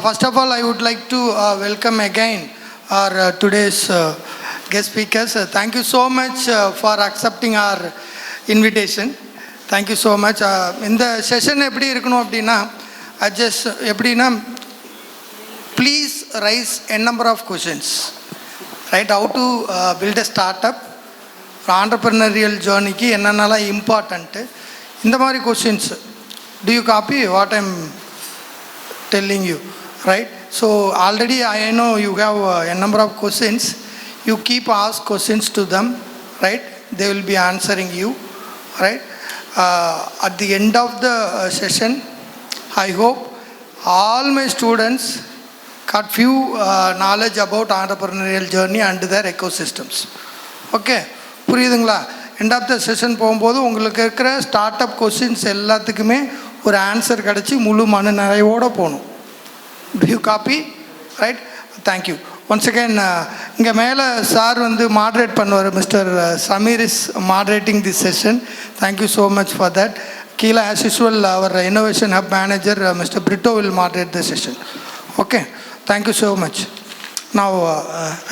First of all, I would like to welcome again our today's guest speakers. Thank you so much for accepting our invitation. Thank you so much. In the session எப்படி இருக்கணும் அப்படின்னா just எப்படின்னா please raise a number of questions, right? How to build a startup, entrepreneurial journey-க்கு என்னென்னலாம் important இந்த மாதிரி questions. Do you copy what I'm telling you, right? So already I know you have a number of questions. You keep ask questions to them, right? They will be answering you, right? At the end of the session, I hope all my students got few knowledge about entrepreneurial journey and their ecosystems. Okay, புரியுதுங்களா? end of the session போகும்போது உங்களுக்கு இருக்கிற start up questions எல்லாத்துக்குமே ஒரு answer கிடச்சி முழு மன நிறைவோடு போகணும். Do you copy? Right? Thank you. Once again, இங்கே மேலே சார் வந்து மாட்ரேட் பண்ணுவார். Mister Sameer is moderating this session. Thank you so much for that. கீழே as usual our innovation hub manager Mr. Brito will moderate the session. Okay. Thank you so much. Now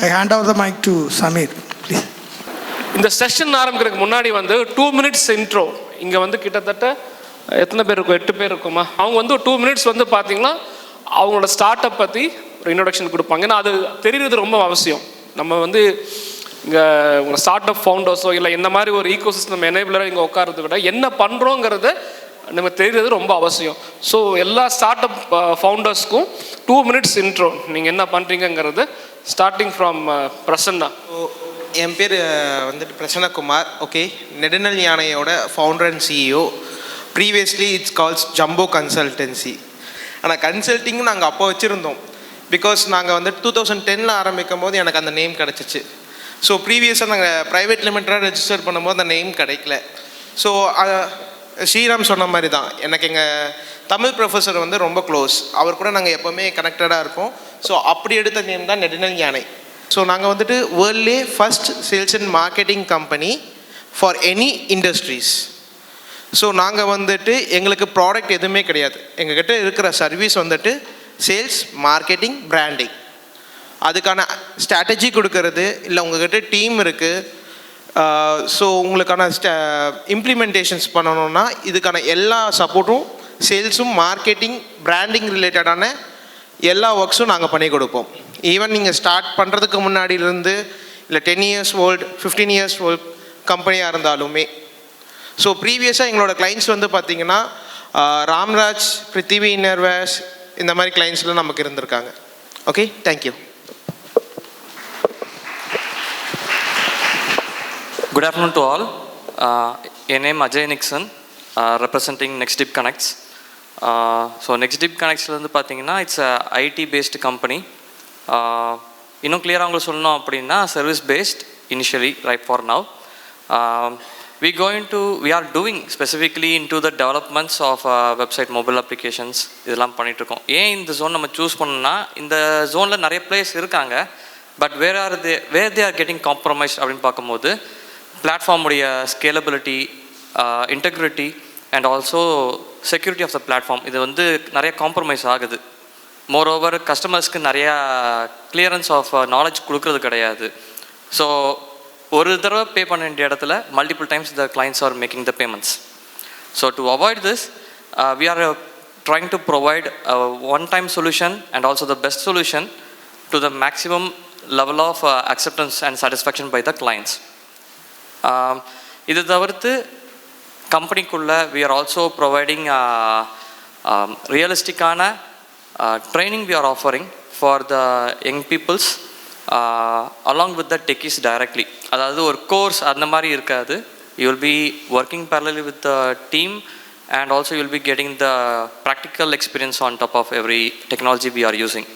I hand over the mic to Samir, please. இந்த session ஆரம்பிக்கிறதுக்கு முன்னாடி வந்து 2 minutes intro. இங்கே வந்து கிட்டத்தட்ட எத்தனை பேர் இருக்கும்? 8 பேர் இருக்குமா? அவங்க வந்து 2 minutes வந்து பார்த்தீங்கன்னா அவங்களோட ஸ்டார்ட் அப் பற்றி ஒரு இன்ட்ரொடக்ஷன் கொடுப்பாங்க. ஏன்னா அது தெரிகிறது ரொம்ப அவசியம். நம்ம வந்து இங்கே உங்கள் ஸ்டார்ட் அப் ஃபவுண்டர்ஸோ இல்லை இந்த மாதிரி ஒரு ஈகோ சிஸ்டம் எனேபிளராக இங்கே உட்காரதை விட என்ன பண்ணுறோங்கிறத நம்ம தெரிகிறது ரொம்ப அவசியம். ஸோ எல்லா ஸ்டார்ட் அப் ஃபவுண்டர்ஸ்க்கும் 2 minutes இன்ட்ரோ, நீங்கள் என்ன பண்ணுறீங்கிறது ஸ்டார்டிங் ஃப்ரம் பிரசன்னா. என் பேர் வந்துட்டு பிரசன்னகுமார். ஓகே, நெடுநல் யானையோட founder and CEO. Previously it's calls jumbo consultancy. ஆனால் கன்சல்ட்டிங் நாங்கள் அப்போ வச்சுருந்தோம். பிகாஸ் நாங்கள் வந்து 2010 ஆரம்பிக்கும் போது எனக்கு அந்த நேம் கிடச்சிச்சு. ஸோ ப்ரீவியஸாக நாங்கள் ப்ரைவேட் லிமிட்டடாக ரெஜிஸ்டர் பண்ணும்போது அந்த நேம் கிடைக்கல. ஸோ ஸ்ரீராம் சொன்ன மாதிரி தான், எனக்கு எங்கள் தமிழ் ப்ரொஃபஸர் வந்து ரொம்ப க்ளோஸ். அவர் கூட நாங்கள் எப்போவுமே கனெக்டடாக இருப்போம். ஸோ அப்படி எடுத்த நேம் தான் நெடுநல் யானை. ஸோ நாங்கள் வந்துட்டு வேர்ல்ட்லே first sales and marketing company for any industries. So நாங்கள் வந்துட்டு எங்களுக்கு ப்ராடக்ட் எதுவுமே கிடையாது. எங்ககிட்ட இருக்கிற சர்வீஸ் வந்துட்டு சேல்ஸ், மார்க்கெட்டிங், பிராண்டிங். அதுக்கான ஸ்ட்ராட்டஜி கொடுக்கறது, இல்லை உங்கள்கிட்ட டீம் இருக்குது, ஸோ உங்களுக்கான இம்ப்ளிமெண்டேஷன்ஸ் பண்ணணுன்னா இதுக்கான எல்லா சப்போர்ட்டும் சேல்ஸும் மார்க்கெட்டிங் பிராண்டிங் ரிலேட்டடான எல்லா ஒர்க்ஸும் நாங்கள் பண்ணி கொடுப்போம். ஈவன் நீங்கள் ஸ்டார்ட் பண்ணுறதுக்கு முன்னாடியிலேருந்து இல்லை 10 years ஓல்டு 15 years ஓல்டு கம்பெனியாக இருந்தாலுமே. ஸோ ப்ரீவியஸாக எங்களோட கிளைண்ட்ஸ் வந்து பார்த்திங்கன்னா ராம்ராஜ், பிருத்திவி இன்னர்வேர்ஸ், இந்த மாதிரி கிளைண்ட்ஸ்லாம் நமக்கு இருந்திருக்காங்க. Okay, thank you. Good afternoon to all. என் name Ajay Nixon, representing next dip connects. So next dip கனெக்ட்ஸில் வந்து பார்த்தீங்கன்னா இட்ஸ் ஐடி பேஸ்டு கம்பெனி. இன்னும் கிளியராக உங்களுக்கு சொல்லணும் அப்படின்னா service paste initially, right for now. we are doing specifically into the developments of website, mobile applications, இதெல்லாம் பண்ணிகிட்ருக்கோம். ஏன் இந்த ஜோன் நம்ம சூஸ் பண்ணோம்னா, இந்த ஜோனில் நிறைய பிளேயர்ஸ் இருக்காங்க. But where they are getting compromised அப்படின்னு பார்க்கும்போது பிளாட்ஃபார்முடைய scalability, integrity and also security of the platform, இது வந்து நிறைய காம்ப்ரமைஸ் ஆகுது. மோரோவர் கஸ்டமர்ஸ்க்கு நிறையா கிளியரன்ஸ் ஆஃப் நாலேஜ் கொடுக்கறது கிடையாது. ஸோ ஒரு தடவை பே பண்ண வேண்டிய இடத்துல multiple times the clients are making the payments. So to avoid this we are trying to provide a one-time solution and also the best solution to the maximum level of acceptance and satisfaction by the clients. இது தவிர்த்து கம்பெனிக்குள்ளே we are also providing ரியலிஸ்டிக்கான training we are offering for the young peoples along with the techies directly. அதாவது ஒரு course அந்த மாதிரி இருக்காது. You will be working parallelly with the team and also you will be getting the practical experience on top of every technology we are using.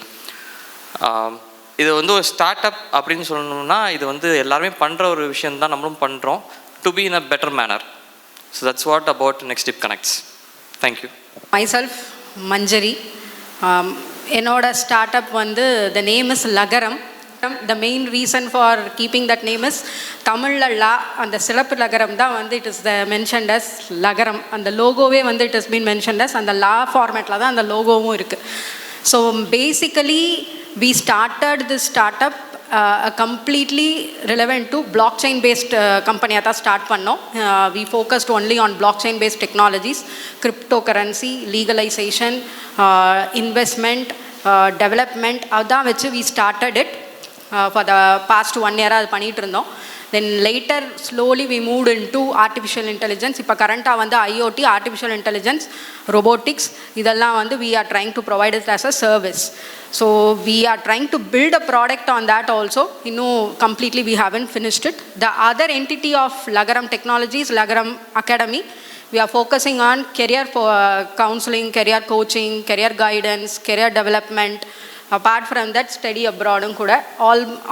இது வந்து ஒரு start up அப்படின்னு சொல்லணும்னா இது வந்து எல்லாருமே பண்ணுற ஒரு விஷயம் தான், நம்மளும் பண்ணுறோம், to be in a better manner. So that's what about Next Tip Connects. Thank you. Myself, Manjari. என்னோட ஸ்டார்ட் அப் வந்து the name is லகரம். The main reason for keeping that name is தமிழில் லா, அந்த சிறப்பு லகரம் தான் வந்து it is mentioned as லகரம். அந்த லோகோவே வந்து it has been mentioned as அந்த லா ஃபார்மேட்டில் தான் அந்த லோகோவும் இருக்குது. So basically, we started this startup completely relevant to blockchain based company ata start pannom. We focused only on blockchain based technologies, cryptocurrency, legalization, investment, development. Adha vechu we started it for the past 1 year adu pannittu irundom. Then later slowly we moved into artificial intelligence. இப்போ கரண்ட்டாக வந்து IoT, artificial intelligence, robotics இதெல்லாம் வந்து we are trying to provide it as a service. So we are trying to build a product on that also. Completely we haven't finished it. The other entity of Lagaram Technologies, Lagaram Academy, we are focusing on career counseling, career coaching, career guidance, career development. Apart from that, study abroad கூட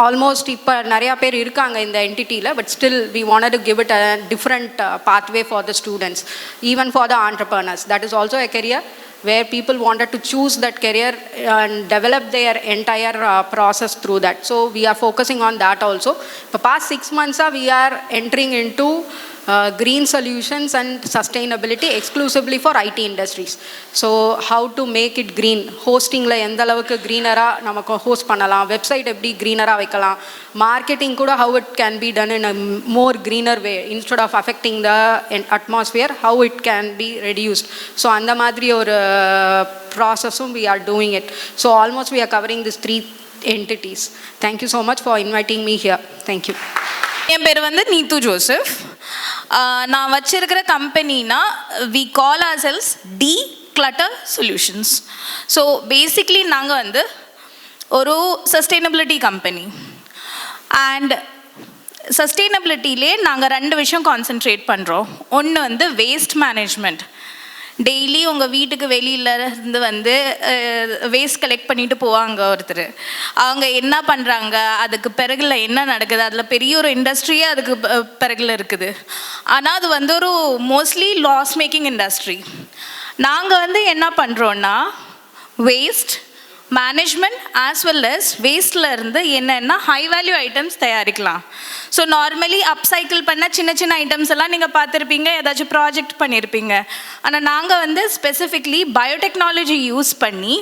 almost இப்போ நிறையா பேர் இருக்காங்க இந்த என்டிட்டியில். But still we wanted to give it a different pathway for the students, even for the entrepreneurs. That is also a career where people wanted to choose that career and develop their entire process through that. So we are focusing on that also. The past 6 months we are entering into green solutions and sustainability exclusively for IT industries. So how to make it green, hosting la endha alavukku greener ah namakku host pannalam, website eppadi greener ah veikalam, marketing kuda how it can be done in a more greener way instead of affecting the atmosphere, how it can be reduced. So andha madri or process we are doing it. So almost we are covering these 3 entities. Thank you so much for inviting me here. Thank you. என் பேர் வந்து Neethu Joseph. நான் வச்சிருக்கிற கம்பெனினா we call our cells declutter solutions. So basically நாங்கள் வந்து ஒரு sustainability company. And சஸ்டைனபிலிட்டிலே நாங்கள் 2 விஷயம் கான்சென்ட்ரேட் பண்ணுறோம். ஒன்று வந்து வேஸ்ட் மேனேஜ்மெண்ட். டெய்லி உங்கள் வீட்டுக்கு வெளியில் இருந்து வந்து வேஸ்ட் கலெக்ட் பண்ணிட்டு போவாங்க ஒருத்தர். அவங்க என்ன பண்ணுறாங்க, அதுக்கு பிறகுல என்ன நடக்குது, அதில் பெரிய ஒரு இண்டஸ்ட்ரியே அதுக்கு பிறகுல இருக்குது. ஆனால் அது வந்து ஒரு மோஸ்ட்லி லாஸ் மேக்கிங் இண்டஸ்ட்ரி. நாங்கள் வந்து என்ன பண்ணுறோன்னா waste management as well as வேஸ்ட்டில் இருந்து என்னென்னா ஹை வேல்யூ ஐட்டம்ஸ் தயாரிக்கலாம். ஸோ நார்மலி அப்சைக்கிள் பண்ண சின்ன சின்ன ஐட்டம்ஸ் எல்லாம் நீங்கள் பார்த்துருப்பீங்க, ஏதாச்சும் ப்ராஜெக்ட் பண்ணியிருப்பீங்க. ஆனால் நாங்கள் வந்து ஸ்பெசிஃபிக்லி பயோடெக்னாலஜி யூஸ் பண்ணி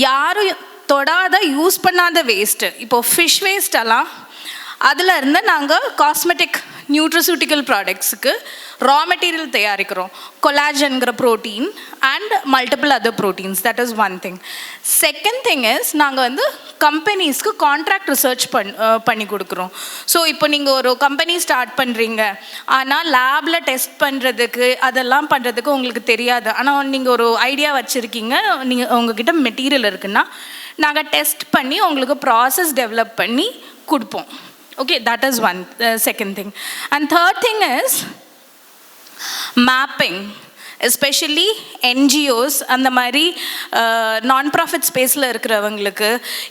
யாரும் தொடாத யூஸ் பண்ணாத வேஸ்ட்டு, இப்போது ஃபிஷ் வேஸ்டெல்லாம் அதில் இருந்து நாங்கள் காஸ்மெட்டிக் நியூட்ரிசூட்டிக்கல் ப்ராடக்ட்ஸுக்கு ரா மெட்டீரியல் தயாரிக்கிறோம். கொலாஜன்கிற protein and multiple other proteins. That is one thing. Second thing is நாங்கள் வந்து கம்பெனிஸ்க்கு கான்ட்ராக்ட் ரிசர்ச் பண்ணி கொடுக்குறோம். ஸோ இப்போ நீங்கள் ஒரு கம்பெனி ஸ்டார்ட் பண்ணுறீங்க, ஆனால் லேபில் டெஸ்ட் பண்ணுறதுக்கு அதெல்லாம் பண்ணுறதுக்கு உங்களுக்கு தெரியாது. ஆனால் நீங்கள் ஒரு ஐடியா வச்சுருக்கீங்க, நீங்கள் உங்ககிட்ட மெட்டீரியல் இருக்குன்னா நாங்கள் டெஸ்ட் பண்ணி உங்களுக்கு ப்ராசஸ் டெவலப் பண்ணி கொடுப்போம். Okay, that is one second thing. And third thing is mapping, especially NGOs அந்த மாதிரி நான் ப்ராஃபிட் ஸ்பேஸில் இருக்கிறவங்களுக்கு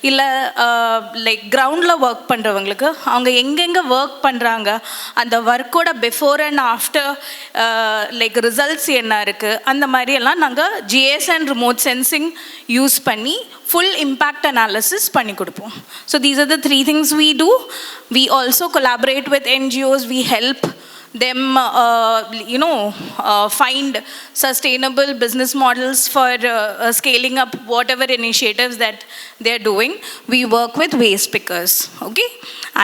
இல்லை லைக் கிரவுண்டில் ஒர்க் பண்ணுறவங்களுக்கு அவங்க எங்கெங்கே ஒர்க் பண்ணுறாங்க, அந்த ஒர்க்கோட before and after like results என்ன இருக்குது, அந்த மாதிரியெல்லாம் நாங்கள் GIS and remote sensing use பண்ணி full impact analysis பண்ணி கொடுப்போம். So these are the 3 things we do. We also collaborate with NGOs. We help them find sustainable business models for scaling up whatever initiatives that they're doing. We work with waste pickers. Okay,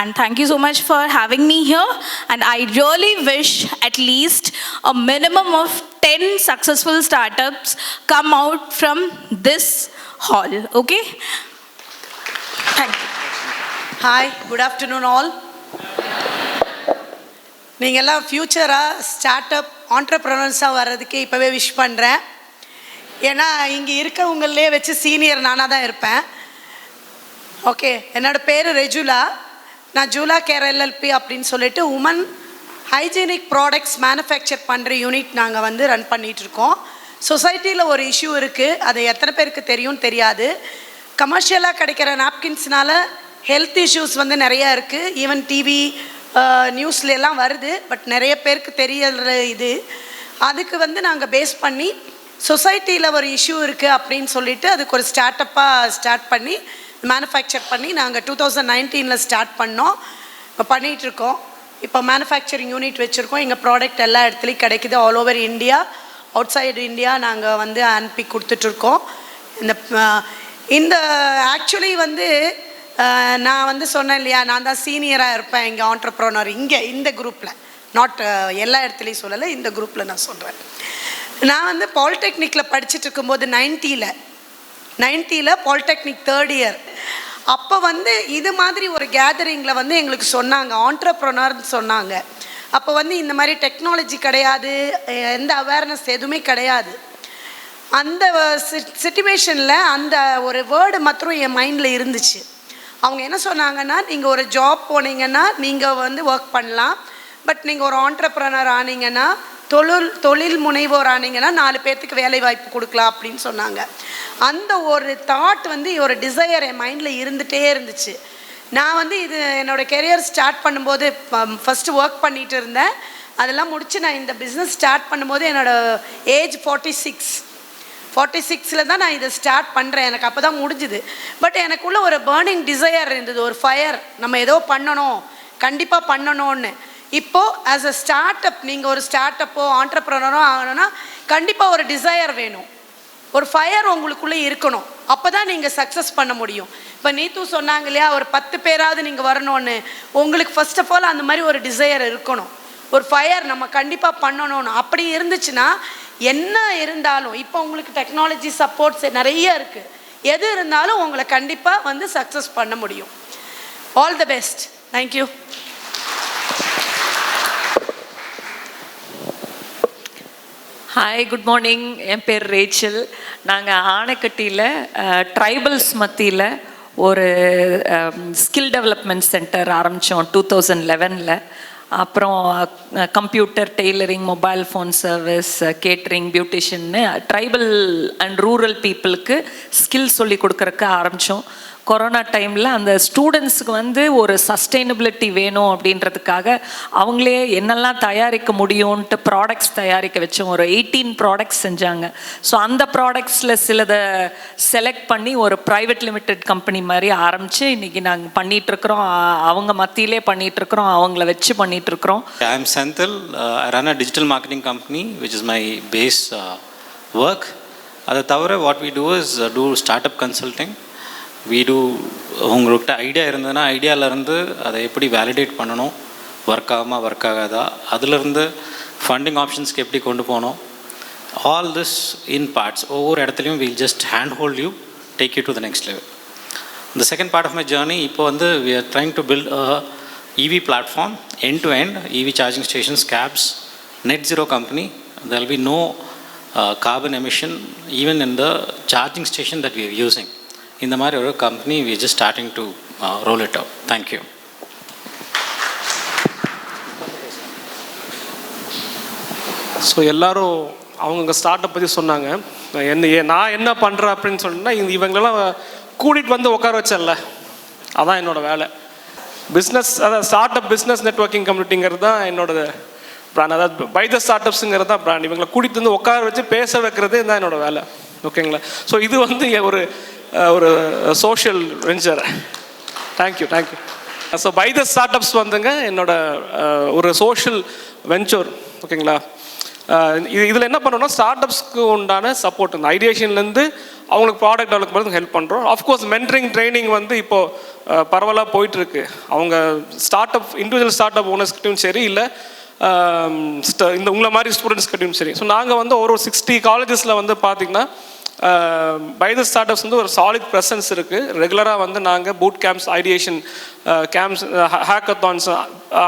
and thank you so much for having me here, and I really wish at least a minimum of 10 successful startups come out from this hall. Okay, thank you. Hi, good afternoon all. நீங்கள்லாம் ஃப்யூச்சராக start up ஆண்டர்ப்ரனர்ஸாக வர்றதுக்கு இப்போவே wish பண்ணுறேன். ஏன்னா இங்கே இருக்கவங்களே வச்சு senior நானாக தான் இருப்பேன். ஓகே, என்னோடய பேர் ரெஜுலா. நான் ஜூலா கேர் LLP அப்படின்னு சொல்லிட்டு உமன் ஹைஜீனிக் ப்ராடக்ட்ஸ் மேனுஃபேக்சர் பண்ணுற யூனிட் நாங்கள் வந்து ரன் பண்ணிகிட்ருக்கோம். சொசைட்டியில் ஒரு இஷ்யூ இருக்குது, அது எத்தனை பேருக்கு தெரியும் தெரியாது. கமர்ஷியலாக கிடைக்கிற நாப்கின்ஸ்னால ஹெல்த் இஷ்யூஸ் வந்து நிறையா இருக்குது. ஈவன் டிவி நியூஸ்லாம் வருது, பட் நிறைய பேருக்கு தெரியல. அதுக்கு வந்து நாங்கள் பேஸ் பண்ணி சொசைட்டியில் ஒரு இஷ்யூ இருக்குது அப்படின்னு சொல்லிட்டு அதுக்கு ஒரு ஸ்டார்ட் பண்ணி மேனுஃபேக்சர் பண்ணி நாங்கள் 2019 ஸ்டார்ட் பண்ணோம். இப்போ பண்ணிகிட்ருக்கோம். இப்போ மேனுஃபேக்சரிங் யூனிட் வச்சுருக்கோம். எங்கள் ப்ராடக்ட் எல்லா இடத்துலையும் கிடைக்குது. All over India, out side India நாங்கள் வந்து அனுப்பி கொடுத்துட்ருக்கோம். இந்த இந்த ஆக்சுவலி வந்து நான் வந்து சொன்னேன் இல்லையா, நான் தான் சீனியராக இருப்பேன் இங்கே ஆண்டர்ப்ரனர் இங்கே இந்த குரூப்பில், நாட் எல்லா இடத்துலையும் சொல்லலை, இந்த குரூப்பில் நான் சொல்கிறேன். நான் வந்து பாலிடெக்னிக்கில் படிச்சுட்டு இருக்கும்போது 90s பாலிடெக்னிக் 3rd இயர், அப்போ வந்து இது மாதிரி ஒரு கேதரிங்கில் வந்து எங்களுக்கு சொன்னாங்க, ஆண்டர்ப்ரனர்னு சொன்னாங்க. அப்போ வந்து இந்த மாதிரி டெக்னாலஜி கிடையாது, எந்த அவேர்னஸ் எதுவுமே கிடையாது. அந்த சிச்சுவேஷனில் அந்த ஒரு வேர்டு மாத்திரம் என் மைண்டில் இருந்துச்சு. அவங்க என்ன சொன்னாங்கன்னா, நீங்கள் ஒரு ஜாப் போனீங்கன்னா நீங்கள் வந்து ஒர்க் பண்ணலாம், பட் நீங்கள் ஒரு ஆண்டர்ப்ரனர் ஆனீங்கன்னா, தொழில் முனைவோர் ஆனீங்கன்னா 4 பேர்த்துக்கு வேலை வாய்ப்பு கொடுக்கலாம் அப்படின்னு சொன்னாங்க. அந்த ஒரு தாட் வந்து ஒரு டிசையர் என் மைண்டில் இருந்துகிட்டே இருந்துச்சு. நான் வந்து இது என்னோடய கெரியர் ஸ்டார்ட் பண்ணும்போது ஃபஸ்ட்டு ஒர்க் பண்ணிகிட்டு இருந்தேன். அதெல்லாம் முடித்து நான் இந்த பிஸ்னஸ் ஸ்டார்ட் பண்ணும்போது என்னோடய ஏஜ் 46 தான் நான் இதை ஸ்டார்ட் பண்ணுறேன். எனக்கு அப்போ தான் முடிஞ்சுது. பட் எனக்குள்ளே ஒரு பேர்னிங் டிசையர் இருந்தது, ஒரு ஃபயர், நம்ம ஏதோ பண்ணணும், கண்டிப்பாக பண்ணணும்னு. இப்போது ஆஸ் அ ஸ்டார்ட் அப், நீங்கள் ஒரு ஸ்டார்ட் அப்போ ஆண்டர்ப்ரனரோ ஆகணும்னா கண்டிப்பாக ஒரு டிசையர் வேணும், ஒரு ஃபயர் உங்களுக்குள்ளே இருக்கணும். அப்போ தான் நீங்கள் சக்ஸஸ் பண்ண முடியும். இப்போ நீத்து சொன்னாங்க இல்லையா, ஒரு 10 பேராவது நீங்கள் வரணும்னு. உங்களுக்கு ஃபர்ஸ்ட் ஆஃப் ஆல் அந்த மாதிரி ஒரு டிசையர் இருக்கணும், ஒரு ஃபயர், நம்ம கண்டிப்பாக பண்ணணும்னு. அப்படி இருந்துச்சுன்னா என்ன இருந்தாலும், இப்போ உங்களுக்கு டெக்னாலஜி சப்போர்ட்ஸ் நிறைய இருக்குது, எது இருந்தாலும் உங்களை கண்டிப்பாக வந்து சக்ஸஸ் பண்ண முடியும். All the best. Thank you. Hi, good morning. என் பேர் ரேச்சல். நாங்கள் ஆனைக்கட்டியில் ட்ரைபல்ஸ் மத்தியில் ஒரு ஸ்கில் டெவலப்மெண்ட் சென்டர் ஆரம்பித்தோம் 2011. அப்புறம் computer, tailoring, mobile phone service, catering, பியூட்டிஷியன்னு ட்ரைபல் அண்ட் ரூரல் பீப்புளுக்கு ஸ்கில் சொல்லி கொடுக்குறக்கு ஆரம்பித்தோம். கொரோனா டைமில் அந்த ஸ்டூடெண்ட்ஸுக்கு வந்து ஒரு சஸ்டெயினபிலிட்டி வேணும் அப்படின்றதுக்காக அவங்களே என்னெல்லாம் தயாரிக்க முடியும்ன்ட்டு ப்ராடக்ட்ஸ் தயாரிக்க வச்சோம். ஒரு 18 ப்ராடக்ட்ஸ் செஞ்சாங்க. ஸோ அந்த ப்ராடக்ட்ஸில் சிலதை செலக்ட் பண்ணி ஒரு ப்ரைவேட் லிமிடெட் கம்பெனி மாதிரி ஆரம்பித்து இன்றைக்கி நாங்கள் பண்ணிகிட்ருக்குறோம். அவங்க மத்தியிலே பண்ணிகிட்ருக்குறோம், அவங்கள வச்சு பண்ணிகிட்ருக்குறோம். I am Senthil. I run a digital marketing company which is my base work. அதை தவிர what we do is do startup consulting. உங்கள்கிட்ட ஐடியா இருந்ததுன்னா ஐடியாவிலேருந்து அதை எப்படி வேலிடேட் பண்ணணும், ஒர்க் ஆகாமல் ஒர்க் ஆகாதா, அதுலேருந்து ஃபண்டிங் ஆப்ஷன்ஸ்க்கு எப்படி கொண்டு போகணும், ஆல் திஸ் இன் பார்ட்ஸ். ஒவ்வொரு இடத்துலையும் will just hand hold you, take you to the next level. இந்த second part of my journey, இப்போ வந்து we are trying to build a EV platform, end-to-end EV charging stations, cabs, net zero company. There will be no carbon emission even in the charging station that we are using. இந்த மாதிரி ஒரு company we are just starting to roll it out. Thank you. So எல்லோரும் அவங்க start அப் பற்றி சொன்னாங்க. நான் என்ன பண்ணுறேன் அப்படின்னு சொன்னால், இவங்களெல்லாம் கூட்டிகிட்டு வந்து உட்கார வச்சேன்ல, அதான் என்னோடய வேலை. பிஸ்னஸ், அதாவது ஸ்டார்ட் அப் பிஸ்னஸ் நெட்வொர்க்கிங் கம்யூனிட்டிங்கிறது தான் என்னோடய பிராண்ட். அதாவது பை த ஸ்டார்ட் அப்ஸுங்கிறது தான் பிராண்ட். இவங்களை கூட்டிகிட்டு வந்து உட்கார வச்சு பேச வைக்கிறதே தான் என்னோடய வேலை. ஓகேங்களா? ஸோ இது வந்து ஒரு social venture. Thank you. So by the startups வந்துங்க என்னோட ஒரு சோஷியல் வெஞ்சர். ஓகேங்களா? இதில் என்ன பண்ணோம்னா, ஸ்டார்ட் அப்ஸ்க்கு உண்டான சப்போர்ட், இந்த ஐடியேஷன்லேருந்து அவங்களுக்கு ப்ராடக்ட் டெவலப் பண்ணுறது ஹெல்ப் பண்ணுறோம். ஆஃப்கோர்ஸ் மென்டரிங் ட்ரைனிங் வந்து இப்போது பரவலாக போயிட்டுருக்கு. அவங்க start up individual start up ஓனர்ஸ்கிட்டையும் சரி, இல்லை இந்த உங்களை மாதிரி ஸ்டூடெண்ட்ஸ்கிட்டையும் சரி. ஸோ நாங்கள் வந்து ஒரு 60 காலேஜஸில் வந்து பார்த்திங்கன்னா பை த ஸ்டார்ட் அப்ஸ் வந்து ஒரு சாலிட் ப்ரெசன்ஸ் இருக்குது. ரெகுலராக வந்து நாங்கள் boot camps, ideation camps, hackathons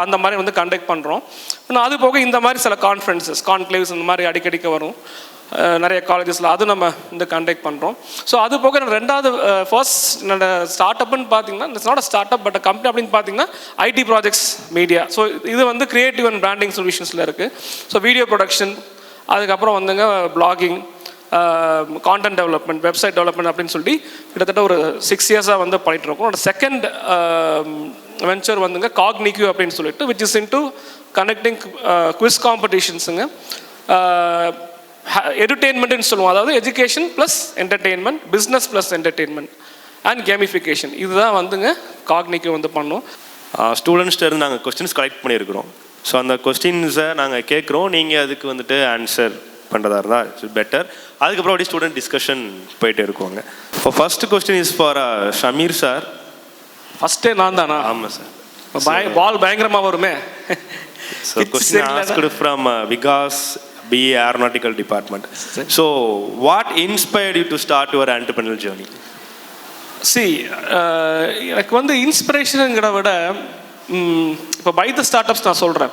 அந்த மாதிரி வந்து கண்டக்ட் பண்ணுறோம். ஆனால் அது போக இந்த மாதிரி சில கான்ஃபரன்சஸ், கான்க்ளேவ்ஸ் இந்த மாதிரி அடிக்கடிக்க வரும் நிறைய காலேஜஸில், அது நம்ம இந்த கண்டக்ட் பண்ணுறோம். ஸோ அது போக ரெண்டாவது ஃபர்ஸ்ட் என்னோட ஸ்டார்ட் அப்னு பார்த்தீங்கன்னா, it's not a start up but company அப்படின்னு பார்த்தீங்கன்னா ஐடி ப்ராஜெக்ட்ஸ் மீடியா. ஸோ இது வந்து கிரியேட்டிவ் அண்ட் பிராண்டிங் சொல்யூஷன்ஸில் இருக்குது. ஸோ வீடியோ ப்ரொடக்ஷன், அதுக்கப்புறம் வந்துங்க blogging, content development, website development அப்படின்னு சொல்லி கிட்டத்தட்ட ஒரு 6 இயர்ஸாக வந்து பண்ணிகிட்ருக்கோம். செகண்ட் வெஞ்சர் வந்துங்க காக்னிக்யூ அப்படின்னு சொல்லிட்டு, which is into connecting quiz காம்படிஷன்ஸுங்க, என்டர்டெயின்மெண்ட்னு சொல்லுவோம். அதாவது education plus entertainment, business plus entertainment and gamification. இதுதான் வந்துங்க காக்னிக்யூ வந்து பண்ணோம். ஸ்டூடெண்ட்ஸ்ட்டு நாங்கள் கொஸ்டின்ஸ் கலெக்ட் பண்ணியிருக்கிறோம். ஸோ அந்த கொஸ்டின்ஸை நாங்கள் கேட்குறோம், நீங்கள் அதுக்கு வந்துட்டு ஆன்சர் பண்ணுறதா இருந்தால் இட்ஸ் பெட்டர். அதுக்கப்புறம் அப்படியே ஸ்டூடெண்ட் டிஸ்கஷன் போயிட்டே இருக்குவாங்க. இப்போ first question is for Shameer sir. ஃபஸ்ட்டே நான் தானா? ஆமாம் சார். பால் பயங்கரமாக வருமே. So question asked from Vikas, BA Aeronautical Department. So what inspired you to start your entrepreneurial journey? See, எனக்கு வந்து இன்ஸ்பிரேஷனுங்கிற விட இப்போ பை த ஸ்டார்ட் அப்ஸ் நான் சொல்கிறேன்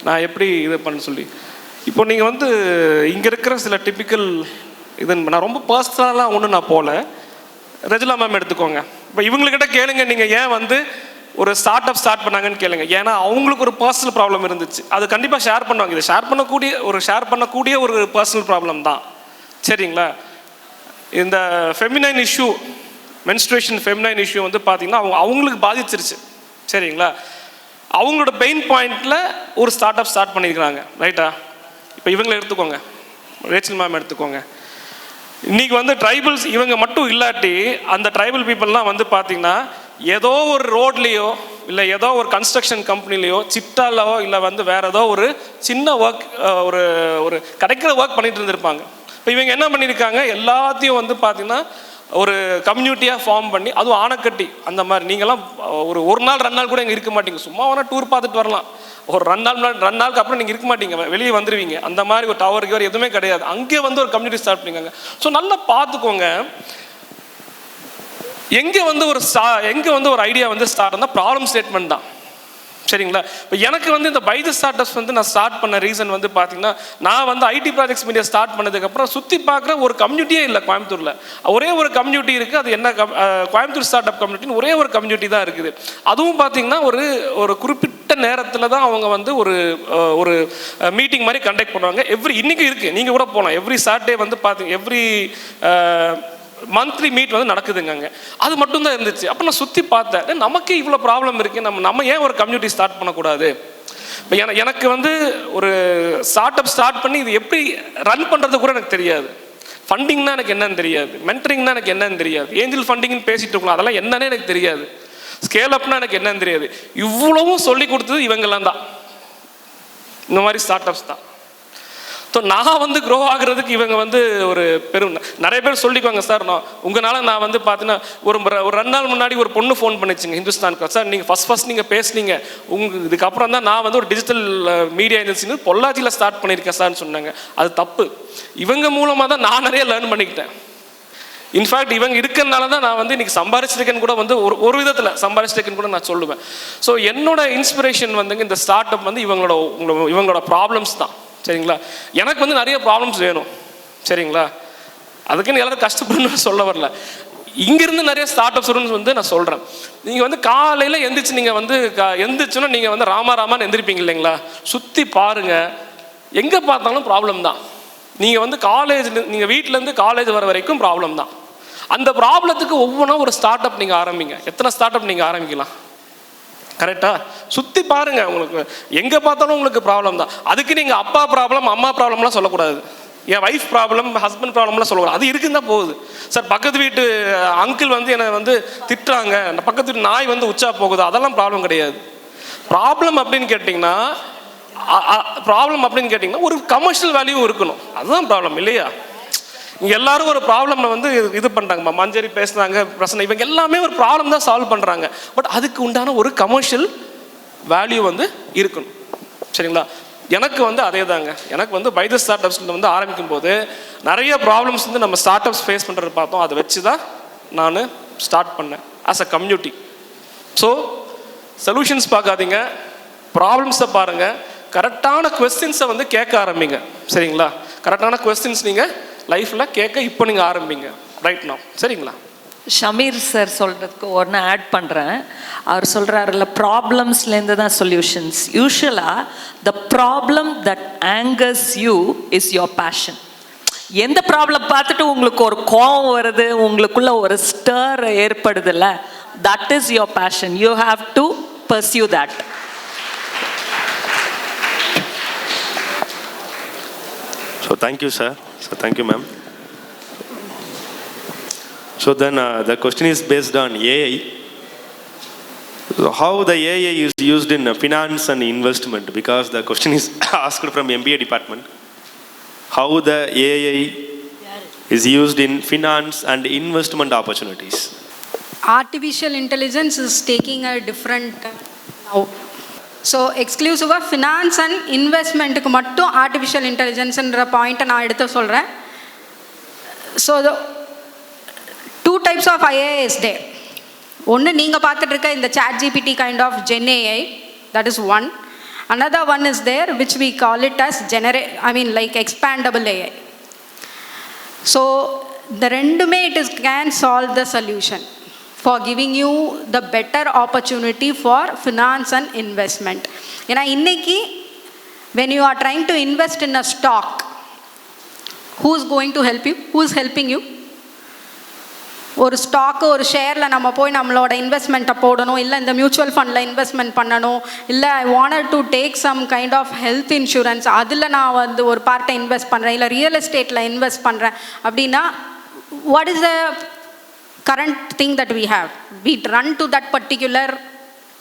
நான் எப்படி இது பண்ண சொல்லி. இப்போ நீங்கள் வந்து இங்கே இருக்கிற சில டிப்பிக்கல் இது நான் ரொம்ப பர்சனலாக ஒன்று நான் போகல. ரெஜிலா மேம் எடுத்துக்கோங்க. இப்போ இவங்கக்கிட்ட கேளுங்க நீங்கள் ஏன் வந்து ஒரு ஸ்டார்ட் அப் ஸ்டார்ட் பண்ணாங்கன்னு கேளுங்க. ஏன்னா அவங்களுக்கு ஒரு பர்சனல் ப்ராப்ளம் இருந்துச்சு. அது கண்டிப்பாக ஷேர் பண்ணுவாங்க. இதை ஷேர் பண்ணக்கூடிய ஒரு பர்சனல் ப்ராப்ளம் தான். சரிங்களா? இந்த feminine issue, menstruation feminine issue வந்து பார்த்தீங்கன்னா அவங்களுக்கு பாதிச்சிருச்சு. சரிங்களா? அவங்களோட பெயின் பாயிண்டில் ஒரு ஸ்டார்ட் அப் ஸ்டார்ட் பண்ணியிருக்கிறாங்க. ரைட்டா? இப்போ இவங்களை எடுத்துக்கோங்க, ரேச்சல் மேம் எடுத்துக்கோங்க. இன்றைக்கி வந்து ட்ரைபல்ஸ் இவங்க மட்டும் இல்லாட்டி அந்த ட்ரைபல் பீப்புளெலாம் வந்து பார்த்திங்கன்னா ஏதோ ஒரு ரோட்லேயோ இல்லை ஏதோ ஒரு கன்ஸ்ட்ரக்ஷன் கம்பெனிலேயோ சிப்டாலோ இல்லை வந்து வேறு ஏதோ ஒரு சின்ன ஒர்க் ஒரு கிடைக்கிற ஒர்க் பண்ணிட்டு இருந்திருப்பாங்க. இப்போ இவங்க என்ன பண்ணியிருக்காங்க, எல்லாத்தையும் வந்து பார்த்திங்கன்னா ஒரு கம்யூனிட்டியாக ஃபார்ம் பண்ணி, அதுவும் ஆணைக்கட்டி அந்த மாதிரி. நீங்கள்லாம் ஒரு நாள் 2 நாள் கூட இங்கே இருக்க மாட்டீங்க. சும்மா வேணால் டூர் பார்த்துட்டு வரலாம். ஒரு 2 நாளுக்கு அப்புறம் நீங்கள் இருக்க மாட்டீங்க, வெளியே வந்துடுவீங்க. அந்த மாதிரி ஒரு டவர் கிவர் எதுவுமே கிடையாது. அங்கே வந்து ஒரு கம்யூனிட்டி ஸ்டார்ட் பண்ணிக்காங்க. ஸோ நல்லா பார்த்துக்கோங்க. எங்கே வந்து ஒரு ஐடியா வந்து ஸ்டார்ட் இருந்தால் ப்ராப்ளம் ஸ்டேட்மெண்ட் தான். சரிங்களா? இப்போ எனக்கு வந்து இந்த பை த ஸ்டார்ட் அப்ஸ் வந்து நான் ஸ்டார்ட் பண்ண ரீசன் வந்து பார்த்தீங்கன்னா, நான் வந்து ஐடி ப்ராஜெக்ட்ஸ் மீடியா ஸ்டார்ட் பண்ணதுக்கப்புறம் சுற்றி பார்க்குற ஒரு கம்யூனிட்டியே இல்லை கோயம்புத்தூரில். ஒரே ஒரு கம்யூனிட்டி இருக்குது. அது என்ன கோயம்புத்தூர் ஸ்டார்ட் அப் கம்யூனிட்டின்னு ஒரே ஒரு கம்யூனிட்டி தான் இருக்குது. அதுவும் பார்த்தீங்கன்னா ஒரு குறிப்பிட்ட நேரத்தில் தான் அவங்க வந்து ஒரு மீட்டிங் மாதிரி கண்டக்ட் பண்ணுவாங்க. இன்றைக்கும் இருக்குது, நீங்கள் கூட போகலாம். எவ்ரி சாட்டர்டே வந்து எவ்ரி மந்த்லி மீட் வந்து நடக்குதுங்க அங்கே. அது மட்டும் தான் இருந்துச்சு. அப்போ நான் சுற்றி பார்த்தேன், நமக்கே இவ்வளோ ப்ராப்ளம் இருக்குது, நம்ம ஏன் ஒரு கம்யூனிட்டி ஸ்டார்ட் பண்ணக்கூடாது? இப்போ எனக்கு வந்து ஒரு ஸ்டார்ட் அப் ஸ்டார்ட் பண்ணி இது எப்படி ரன் பண்ணுறது கூட எனக்கு தெரியாது. ஃபண்டிங்னா எனக்கு என்னன்னு தெரியாது, மென்டரிங்னா எனக்கு என்னன்னு தெரியாது, ஏஞ்சல் ஃபண்டிங்னு பேசிட்டு இருக்கலாம், அதெல்லாம் என்னன்னே எனக்கு தெரியாது, ஸ்கேல் அப்னா எனக்கு என்னன்னு தெரியாது. இவ்வளவும் சொல்லி கொடுத்தது இவங்கெல்லாம் தான், இந்த மாதிரி ஸ்டார்ட் அப்ஸ் தான். ஸோ நான் வந்து க்ரோ ஆகுறதுக்கு இவங்க வந்து ஒரு நிறைய பேர் சொல்லிக்குவாங்க, சார் நான் வந்து பார்த்தீங்கன்னா ஒரு 2 நாள் முன்னாடி ஒரு பொண்ணு ஃபோன் பண்ணிச்சுங்க ஹிந்துஸ்தானுக்கு. சார் நீங்கள் ஃபஸ்ட் நீங்கள் பேசுனீங்க, இதுக்கப்புறம் தான் நான் வந்து ஒரு டிஜிட்டல் மீடியா ஏஜென்சின்னு பொள்ளாச்சியில் ஸ்டார்ட் பண்ணியிருக்கேன் சார்னு சொன்னாங்க. அது தப்பு. இவங்க மூலமாக தான் நான் நிறைய லேர்ன் பண்ணிக்கிட்டேன். இன்ஃபேக்ட் இவங்க இருக்கிறதுனால தான் நான் வந்து இன்றைக்கி சம்பாரிச்சிருக்கேன்னு கூட வந்து ஒரு விதத்தில் சம்பாரிச்சிருக்கேன்னு கூட நான் சொல்லுவேன். ஸோ என்னோட இன்ஸ்பிரேஷன் வந்துங்க இந்த ஸ்டார்ட் அப் வந்து இவங்களோட ப்ராப்ளம்ஸ் தான். சரிங்களா? எனக்கு வந்து நிறைய ப்ராப்ளம்ஸ் வேணும். சரிங்களா? அதுக்குன்னு எல்லாரும் கஷ்டப்படணும்னு சொல்ல வரல. இங்கேருந்து நிறைய ஸ்டார்ட் அப்ஸ் வந்து நான் சொல்கிறேன். நீங்கள் வந்து காலையில் எந்திரிச்சு நீங்கள் வந்து எந்திரிச்சுன்னா நீங்கள் வந்து ராமான்னு எந்திரிப்பீங்க இல்லைங்களா? சுற்றி பாருங்கள், எங்கே பார்த்தாலும் ப்ராப்ளம் தான். நீங்கள் வந்து நீங்கள் வீட்டிலேருந்து காலேஜ் வர வரைக்கும் ப்ராப்ளம் தான். அந்த ப்ராப்ளத்துக்கு ஒவ்வொன்றும் ஒரு ஸ்டார்ட் அப் நீங்கள் ஆரம்பிங்க. எத்தனை ஸ்டார்ட் அப் நீங்கள் ஆரம்பிக்கலாம்? கரெக்டா? சுற்றி பாருங்கள், உங்களுக்கு எங்கே பார்த்தாலும் உங்களுக்கு ப்ராப்ளம் தான். அதுக்கு நீங்கள் அப்பா ப்ராப்ளம் அம்மா ப்ராப்ளம்லாம் சொல்லக்கூடாது. என் ஒய்ஃப் ப்ராப்ளம் ஹஸ்பண்ட் ப்ராப்ளம்லாம் சொல்லக்கூடாது. அது இருக்குன்னு தான் போகுது. சார் பக்கத்து வீட்டு அங்கிள் வந்து என்னை வந்து திட்டுறாங்க, பக்கத்து வீட்டு நாய் வந்து உச்சா போகுது, அதெல்லாம் ப்ராப்ளம் கிடையாது. ப்ராப்ளம் அப்படின்னு கேட்டிங்கன்னா ஒரு கமர்ஷியல் வேல்யூ இருக்கணும். அதுதான் ப்ராப்ளம் இல்லையா? இங்கே எல்லாரும் ஒரு ப்ராப்ளம் வந்து இது பண்ணுறாங்க. மஞ்சரி பேசுகிறாங்க, பிரச்சனை, இவங்க எல்லாமே ஒரு ப்ராப்ளம் தான் சால்வ் பண்ணுறாங்க. பட் அதுக்கு உண்டான ஒரு கமர்ஷியல் வேல்யூ வந்து இருக்கணும். சரிங்களா? எனக்கு வந்து அதே தாங்க. எனக்கு வந்து பை த ஸ்டார்ட் அப்ஸில் வந்து ஆரம்பிக்கும் போது நிறைய ப்ராப்ளம்ஸ் வந்து நம்ம ஸ்டார்ட் அப்ஸ் ஃபேஸ் பண்ணுறது பார்த்தோம். அதை வச்சு தான் நான் ஸ்டார்ட் பண்ணேன் as a community. So solutions பார்க்காதீங்க, ப்ராப்ளம்ஸை பாருங்கள், கரெக்டான கொஸ்டின்ஸை வந்து கேட்க ஆரம்பிங்க. சரிங்களா? கரெக்டான கொஸ்டின்ஸ் நீங்கள் லைஃப்பில் கேட்க இப்போ நீங்கள் ஆரம்பிங்க ரைட் நவ். சரிங்களா? ஷமீர் சார் சொல்கிறதுக்கு ஒன்று ஆட் பண்ணுறேன். அவர் சொல்கிறாருல ப்ராப்ளம்ஸ்லேருந்து தான் சொல்யூஷன்ஸ். யூஷுவலாக the problem that angers you is your passion. எந்த ப்ராப்ளம் பார்த்துட்டு உங்களுக்கு ஒரு கோவம் வருது, உங்களுக்குள்ள ஒரு ஸ்டர் ஏற்படுதுல்ல, that is your passion. You have to pursue that. So thank you, sir. So thank you, ma'am. So then the question is based on AI. So how the AI is used in finance and investment? Because the question is asked from MBA department. how the AI is used in finance and investment opportunities? Artificial intelligence is taking a different now. So எக்ஸ்க்ளூசிவாக finance and இன்வெஸ்ட்மெண்ட்டுக்கு மட்டும் artificial இன்டெலிஜென்ஸுன்ற பாயிண்ட்டை நான் எடுத்து சொல்கிறேன். So two types of AI is there. ஒன்று நீங்கள் பார்த்துட்டு இருக்க இந்த ChatGPT kind of gen AI, that is one. another one is there which we call it as expandable AI. So the rendume it is can solve the solution for giving you the better opportunity for finance and investment. ஏன்னா இன்னைக்கு when you are trying to invest in a stock, who is going to help you? Who is helping you? ஒரு stock ஒரு ஷேரில் நம்ம போய் நம்மளோட இன்வெஸ்ட்மெண்ட்டை போடணும், இல்லை இந்த மியூச்சுவல் ஃபண்டில் இன்வெஸ்ட்மெண்ட் பண்ணணும், இல்லை I wanted to take some kind of health insurance, அதில் நான் வந்து ஒரு பார்ட்டை இன்வெஸ்ட் பண்ணுறேன், இல்லை ரியல் எஸ்டேட்டில் இன்வெஸ்ட் பண்ணுறேன் அப்படின்னா, what is the current thing that we have? We run to that particular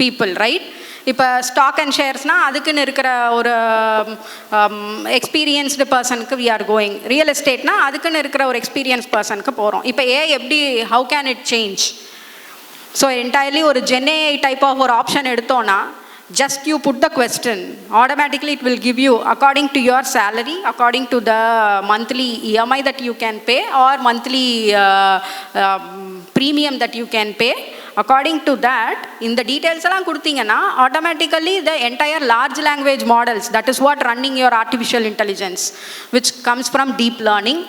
people, right? இப்போ ஸ்டாக் அண்ட் ஷேர்ஸ்னால் அதுக்குன்னு இருக்கிற ஒரு எக்ஸ்பீரியன்ஸ்டு பர்சனுக்கு வி ஆர் கோயிங். ரியல் எஸ்டேட்னால் அதுக்குன்னு இருக்கிற ஒரு எக்ஸ்பீரியன்ஸ் பர்சனுக்கு போகிறோம். இப்போ எப்படி how can it change? So entirely ஒரு ஜென்ஏஐ டைப் ஆஃப் ஒரு ஆப்ஷன் எடுத்தோன்னா, just you put the question, automatically it will give you according to your salary, according to the monthly EMI that you can pay or monthly premium that you can pay. According to that, in the details எல்லாம் கொடுத்தீங்கன்னா automatically the entire large language models, that is what running your artificial intelligence, which comes from deep learning,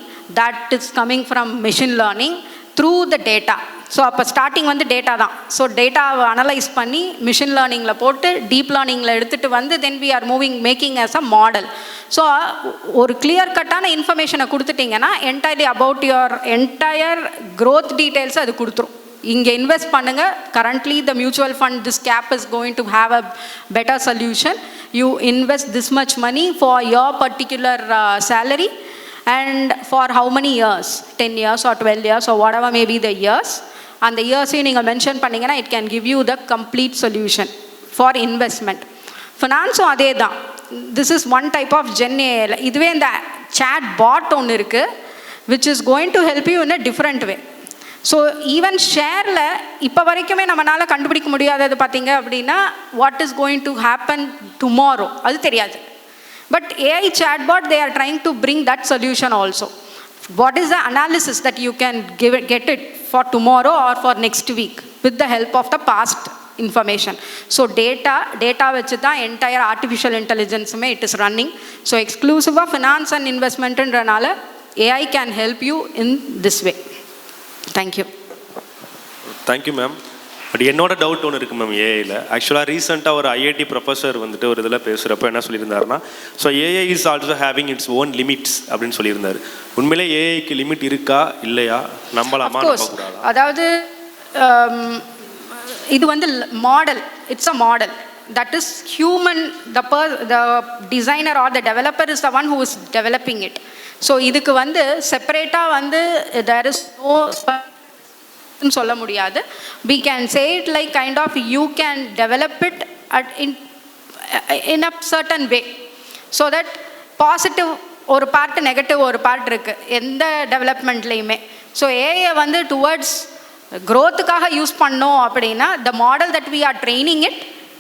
that is coming from machine learning through the data. So அப்போ starting வந்து data தான். So டேட்டாவை analyse பண்ணி machine லேர்னிங்கில் போட்டு deep லேர்னிங்கில் எடுத்துகிட்டு வந்து then we are making as a model. So ஒரு கிளியர் கட்டான இன்ஃபர்மேஷனை கொடுத்துட்டிங்கன்னா entirely about your entire growth details அது கொடுத்துரும். இங்கே இன்வெஸ்ட் பண்ணுங்கள், currently the mutual fund this gap is going to have a better solution, you invest this much money for your particular salary and for how many years, 10 years or 12 years or whatever may be the years. அந்த இயர்ஸையும் நீங்கள் mention பண்ணிங்கன்னா it can give you the complete solution for investment. ஃபினான்ஸும் அதே தான். This is one type of GenAI. இதுவே இந்த chat bot ஒன்று இருக்குது which is going to help you in a different way. So even ஷேரில் இப்போ வரைக்குமே நம்மளால் கண்டுபிடிக்க முடியாதது பார்த்தீங்க அப்படின்னா what is going to happen tomorrow அது தெரியாது. But AI chatbot, they are trying to bring that solution also. What is the analysis that you can get it for tomorrow or for next week with the help of the past information? So data வச்சு தான் entire artificial intelligence it is running. So exclusive of finance and investment ன்றனால AI can help you in this way. Thank you. Thank you ma'am. But என்னோட doubt ஒன்று இருக்குது ma'am ஏஐயில். ஆக்சுவலாக ரீசெண்டாக ஒரு IIT professor வந்துட்டு ஒரு இதில் பேசுகிறப்ப என்ன சொல்லியிருந்தாருன்னா, so AI is also having its own limits அப்படின்னு சொல்லியிருந்தாரு. உண்மையிலே ஏஐக்கு லிமிட் இருக்கா இல்லையா, நம்பலாமா நம்பக்கூடாதா? அதாவது இது வந்து model, it's a model that is human, the designer or the developer is the one who is developing it. So இதுக்கு வந்து செப்பரேட்டாக வந்து there is no சொல்ல முடியாது. We can say it like kind of you can develop it in a certain way so that positive ஒரு part negative ஒரு part இருக்குது எந்த டெவலப்மெண்ட்லேயுமே. ஸோ ஏஐ வந்து டுவர்ட்ஸ் க்ரோத்துக்காக யூஸ் பண்ணோம் அப்படின்னா the model that we are training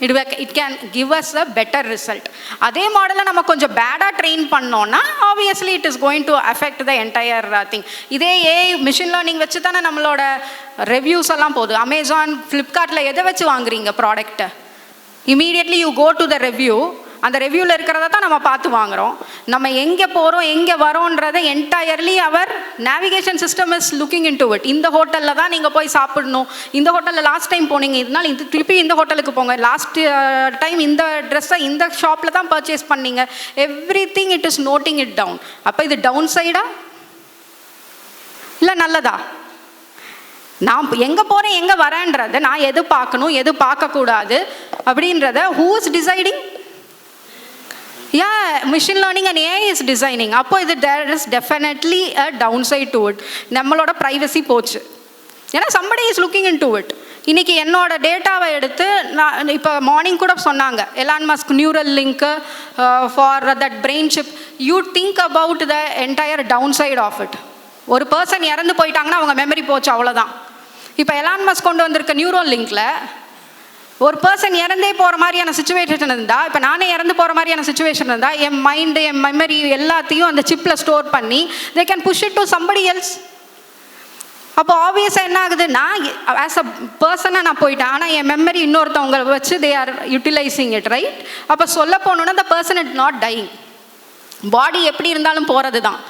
it can give us a better result. அதே மாடலை நம்ம கொஞ்சம் பேடாக ட்ரெயின் பண்ணோன்னா obviously it is going to affect the entire thing. இதே ஏஐ மிஷின் லேர்னிங் வச்சு தானே நம்மளோட ரிவ்யூஸ் எல்லாம் போகுது. அமேசான், ஃப்ளிப்கார்ட்டில் எதை வச்சு வாங்குறீங்க ப்ராடக்ட்டை? Immediately you go to the review, அந்த ரிவ்யூவில் இருக்கிறத தான் நம்ம பார்த்து வாங்குகிறோம். நம்ம எங்கே போகிறோம் எங்கே வரோன்றதை என்டையர்லி அவர் navigation system is looking into it. இந்த ஹோட்டலில் தான் நீங்கள் போய் சாப்பிடணும், இந்த ஹோட்டலில் லாஸ்ட் டைம் போனீங்க, இதனால் இந்த திருப்பி இந்த ஹோட்டலுக்கு போங்க, லாஸ்ட் டைம் இந்த ட்ரெஸ்ஸை இந்த ஷாப்பில் தான் பர்ச்சேஸ் பண்ணீங்க, everything it is noting it down. அப்போ இது டவுன் சைடா இல்லை நல்லதா? நான் எங்கே போகிறேன் எங்கே வரேன்றதை, நான் எது பார்க்கணும் எது பார்க்கக்கூடாது அப்படின்றத who is deciding? Machine learning and AI is designing. அப்போ இது there is definitely a downside to it. நம்மளோட ப்ரைவசி போச்சு. ஏன்னா somebody is looking into it. இன்றைக்கி என்னோட டேட்டாவை எடுத்து நான் இப்போ மார்னிங் கூட சொன்னாங்க எலான் மஸ்க் நியூரல் லிங்க்கு for that brain chip. You think about the entire downside of it. ஒரு பர்சன் இறந்து போயிட்டாங்கன்னா அவங்க மெமரி போச்சு, அவ்வளோதான். இப்போ எலான் மஸ்க் கொண்டு வந்திருக்க நியூரல் லிங்க்கில் ஒரு பர்சன் இறந்தே போகிற மாதிரியான சுச்சுவேஷன் இருந்தால், இப்போ நானே இறந்து போகிற மாதிரியான சுச்சுவேஷன் இருந்தால், என் மைண்டு என் மெமரி எல்லாத்தையும் அந்த சிப்பில் ஸ்டோர் பண்ணி they can push it to somebody else. அப்போ ஆப்வியஸாக என்ன ஆகுது, நான் ஆஸ் அ பர்சனாக நான் போயிட்டேன், ஆனால் என் மெமரி இன்னொருத்தவங்க வச்சு they are utilising it, right? அப்போ சொல்ல போனோன்னா the person is not dying. பாடி எப்படி இருந்தாலும் போகிறது தான்,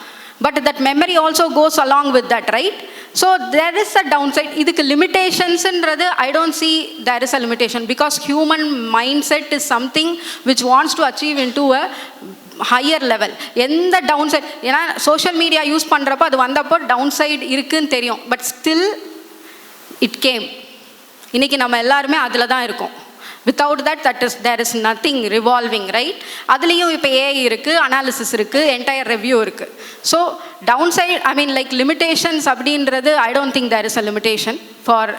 but that memory also goes along with that, right? So there is a downside. இதுக்கு லிமிட்டேஷன்ஸுன்றது I don't see there is a limitation, because human mind set is something which wants to achieve into a higher level. எந்த downside, ஏன்னா social media use பண்ணுறப்போ அது வந்தப்போ down side இருக்குதுன்னு தெரியும், but still it came. இன்றைக்கி நம்ம எல்லாருமே அதில் தான் இருக்கோம். Without that there is nothing revolving, right? அதுலேயும் இப்போ ஏஐ இருக்குது, அனாலிசிஸ் இருக்குது, என்டையர் ரிவ்யூ இருக்குது. So downside I mean like limitations அப்படின்றது I don't think there is a limitation. For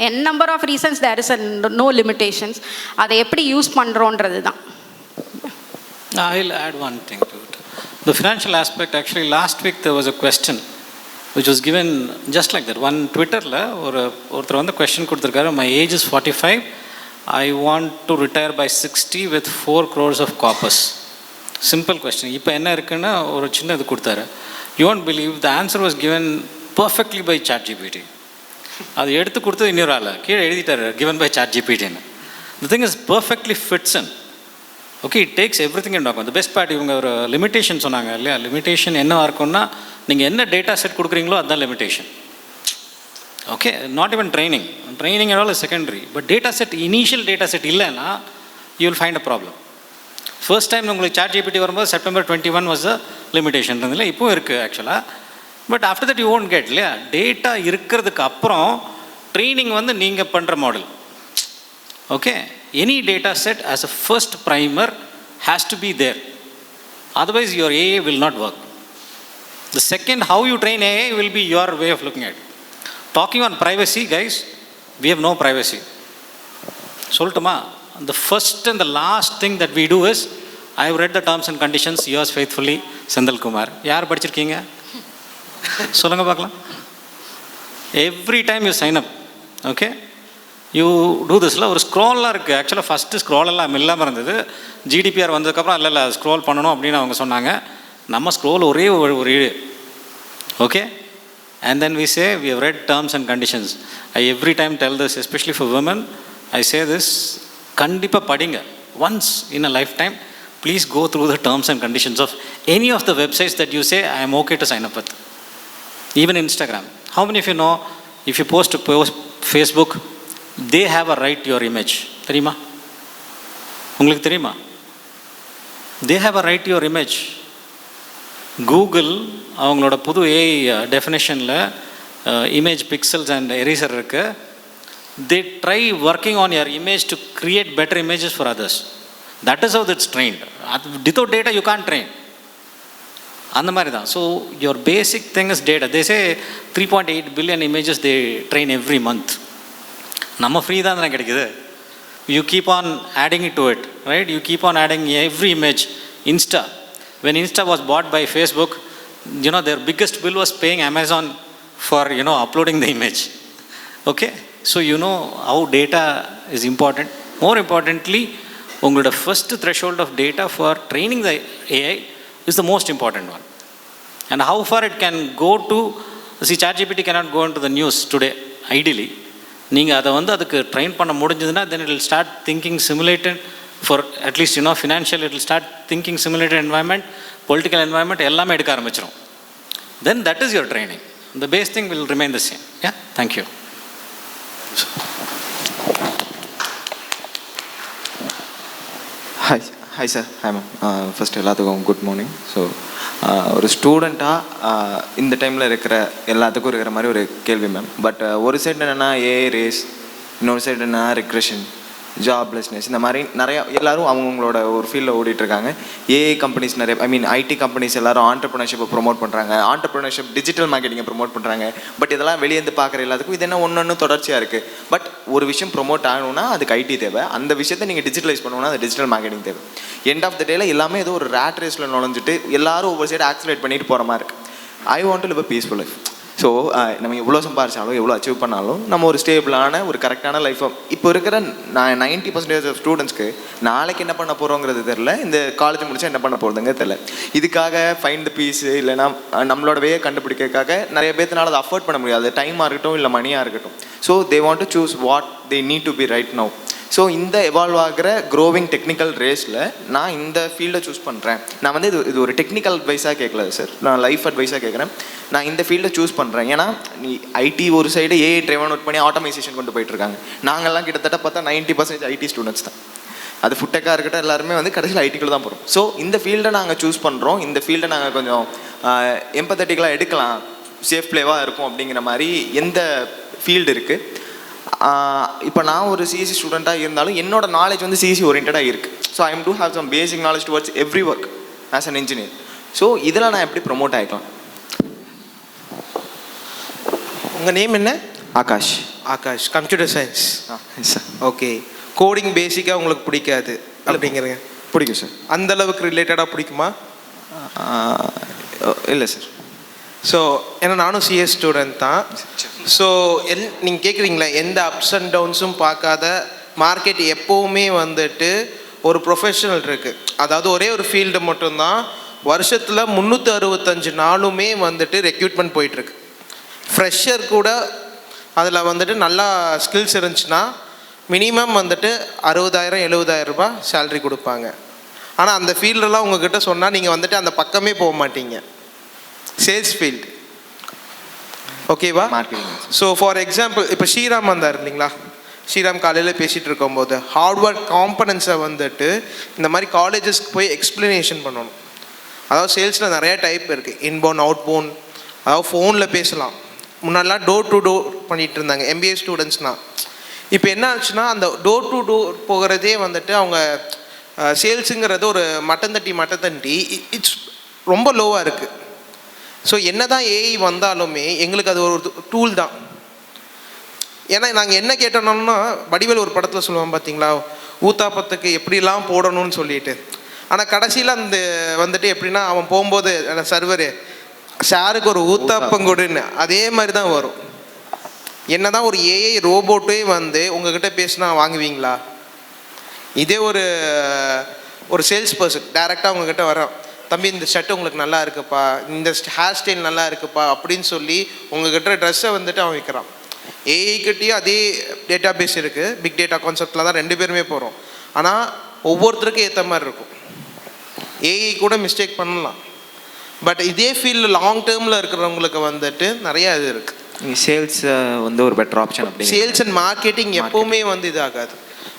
n number of reasons there is a no limitations. அதை எப்படி use பண்ணுறோன்றது தான். I'll add one thing to it. The financial aspect, actually last week there was a question which was given just like that. One Twitterல ஒருத்தர் வந்து question கொடுத்துருக்காரு, my age is 45, I want to retire by 60 with 4 crores of corpus. Simple question. இப்போ என்ன இருக்குன்னா ஒரு சின்ன இது கொடுத்தாரு. You won't believe the answer was given perfectly by ChatGPT. அது எடுத்து கொடுத்தது இன்னொரு ஆள் கீழே எழுதிட்டாரு given by ChatGPTன்னு. The thing is perfectly fits in. Okay, it takes everything in talk. அந்த பெஸ்ட் பார்ட் இவங்க ஒரு லிமிட்டேஷன் சொன்னாங்க இல்லையா? லிமிட்டேஷன் என்னவாக இருக்கும்னா நீங்கள் என்ன டேட்டா செட் கொடுக்குறீங்களோ அதுதான் limitation. Okay, not even training all secondary, but data set initial data set இல்லைன்னா you will find a problem. First time உங்களுக்கு ChatGPT வரும்போது September 21 வாஸ் அ லிமிட்டேஷன் இருந்தில்ல, இப்போவும் இருக்குது ஆக்சுவலாக. But after that you won't get இல்லையா? Data இருக்கிறதுக்கு அப்புறம் ட்ரைனிங் வந்து நீங்கள் பண்ணுற model. Okay, any data set as a first primer has to be there, otherwise your AI will not work. The second, how you train AI will be your way of looking at it. Talking on privacy, guys, we have no privacy. Soltuma, the first and the last thing that we do is, I have read the terms and conditions, yours faithfully, Sendal Kumar. Yaar padichirkeenga? Solunga paakalam. Every time you sign up, okay, you do திஸ்ல ஒரு ஸ்க்ரோல்லாம் இருக்குது. ஆக்சுவலாக first ஸ்க்ரோலெல்லாம் இல்லாமல் இருந்தது. GDPR வந்ததுக்கப்புறம் இல்லை scroll பண்ணணும் அப்படின்னு அவங்க சொன்னாங்க. நம்ம ஸ்க்ரோல் ஒரே ஒரு okay, and then we say we have read terms and conditions. I every time tell this, especially for women, I say this, கண்டிப்பாக படிங்க. Once in a lifetime please go through the terms and conditions of any of the websites that you say I am okay to sign up with. Even Instagram. How many of you know if you post to Facebook, they have a right to your image? தெரியுமா? உங்களுக்கு தெரியுமா? they have a right to your image. Google அவங்களோட புது AI டெஃபினேஷனில் image pixels and eraser இருக்கு. they try working on your image to create better images for others. that is how it's trained. without data you can't train. அந்த மாதிரி தான். So your basic thing is data. they say 3.8 billion images they train every month. நம்ம free தான் தானே கிடைக்குது. You keep on adding it to it, right? You keep on adding every image. Insta, when Insta was bought by Facebook, their biggest bill was paying Amazon for uploading the image. Okay, so how data is important. More importantly, உங்களோட first threshold of data for training the AI is the most important one. And how far it can go to, see, ChatGPT cannot go into the news today ideally. நீங்கள் அதை வந்து அதுக்கு train பண்ண முடிஞ்சதுன்னா then it will start thinking simulated for at least financial, it will start thinking simulated environment, political environment எல்லாமே எடுக்க ஆரம்பிச்சிடும். Then that is your training. The base thing will remain the same. Yeah, thank you. Hi sir. Hi ma'am. First எல்லாத்துக்கும் good morning. So ஒரு ஸ்டூடெண்ட்டாக இந்த டைமில் இருக்கிற எல்லாத்துக்கும் இருக்கிற மாதிரி ஒரு கேள்வி மேம். பட் ஒரு சைடு என்னென்னா ஏஐ ரேஸ், இன்னொரு சைடு என்னென்னா ரிக்ரெஷன், ஜாப்லெஸ்னஸ், இந்த மாதிரி நிறையா எல்லோரும் அவங்களோட ஒரு ஃபீல்டில் ஓடிட்டுருக்காங்க. ஏஐ கம்பெனிஸ் நிறைய, ஐ மீன் ஐடி கம்பெனிஸ் எல்லோரும் ஆண்டர்ப்ரனர்ஷிப்பை ப்ரொமோட் பண்ணுறாங்க, ஆண்டர்ப்ரனர்ஷிப் டிஜிட்டல் மார்க்கெட்டிங்கை ப்ரொமோட் பண்ணுறாங்க. பட் இதெல்லாம் வெளியேந்து பார்க்குற எல்லாத்துக்கும் இது என்ன ஒன்று தொடர்ச்சியாக இருக்குது. பட் ஒரு விஷயம் ப்ரொமோட் ஆகணும்னா அதுக்கு ஐடி தேவை, அந்த விஷயத்தை நீங்கள் டிஜிட்டலைஸ் பண்ணணும்னா அது டிஜிட்டல் மார்க்கெட்டிங் தேவை. எண்ட் ஆஃப் த டேல எல்லாமே ஏதோ ஒரு ரேட் ரேஸில் நுழைஞ்சிட்டு எல்லாரும் ஒவ்வொரு சைடு ஆக்சிலேட் பண்ணிட்டு போகிற மாதிரி இருக்குது. I want to live a peaceful life. So நம்ம எவ்வளோ சம்பாரிச்சாலும் எவ்வளோ அச்சீவ் பண்ணாலும் நம்ம ஒரு ஸ்டேபிளான ஒரு கரெக்டான லைஃப்பை இப்போ இருக்கிற 90% ஆஃப் ஸ்டூடெண்ட்ஸ்க்கு நாளைக்கு என்ன பண்ண போகிறோங்கிறது தெரில, இந்த காலேஜ் முடிச்சா என்ன பண்ண போகிறதுங்க தெரில. இதுக்காக ஃபைண்ட் த பீஸு இல்லைனா நம்மளோட வே கண்டுபிடிக்கிறதுக்காக நிறைய பேர்த்தினால அதை அஃபோர்ட் பண்ண முடியாது, டைமாக இருக்கட்டும் இல்லை மணியாக இருக்கட்டும். So they want to choose what they need to be right now. So இந்த எவால்வ் ஆகிற க்ரோவிங் டெக்னிக்கல் ரேஸில் நான் இந்த ஃபீல்டை சூஸ் பண்ணுறேன். நான் வந்து இது ஒரு டெக்னிக்கல் அட்வைஸாக கேட்கல சார், நான் லைஃப் அட்வைஸாக கேட்குறேன். நான் இந்த ஃபீல்டை சூஸ் பண்ணுறேன். ஏன்னா நீ ஐடி ஒரு சைடு ஏஐ ட்ரைவன் ஒர்க் பண்ணி ஆட்டோமைசேஷன் கொண்டு போயிட்டுருக்காங்க. நாங்கள்லாம் கிட்டத்தட்ட பார்த்தா 90% ஐடி ஸ்டூடெண்ட்ஸ் தான். அது ஃபுட்டெக்காக இருக்கட்டும் எல்லாருமே வந்து கடைசியில் ஐடிக்குள்ள தான் போகிறோம். ஸோ இந்த ஃபீல்டை நாங்கள் சூஸ் பண்ணுறோம். இந்த ஃபீல்டை நாங்கள் கொஞ்சம் எம்பத்தட்டிக்கலாக எடுக்கலாம், சேஃப் பிளேவாக இருக்கும் அப்படிங்கிற மாதிரி எந்த ஃபீல்டு இருக்குது. இப்போ நான் ஒரு சிஎஸ்சி ஸ்டூடெண்ட்டாக இருந்தாலும் என்னோட நாலேஜ் வந்து சிஎஸ்சி ஓரியன்டாக இருக்குது. So I am to have some basic knowledge towards every work as an engineer. So இதில் நான் எப்படி ப்ரொமோட் ஆகிக்கலாம்? உங்கள் நேம் என்ன? Akash. Akash, computer science. Sir. Okay. Coding பேசிக்காக உங்களுக்கு பிடிக்காது அப்படிங்கிறீங்க? பிடிக்கும் சார். அந்தளவுக்கு ரிலேட்டடாக பிடிக்குமா? இல்லை சார். ஸோ ஏன்னா நானும் சிஎஸ் ஸ்டூடெண்ட் தான். ஸோ நீங்கள் கேட்குறீங்களா, எந்த அப்ஸ் அண்ட் டவுன்ஸும் பார்க்காத மார்க்கெட் எப்போவுமே வந்துட்டு ஒரு ப்ரொஃபஷனல் இருக்குது. அதாவது ஒரே ஒரு ஃபீல்டு மட்டும்தான் வருஷத்தில் 365 நாளுமே வந்துட்டு ரெக்ரூட்மெண்ட் போயிட்டுருக்கு. ஃப்ரெஷர் கூட அதில் வந்துட்டு நல்லா ஸ்கில்ஸ் இருந்துச்சுன்னா மினிமம் வந்துட்டு 60,000-70,000 ரூபாய் சேல்ரி கொடுப்பாங்க. ஆனால் அந்த ஃபீல்டெல்லாம் உங்ககிட்ட சொன்னால் நீங்கள் வந்துட்டு அந்த பக்கமே போக மாட்டீங்க. சேல்ஸ் ஃபீல்டு, ஓகேவா? மார்க்கெட்டிங். ஸோ ஃபார் எக்ஸாம்பிள் இப்போ ஸ்ரீராம் வந்தார் இல்லைங்களா, ஸ்ரீராம் காலையில் பேசிகிட்டு இருக்கும்போது ஹார்ட்வேர் காம்பனன்ஸை வந்துட்டு இந்த மாதிரி காலேஜஸ்க்கு போய் எக்ஸ்ப்ளனேஷன் பண்ணணும். அதாவது சேல்ஸில் நிறையா டைப் இருக்குது, இன்பவுண்ட் அவுட்பவுண்ட். அதாவது ஃபோனில் பேசலாம், முன்னாடிலாம் டோர் டு டோர் பண்ணிகிட்டு இருந்தாங்க எம்பிஏ ஸ்டூடெண்ட்ஸ்னால். இப்போ என்ன ஆச்சுன்னா அந்த டோர் டு டோர் போகிறதே வந்துட்டு அவங்க சேல்ஸுங்கிறது ஒரு மட்டன் தட்டி இட்ஸ் ரொம்ப லோவாக இருக்குது. ஸோ என்ன தான் ஏஐ வந்தாலுமே எங்களுக்கு அது ஒரு டூல் தான். ஏன்னா நாங்கள் என்ன கேட்டோம்னா வடிவேல் ஒரு படத்தில் சொல்லுவோம் பார்த்தீங்களா, ஊத்தாப்பத்துக்கு எப்படிலாம் போடணும்னு சொல்லிட்டு. ஆனால் கடைசியில் அந்த வந்துட்டு எப்படின்னா அவன் போகும்போது சர்வரு சாருக்கு ஒரு ஊத்தாப்பங்கொடுன்னு அதே மாதிரி தான் வரும். என்ன தான் ஒரு ஏஐ ரோபோட்டே வந்து உங்ககிட்ட பேசினா வாங்குவீங்களா? இதே ஒரு சேல்ஸ் பர்சன் டைரெக்டாக உங்ககிட்ட வரோம், தம்பி இந்த ஷர்ட் உங்களுக்கு நல்லா இருக்குப்பா, இந்த ஹேர் ஸ்டைல் நல்லா இருக்குப்பா அப்படின்னு சொல்லி உங்ககிட்ட ட்ரெஸ்ஸை வந்துட்டு அவன் விற்கிறான். ஏஐக்கிட்டேயும் அதே டேட்டா பேஸ் இருக்குது, பிக் டேட்டா கான்செப்டில் தான் 2 பேருமே போகிறோம். ஆனால் ஒவ்வொருத்தருக்கும் ஏற்ற மாதிரி இருக்கும். ஏஐ கூட மிஸ்டேக் பண்ணலாம், பட் இதே ஃபீல்டில் லாங் டேர்மில் இருக்கிறவங்களுக்கு வந்துட்டு நிறையா இது இருக்குது. சேல்ஸ் வந்து ஒரு பெட்டர் ஆப்ஷன். அப்படி சேல்ஸ் அண்ட் மார்க்கெட்டிங் எப்போவுமே வந்து இதாகாது.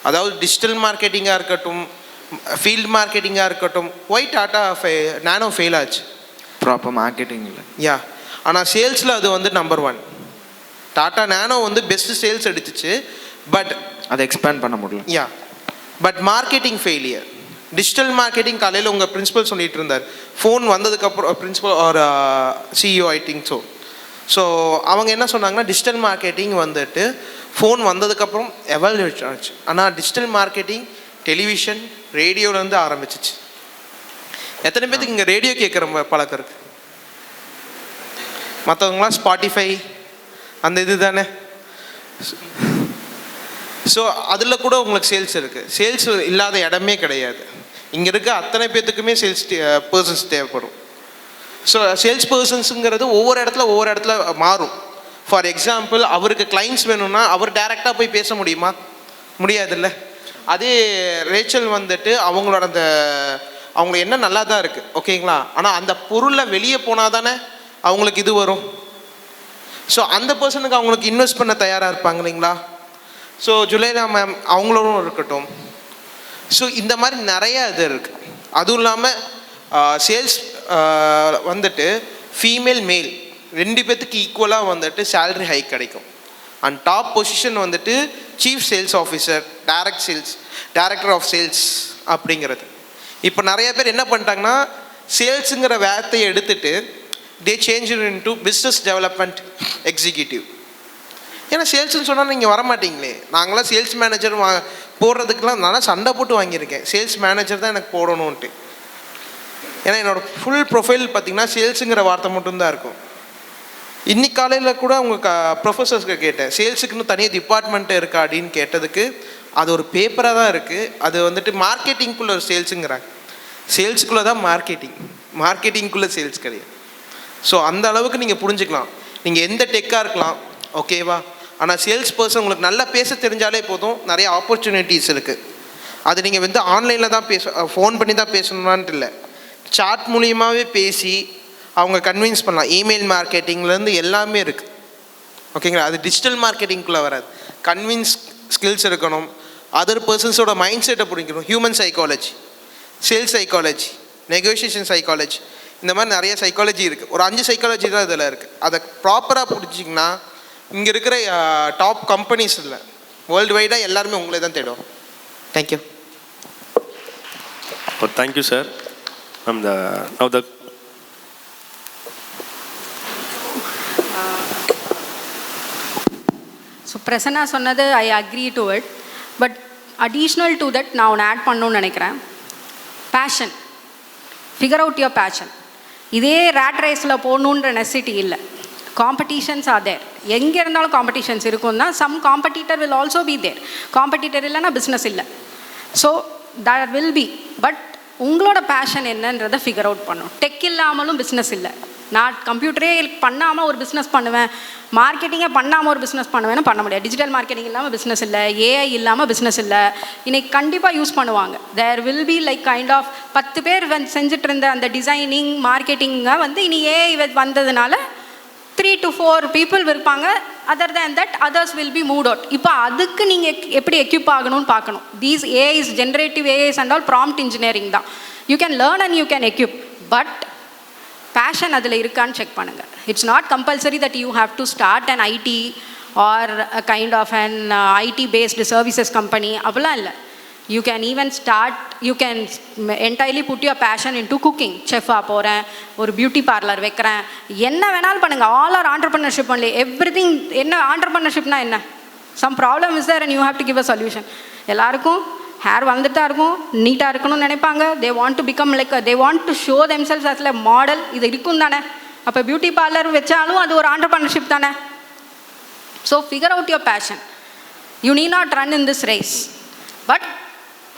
அதாவது டிஜிட்டல் மார்க்கெட்டிங்காக இருக்கட்டும், ஃபீல்டு மார்க்கெட்டிங்காக இருக்கட்டும், ஒய் டாட்டா நானோ ஃபெயில் ஆச்சு, ப்ராப்பர் மார்க்கெட்டிங் இல்லை. யா, ஆனால் சேல்ஸில் அது வந்து நம்பர் 1. டாட்டா நானோ வந்து பெஸ்ட்டு சேல்ஸ் அடிச்சிச்சு, பட் அதை எக்ஸ்பேண்ட் பண்ண முடியல. Yeah, but marketing failure. Digital marketing காலையில் உங்கள் பிரின்சிபல் சொல்லிட்டு இருந்தார், ஃபோன் வந்ததுக்கப்புறம் பிரின்சிபல் ஒரு சிஇஓ ஐ திங்க் ஸோ அவங்க என்ன சொன்னாங்கன்னா டிஜிட்டல் மார்க்கெட்டிங் வந்துட்டு ஃபோன் வந்ததுக்கப்புறம் எவால்வேட் ஆச்சு. ஆனால் டிஜிட்டல் மார்க்கெட்டிங் டெலிவிஷன் ரேடியோலேருந்து ஆரம்பிச்சிச்சு. எத்தனை பேருக்கு இங்கே ரேடியோ கேட்குற பழக்கம் இருக்குது? மற்றவங்களாம் ஸ்பாட்டிஃபை அந்த இது தானே. ஸோ அதில் கூட உங்களுக்கு சேல்ஸ் இருக்குது. சேல்ஸ் இல்லாத இடமே கிடையாது. இங்கே இருக்க அத்தனை பேர்த்துக்குமே சேல்ஸ் பர்சன்ஸ் தேவைப்படும். ஸோ சேல்ஸ் பர்சன்ஸுங்கிறது ஒவ்வொரு இடத்துல மாறும். ஃபார் எக்ஸாம்பிள் அவருக்கு கிளைண்ட்ஸ் வேணும்னா அவர் டைரெக்டாக போய் பேச முடியுமா? முடியாதுல்ல. அதே ரேச்சல் வந்துட்டு அவங்களோட அவங்க என்ன நல்லா தான் இருக்குது, ஓகேங்களா, ஆனால் அந்த பொருளை வெளியே போனால் தானே அவங்களுக்கு இது வரும். ஸோ அந்த பர்சனுக்கு அவங்களுக்கு இன்வெஸ்ட் பண்ண தயாராக இருப்பாங்க இல்லைங்களா. ஸோ ஜுலேனா மேம் அவங்களோடும் இருக்கட்டும். ஸோ இந்த மாதிரி நிறையா இது இருக்குது. அதுவும் இல்லாமல் சேல்ஸ் வந்துட்டு ஃபீமேல் மேல் 2 பேர்த்துக்கு ஈக்குவலாக வந்துட்டு சேலரி ஹைக் கிடைக்கும். அண்ட் டாப் பொசிஷன் வந்துட்டு chief sales officer, director of sales அப்படிங்கிறது. இப்போ நிறைய பேர் என்ன பண்ணிட்டாங்கன்னா சேல்ஸுங்கிற வேலையை எடுத்துட்டு they change into business development executive. ஏன்னா சேல்ஸ்ன்னு சொன்னால் நீங்கள் வரமாட்டீங்களே. நாங்களாம் சேல்ஸ் மேனேஜர் போடுறதுக்கெலாம் நான் சண்டை போட்டு வாங்கியிருக்கேன். சேல்ஸ் மேனேஜர் தான் எனக்கு போடணுன்ட்டு. ஏன்னா என்னோடய ஃபுல் ப்ரொஃபைல் பார்த்திங்கன்னா சேல்ஸுங்கிற வார்த்தை மட்டும்தான் இருக்கும். இன்னைக்கு காலையில் கூட உங்கள் ப்ரொஃபஸர்ஸ்க்கு கேட்டேன், சேல்ஸுக்குன்னு தனியாக டிபார்ட்மெண்ட்டு இருக்கா அப்படின்னு கேட்டதுக்கு அது ஒரு பேப்பராக தான் இருக்குது. அது வந்துட்டு மார்க்கெட்டிங்குள்ளே ஒரு சேல்ஸுங்கிறாங்க. சேல்ஸுக்குள்ளே தான் மார்க்கெட்டிங்குள்ளே சேல்ஸ் கிடையாது. ஸோ அந்த அளவுக்கு நீங்கள் புரிஞ்சுக்கலாம். நீங்கள் எந்த டெக்காக இருக்கலாம், ஓகேவா, ஆனால் சேல்ஸ் பர்சன் உங்களுக்கு நல்லா பேச தெரிஞ்சாலே போதும். நிறைய ஆப்பர்ச்சுனிட்டிஸ் இருக்குது. அது நீங்கள் வந்து ஆன்லைனில் தான் ஃபோன் பண்ணி தான் பேசணுன்னான்ட்டு இல்லை, சாட் மூலியமாகவே பேசி அவங்க கன்வின்ஸ் பண்ணலாம். இமெயில் மார்க்கெட்டிங்லேருந்து எல்லாமே இருக்குது, ஓகேங்களா. அது டிஜிட்டல் மார்க்கெட்டிங்குள்ளே வராது. கன்வின்ஸ் ஸ்கில்ஸ் இருக்கணும், அதர் பர்சன்ஸோட மைண்ட் செட்டை புரிஞ்சிக்கணும். Human psychology, sales psychology, negotiation psychology, இந்த மாதிரி நிறைய சைக்காலஜி இருக்குது. ஒரு 5 சைக்காலஜி தான் இதில் இருக்குது. அதை ப்ராப்பராக புரிஞ்சிங்கன்னா இங்கே இருக்கிற டாப் கம்பெனிஸ் இல்லை, வேர்ல்டு வைடாக எல்லாருமே உங்களே தான் தேடுவோம். Thank you. Thank you sir. So Prasanna சொன்னது I agree to it. But additional to that நான் ஒன்று ஆட் பண்ணணும்னு நினைக்கிறேன். Passion, figure out your passion. இதே ரேட் ரேஸில் போகணுன்ற நெசிட்டி இல்லை. Competitions are there. எங்கே இருந்தாலும் காம்படிஷன்ஸ் இருக்கும் தான். Some competitor will also be there. Competitor இல்லைன்னா பிஸ்னஸ் இல்லை. So that will be. But உங்களோட பேஷன் என்னன்றதை ஃபிகர் அவுட் பண்ணணும். டெக் இல்லாமலும் பிஸ்னஸ் இல்லை. நான் கம்ப்யூட்டரே பண்ணாமல் ஒரு பிஸ்னஸ் பண்ணுவேன், மார்க்கெட்டிங்கே பண்ணாமல் ஒரு பிஸ்னஸ் பண்ணுவேன்னு பண்ண முடியாது. டிஜிட்டல் மார்க்கெட்டிங் இல்லாமல் பிஸ்னஸ் இல்லை, ஏஐ இல்லாமல் பிஸ்னஸ் இல்லை. இன்றைக்கி கண்டிப்பாக யூஸ் பண்ணுவாங்க. There will be like kind of 10 பேர் செஞ்சுட்டு இருந்த அந்த டிசைனிங் மார்க்கெட்டிங்கை வந்து இனி ஏஐ வந்ததுனால 3 to 4 people இருப்பாங்க. Other than that others will be mood out. இப்போ அதுக்கு நீங்கள் எப்படி எக்யூப் ஆகணும்னு பார்க்கணும். These AIs, generative AIs and all prompt engineering தான். You can learn and you can equip. But passion அதில் இருக்கான்னு செக் பண்ணுங்கள். It's not compulsory that you have to start an IT or a kind of an IT based services company. அப்படிலாம் இல்லை. You can even start, you can entirely put your passion into cooking. செஃபாக போகிறேன், ஒரு beauty parlour வைக்கிறேன், என்ன வேணாலும் பண்ணுங்கள். All are entrepreneurship only. Everything. என்ன ஆண்டர்பிரினர்ஷிப்னா என்ன? Some problem is there and you have to give a solution. எல்லாருக்கும் ஹேர் வந்துட்டு தான் இருக்கும், நீட்டாக இருக்கணும்னு நினைப்பாங்க. They want to become like, they want to show themselves as like model. இது இருக்கும் தானே. அப்போ பியூட்டி பார்லர் வச்சாலும் அது ஒரு ஆண்டர்பிரினர்ஷிப் தானே. So figure out your passion. You need not run in this race. But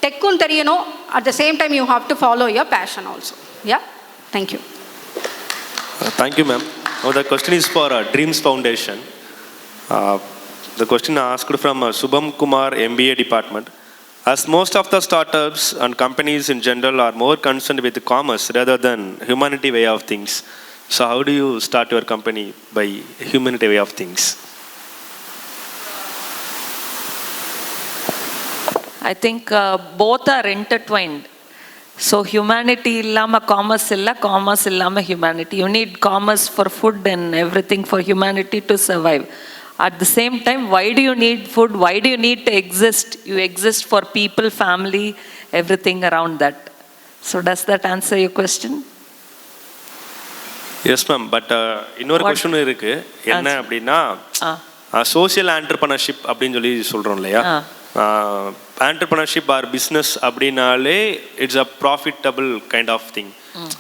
டெக்கும் தெரியணும். At the same time you have to follow your passion also. Yeah, thank you. Thank you ma'am. The question is for Dreams Foundation. The question asked from Subham Kumar, MBA department. As most of the startups and companies in general are more concerned with commerce rather than humanity way of things. So how do you start your company by humanity way of things? I think both are intertwined. So humanity illama commerce illa, commerce illama humanity. You need commerce for food and everything for humanity to survive. At the same time, why do you need food? Why do you need to exist? You exist for people, family, everything around that. So does that answer your question? Yes ma'am, but இன்னொரு question இருக்கு. என்ன அப்படின்னா social entrepreneurship அப்படின்னு சொல்லி சொல்றோம் இல்லையா? entrepreneurship or business அப்படினாலே it's a profitable kind of thing.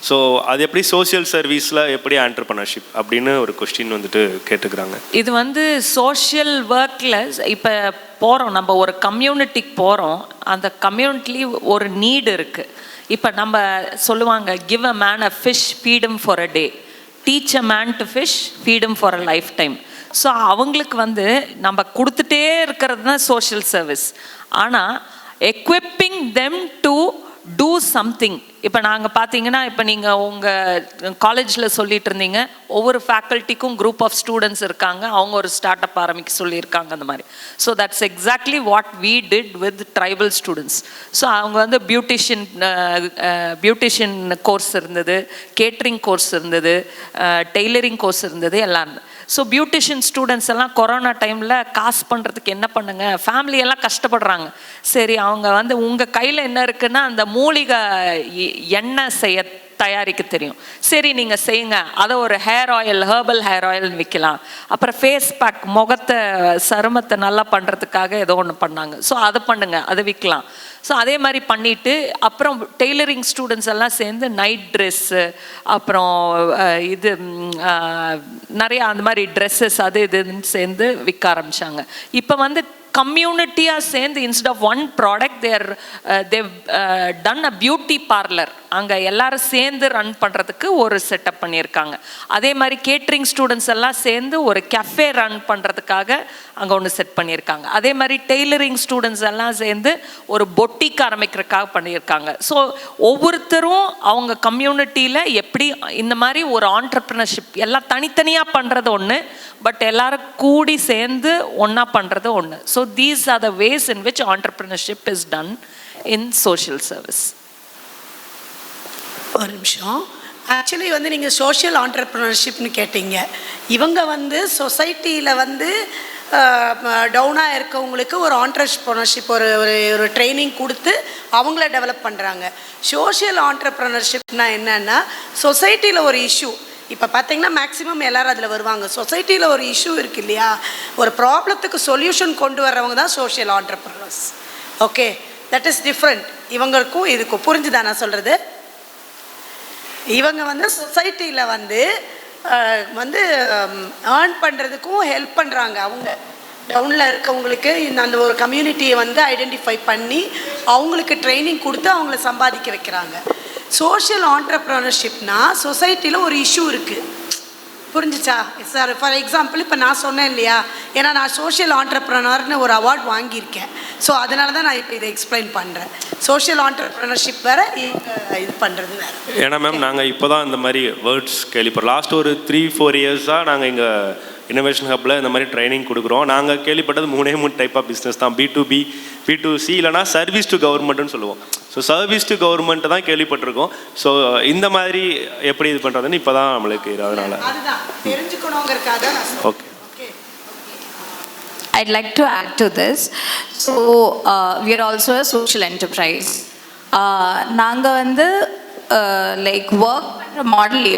So அது எப்படி சோசியல் சர்வீஸில் எப்படி ஆண்டர்பிரினர்ஷிப் அப்படின்னு ஒரு கொஸ்டின் வந்துட்டு கேட்டுக்கிறாங்க. இது வந்து சோஷியல் ஒர்க்கில் இப்போ போகிறோம், நம்ம ஒரு கம்யூனிட்டிக்கு போகிறோம், அந்த கம்யூனிட்டி ஒரு நீடு இருக்குது. இப்போ நம்ம சொல்லுவாங்க, give a man a fish, feed him for a day, teach a man to fish, feed him for a lifetime. So அவங்களுக்கு வந்து நம்ம கொடுத்துட்டே இருக்கிறது தான் சோஷியல் சர்வீஸ். ஆனால் equipping them to do something இப்போ நாங்கள் பார்த்தீங்கன்னா இப்போ நீங்கள் உங்கள் காலேஜில் சொல்லிட்டு இருந்தீங்க ஒவ்வொரு ஃபேக்கல்ட்டிக்கும் குரூப் ஆஃப் ஸ்டூடெண்ட்ஸ் இருக்காங்க, அவங்க ஒரு ஸ்டார்ட் அப் ஆரம்பிக்க சொல்லியிருக்காங்க அந்த மாதிரி. So that's exactly what we did with tribal students. So அவங்க வந்து பியூட்டிஷியன் கோர்ஸ் இருந்தது, கேட்ரிங் கோர்ஸ் இருந்தது, டெய்லரிங் கோர்ஸ் இருந்தது, எல்லாம் இருந்தது. ஸோ பியூட்டிஷியன் ஸ்டூடெண்ட்ஸ் எல்லாம் கொரோனா டைமில் காசு பண்ணுறதுக்கு என்ன பண்ணுங்க, ஃபேமிலியெல்லாம் கஷ்டப்படுறாங்க. சரி, அவங்க வந்து உங்கள் கையில் என்ன இருக்குன்னா அந்த மூலிகை எண்ணெய் தயாரிக்க தெரியும், சரி நீங்கள் செய்யுங்க, அதை ஒரு ஹேர் ஆயில், ஹெர்பல் ஹேர் ஆயில்னு விற்கலாம். அப்புறம் ஃபேஸ் பேக், முகத்தை சருமத்தை நல்லா பண்ணுறதுக்காக ஏதோ ஒன்று பண்ணாங்க, ஸோ அதை பண்ணுங்க, அதை விற்கலாம். ஸோ அதே மாதிரி பண்ணிவிட்டு அப்புறம் டெய்லரிங் ஸ்டூடெண்ட்ஸ் எல்லாம் சேர்ந்து நைட் ட்ரெஸ்ஸு, அப்புறம் இது நிறையா அந்த மாதிரி ட்ரெஸ்ஸஸ் அது இதுன்னு சேர்ந்து விற்க ஆரம்பித்தாங்க. இப்போ வந்து கம்யூனிட்டியாக சேர்ந்து instead of one product they've done a beauty parlour, அங்கே எல்லாரும் சேர்ந்து ரன் பண்ணுறதுக்கு ஒரு செட்டப் பண்ணியிருக்காங்க. அதே மாதிரி கேட்ரிங் ஸ்டூடெண்ட்ஸ் எல்லாம் சேர்ந்து ஒரு கஃபே ரன் பண்ணுறதுக்காக அங்கே ஒன்று செட் பண்ணியிருக்காங்க. அதே மாதிரி டெய்லரிங் ஸ்டூடெண்ட்ஸ் எல்லாம் சேர்ந்து ஒரு பொட்டிக் ஆரம்பிக்கிறதுக்காக பண்ணியிருக்காங்க. ஸோ ஒவ்வொருத்தரும் அவங்க கம்யூனிட்டியில் எப்படி இந்த மாதிரி ஒரு ஆண்டர்ப்ரினர்ஷிப் எல்லாம் தனித்தனியாக பண்ணுறது ஒன்று, பட் எல்லாரும் கூடி சேர்ந்து ஒன்றா பண்ணுறது ஒன்று. So these are the ways in which entrepreneurship is done in social service. ஒரு நிமிஷம், ஆக்சுவலி வந்து நீங்கள் சோஷியல் ஆண்டர்ப்ரினர்ஷிப்னு கேட்டீங்க. இவங்க வந்து சொசைட்டியில் வந்து டவுனாக இருக்கவங்களுக்கு ஒரு ஆண்டர்ப்ரினர்ஷிப் ஒரு ஒரு ட்ரைனிங் கொடுத்து அவங்கள டெவலப் பண்ணுறாங்க. சோஷியல் ஆண்டர்ப்ரினர்ஷிப்னா என்னென்னா, சொசைட்டியில் ஒரு இஷ்யூ, இப்போ பார்த்தீங்கன்னா மேக்ஸிமம் எல்லோரும் அதில் வருவாங்க. சொசைட்டியில் ஒரு இஷ்யூ இருக்குது இல்லையா, ஒரு ப்ராப்ளத்துக்கு சொல்யூஷன் கொண்டு வர்றவங்க தான் social ஆண்டர்ப்ரினர்ஸ். Okay, that is different. இவங்களுக்கும் இதுக்கும் புரிஞ்சுதா நான் சொல்கிறது? இவங்க வந்து சொசைட்டியில் வந்து ஏர்ன் பண்ணுறதுக்கும் ஹெல்ப் பண்ணுறாங்க. அவங்க டவுனில் இருக்கவங்களுக்கு அந்த ஒரு கம்யூனிட்டியை வந்து ஐடென்டிஃபை பண்ணி அவங்களுக்கு ட்ரைனிங் கொடுத்து அவங்கள சம்பாதிக்க வைக்கிறாங்க. சோஷியல் ஆண்டர்ப்ரினர்ஷிப்னா சொசைட்டியில் ஒரு இஷ்யூ இருக்குது, புரிஞ்சிச்சா சார்? ஃபார் எக்ஸாம்பிள் இப்போ நான் சொன்னேன் இல்லையா, ஏன்னா நான் சோஷியல் ஆண்டர்ப்ரினர்னு ஒரு அவார்ட் வாங்கியிருக்கேன். ஸோ அதனால தான் நான் இப்போ இதை எக்ஸ்பிளைன் பண்ணுறேன். சோஷியல் ஆண்டர்ப்ரினர்ஷிப் வேறு, இது பண்ணுறது வேறு. ஏன்னா மேம் நாங்கள் இப்போ தான் இந்த மாதிரி வேர்ட்ஸ் கேள்விப்படுறோம். லாஸ்ட் ஒரு 3-4 இயர்ஸாக நாங்கள் இங்கே இன்னோவேஷன் ஹப்பில் இந்த மாதிரி ட்ரைனிங் கொடுக்குறோம். நாங்கள் கேள்விப்பட்டது 3 டைப் ஆஃப் பிஸ்னஸ் தான், B2B, B2C, இல்லைனா சர்வீஸ் டு கவர்மெண்ட்டுன்னு சொல்லுவோம். ஸோ சர்வீஸ் டு கவர்மெண்ட்டு தான் கேள்விப்பட்டிருக்கோம். ஸோ இந்த மாதிரி எப்படி இது பண்ணுறதுன்னு இப்போ தான் நம்மளுக்கு அதனால் okay. I'd like to add to this. So we are also a social enterprise. நாங்கள் வந்து லைக் ஒர்க் பண்ணுற மாடல்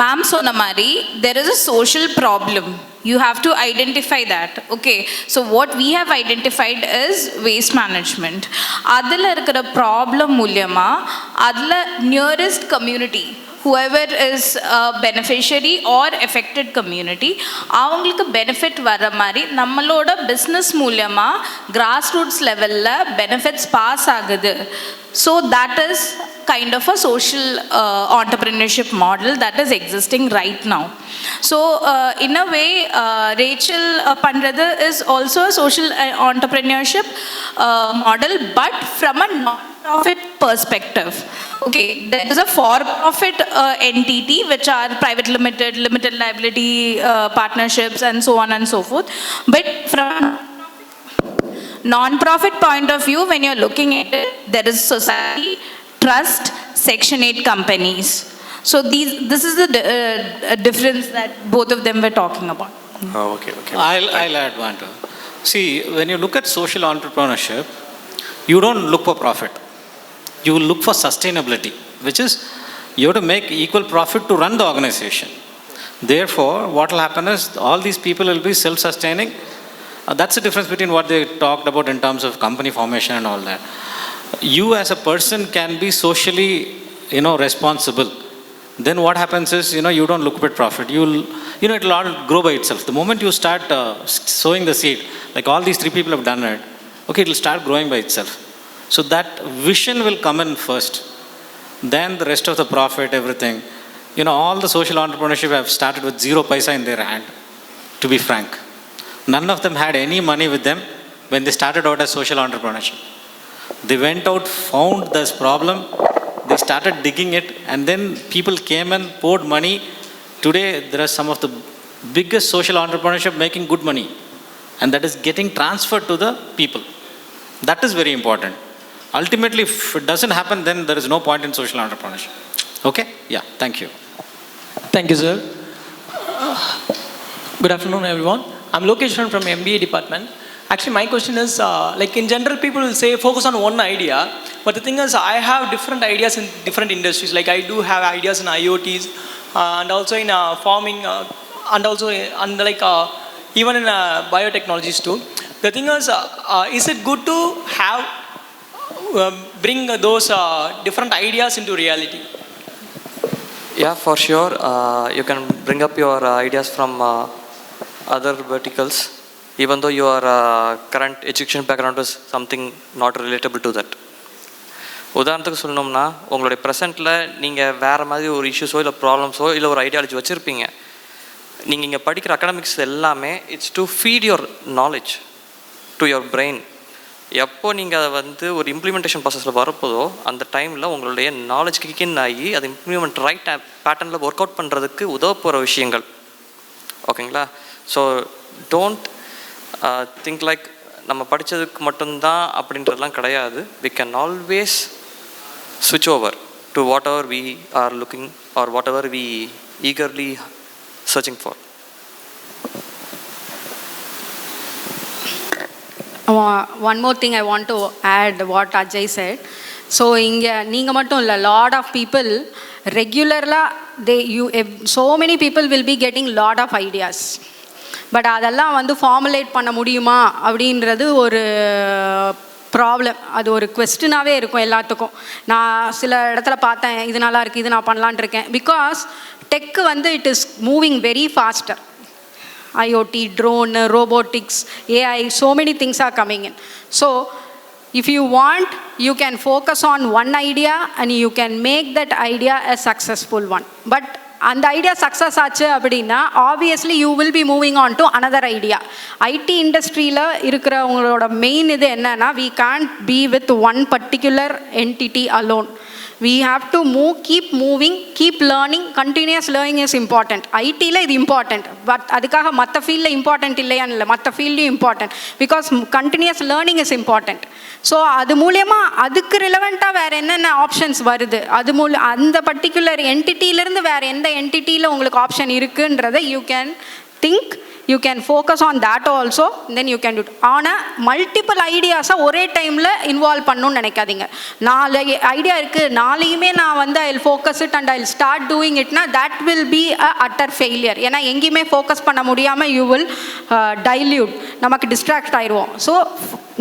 மேம் சொன்ன மாதிரி there is a social problem. You have to identify that. Okay, so what we have identified is waste management. அதில் இருக்கிற problem மூலியமாக அதில் nearest community, whoever is a beneficiary or affected community, அவங்களுக்கு benefit வர மாதிரி நம்மளோட பிஸ்னஸ் மூலமாக cross roots லெவலில் பெனிஃபிட்ஸ் பாஸ் ஆகுது. So that is kind of a social entrepreneurship model that is existing right now. So in a way Rachel pandrathu is also a social entrepreneurship model, but from a non-profit perspective. Okay, there is a for-profit entity which are private limited liability partnerships and so on and so forth, but from non-profit point of view, when you're looking at it, there is society, trust, Section 8 companies. So this is the difference that both of them were talking about. Okay. I'll add one too. See, when you look at social entrepreneurship, you don't look for profit. You will look for sustainability, which is you have to make equal profit to run the organization. Therefore, what will happen is all these people will be self-sustaining. That's the difference between what they talked about in terms of company formation and all that. You as a person can be socially, responsible. Then what happens is, you don't look at profit. It will all grow by itself. The moment you start sowing the seed, like all these 3 people have done it, okay, it will start growing by itself. So that vision will come in first. Then the rest of the profit, everything. All the social entrepreneurship have started with 0 paisa in their hand, to be frank. None of them had any money with them when they started out as social entrepreneurship. They went out, found this problem, they started digging it, and then people came and poured money. Today, there are some of the biggest social entrepreneurship making good money, and that is getting transferred to the people. That is very important. Ultimately, if it doesn't happen, then there is no point in social entrepreneurship. Okay? Yeah, thank you. Thank you, sir. Good afternoon, everyone. I'm Lokeshwaran from MBA department. Actually, my question is, like in general, people will say focus on one idea, but the thing is, I have different ideas in different industries. Like I do have ideas in IoTs, and also in farming, and also even in biotechnologies too. The thing is it good to have bring those different ideas into reality? Yeah, for sure. You can bring up your ideas from other verticals, even though your current education background is something not relatable to that. உதாரணத்துக்கு சொல்லணும்னா உங்களுடைய ப்ரெசென்ட்டில் நீங்கள் வேறு மாதிரி ஒரு இஷ்யூஸோ இல்லை ப்ராப்ளம்ஸோ இல்லை ஒரு ஐடியாலஜி வச்சுருப்பீங்க. நீங்கள் இங்கே படிக்கிற அகாடமிக்ஸ் எல்லாமே it's to feet your knowledge to your brain. எப்போ நீங்கள் அதை வந்து ஒரு இம்ப்ளிமெண்டேஷன் ப்ராசஸில் வரப்போதோ அந்த டைமில் உங்களுடைய நாலேஜ் கிக்கின் ஆகி அதை இம்ப்ளிமெண்ட் ரைட் பேட்டர்னில் ஒர்க் அவுட் பண்ணுறதுக்கு உதவ போகிற விஷயங்கள். ஓகேங்களா? ஸோ டோன்ட் திங்க் லைக் நம்ம படித்ததுக்கு மட்டும்தான் அப்படின்றதுலாம் கிடையாது. வி கேன் ஆல்வேஸ் ஸ்விட்ச் over to whatever we are looking or whatever we eagerly searching for. One more thing I want to add what Ajay said. So இங்கே நீங்கள் மட்டும் இல்லை, lot of people regularly so many people will be getting lot of ideas. But அதெல்லாம் வந்து formulate பண்ண முடியுமா அப்படின்றது ஒரு ப்ராப்ளம். அது ஒரு கொஸ்டினாகவே இருக்கும் எல்லாத்துக்கும். நான் சில இடத்துல பார்த்தேன், இது நல்லா இருக்குது, இது நான் பண்ணலான் இருக்கேன். பிகாஸ் டெக்கு வந்து it is moving very faster. IoT, drone, robotics, AI, so many things are coming in. So if you want, you can focus on one idea and you can make that idea a successful one. But அந்த idea success ஆச்சு அப்படின்னா obviously you will be moving on to another idea. IT இண்டஸ்ட்ரியில் இருக்கிறவங்களோட main இது என்னன்னா, we can't be with one particular entity alone. We have to move, keep moving, keep learning. Continuous learning is important. ஐடியில் இது important, but அதுக்காக மற்ற ஃபீல்டில் important இல்லையான்னு இல்லை, மற்ற ஃபீல்டையும் important. Because continuous learning is important. So அது மூலயமா அதுக்கு ரிலவெண்ட்டாக வேறு என்னென்ன ஆப்ஷன்ஸ் வருது, அது அந்த பர்டிகுலர் என்டிட்டியிலேருந்து வேறு எந்த என்டிட்டியில் உங்களுக்கு ஆப்ஷன் இருக்குன்றதை you can think, you can focus on that also, then you can do it. ஆனால் மல்டிபிள் ஐடியாஸை ஒரே டைமில் இன்வால்வ் பண்ணணும்னு நினைக்காதீங்க. 4 ஐடியா இருக்குது, 4யுமே நான் வந்து I will focus it and I will start doing இட்னா that will be a utter failure. ஏன்னா எங்கேயுமே ஃபோக்கஸ் பண்ண முடியாமல் யூ வில் டைல்யூட், நமக்கு டிஸ்ட்ராக்ட் ஆயிடுவோம். ஸோ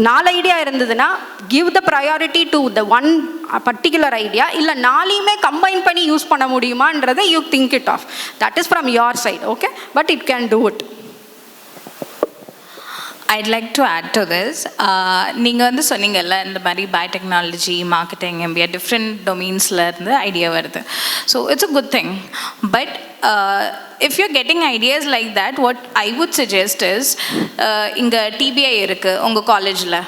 4 ஐடியா இருந்ததுன்னா give the priority to the one particular idea. இல்லை 4யுமே கம்பைன் பண்ணி யூஸ் பண்ண முடியுமான்றதை you think it of. That is from your side. Okay, but it can do it. I'd like to add to this. நீங்கள் வந்து சொன்னீங்கல்ல, இந்த மாதிரி பயோடெக்னாலஜி, மார்க்கெட்டிங், MBA டிஃப்ரெண்ட் டொமைன்ஸில் இருந்து ஐடியா வருது. So it's a good thing. But if you're getting ideas like that, what I would suggest is, இங்கே TBI இருக்குது உங்கள் காலேஜில்,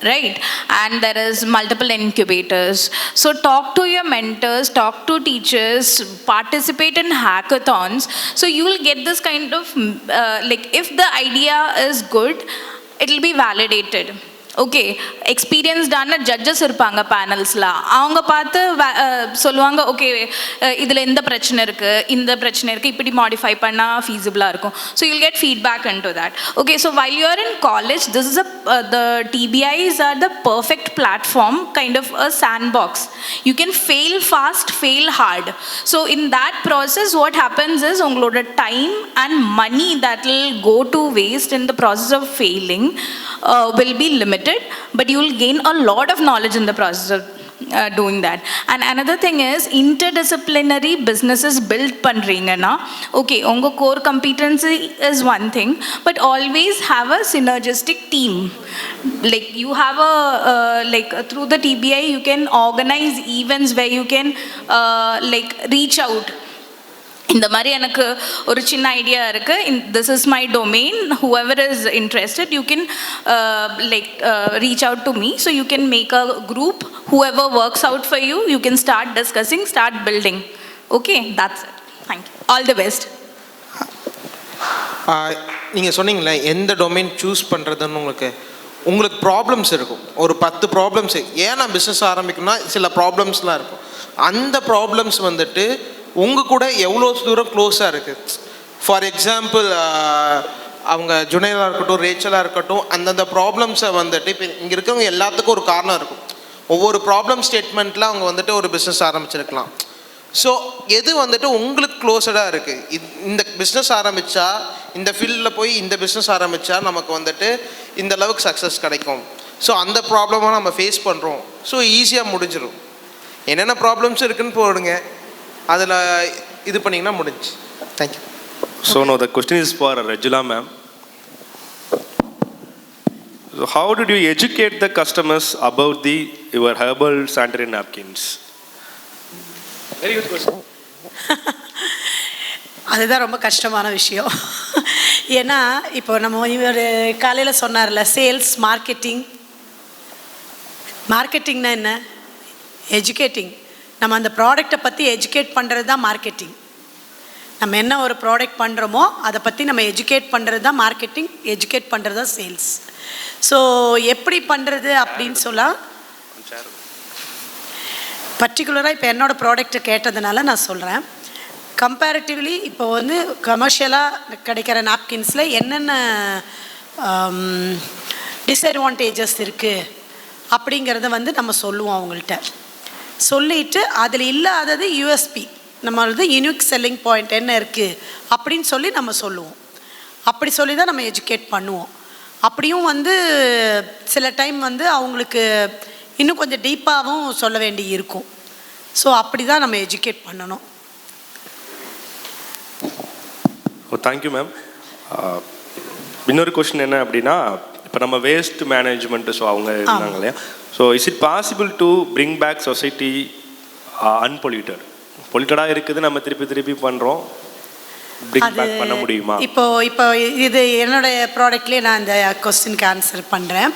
right? And there is multiple incubators. So talk to your mentors, talk to teachers, participate in hackathons. So you will get this kind of, like if the idea is good, it will be validated. Okay, எக்ஸ்பீரியன்ஸ்டான judges இருப்பாங்க பேனல்ஸில். அவங்க பார்த்து சொல்லுவாங்க, okay இதில் இந்த பிரச்சனை இருக்குது, இந்த பிரச்சனை இருக்குது, இப்படி மாடிஃபை பண்ணால் ஃபீஸிபிளாக இருக்கும். So you'll get feedback in to that. Okay, so while you are in college, this is the TBIs are the perfect platform, kind of a sandbox. You can fail fast, fail hard. So in that process what happens is உங்களோட time and money that will go to waste in the process of failing will be limited, but you will gain a lot of knowledge in the process of doing that. And another thing is, interdisciplinary businesses build பண்றீங்கன்னா, okay, உங்க core competency is one thing, but always have a synergistic team. Like you have a like through the TBI you can organize events where you can like reach out இந்த மாதிரி எனக்கு ஒரு சின்ன idea இருக்குது, this is my domain, whoever is interested you can reach out to me, so you can make a group, whoever works out for you, you can start discussing, start building. Okay, that's it. Thank you, all the best. நீங்கள் சொன்னீங்களே எந்த domain choose பண்ணுறதுன்னு உங்களுக்கு problems இருக்கும், ஒரு 10 problems. ஏன் நான் business ஆரம்பிக்கணும்னா சில ப்ராப்ளம்ஸ்லாம் இருக்கும். அந்த ப்ராப்ளம்ஸ் வந்துட்டு உங்கள் கூட எவ்வளோ தூரம் க்ளோஸாக இருக்குது. ஃபார் எக்ஸாம்பிள் அவங்க ஜுனைலாக இருக்கட்டும், ரேச்சலாக இருக்கட்டும், அந்தந்த ப்ராப்ளம்ஸை வந்துட்டு இப்போ இங்கே இருக்கிறவங்க எல்லாத்துக்கும் ஒரு காரணம் இருக்கும். ஒவ்வொரு ப்ராப்ளம் ஸ்டேட்மெண்ட்டில் அவங்க வந்துட்டு ஒரு பிஸ்னஸ் ஆரம்பிச்சிருக்கலாம். ஸோ எது வந்துட்டு உங்களுக்கு க்ளோஸடாக இருக்குது, இந்த பிஸ்னஸ் ஆரம்பித்தா, இந்த ஃபீல்டில் போய் இந்த பிஸ்னஸ் ஆரம்பித்தா நமக்கு வந்துட்டு இந்த அளவுக்கு சக்ஸஸ் கிடைக்கும், ஸோ அந்த ப்ராப்ளமாக நம்ம ஃபேஸ் பண்ணுறோம், ஸோ ஈஸியாக முடிஞ்சிடும். என்னென்ன ப்ராப்ளம்ஸ் இருக்குன்னு போடுங்க, அதில் இது பண்ணிங்கன்னா முடிஞ்சு. Thank you. So now the question is for Rajula ma'am. So how did you educate the customers about your herbal sanitary napkins? Very good question. அதுதான் ரொம்ப கஷ்டமான விஷயம். ஏன்னா இப்போ நம்ம இவர் காலையில் சொன்னார்ல, சேல்ஸ் மார்க்கெட்டிங்னா என்ன? எஜுகேட்டிங். நம்ம அந்த ப்ராடக்டை பற்றி எஜுகேட் பண்ணுறது தான் மார்க்கெட்டிங். நம்ம என்ன ஒரு ப்ராடக்ட் பண்ணுறோமோ அதை பற்றி நம்ம எஜுகேட் பண்ணுறது தான் மார்க்கெட்டிங், எஜுகேட் பண்ணுறது தான் சேல்ஸ். ஸோ எப்படி பண்ணுறது அப்படின்னு சொல்லலாம். பர்டிகுலராக இப்போ என்னோடய ப்ராடக்ட்டை கேட்டதுனால நான் சொல்கிறேன். கம்பேரிட்டிவ்லி இப்போ வந்து கமர்ஷியலாக கிடைக்கிற நாப்கின்ஸில் என்னென்ன டிஸ்அட்வான்டேஜஸ் இருக்குது அப்படிங்கிறத வந்து நம்ம சொல்லுவோம் அவங்கள்ட்ட. சொல்லிவிட்டு அதில் இல்லாதது யூஎஸ்பி, நம்மளது யூனிக் செல்லிங் பாயிண்ட் என்ன இருக்குது அப்படின்னு சொல்லி நம்ம சொல்லுவோம். அப்படி சொல்லி தான் நம்ம எஜுகேட் பண்ணுவோம். அப்படியும் வந்து சில டைம் வந்து அவங்களுக்கு இன்னும் கொஞ்சம் டீப்பாகவும் சொல்ல வேண்டி இருக்கும். ஸோ அப்படி தான் நம்ம எஜுகேட் பண்ணணும். Thank you ma'am. இன்னொரு கொஸ்டின் என்ன அப்படின்னா, இப்போ நம்ம வேஸ்ட் மேனேஜ்மெண்ட்டு, ஸோ அவங்க இருந்தாங்க இல்லையா, so is it possible to bring back society unpolluted? பொல்யூட்டடாக இருக்குது, நம்ம திருப்பி பண்ணுறோம், பிரிங் பேக் பண்ண முடியுமா? இப்போ இது என்னோடய ப்ராடக்ட்லேயே நான் இந்த கொஸ்டினுக்கு ஆன்சர் பண்ணுறேன்.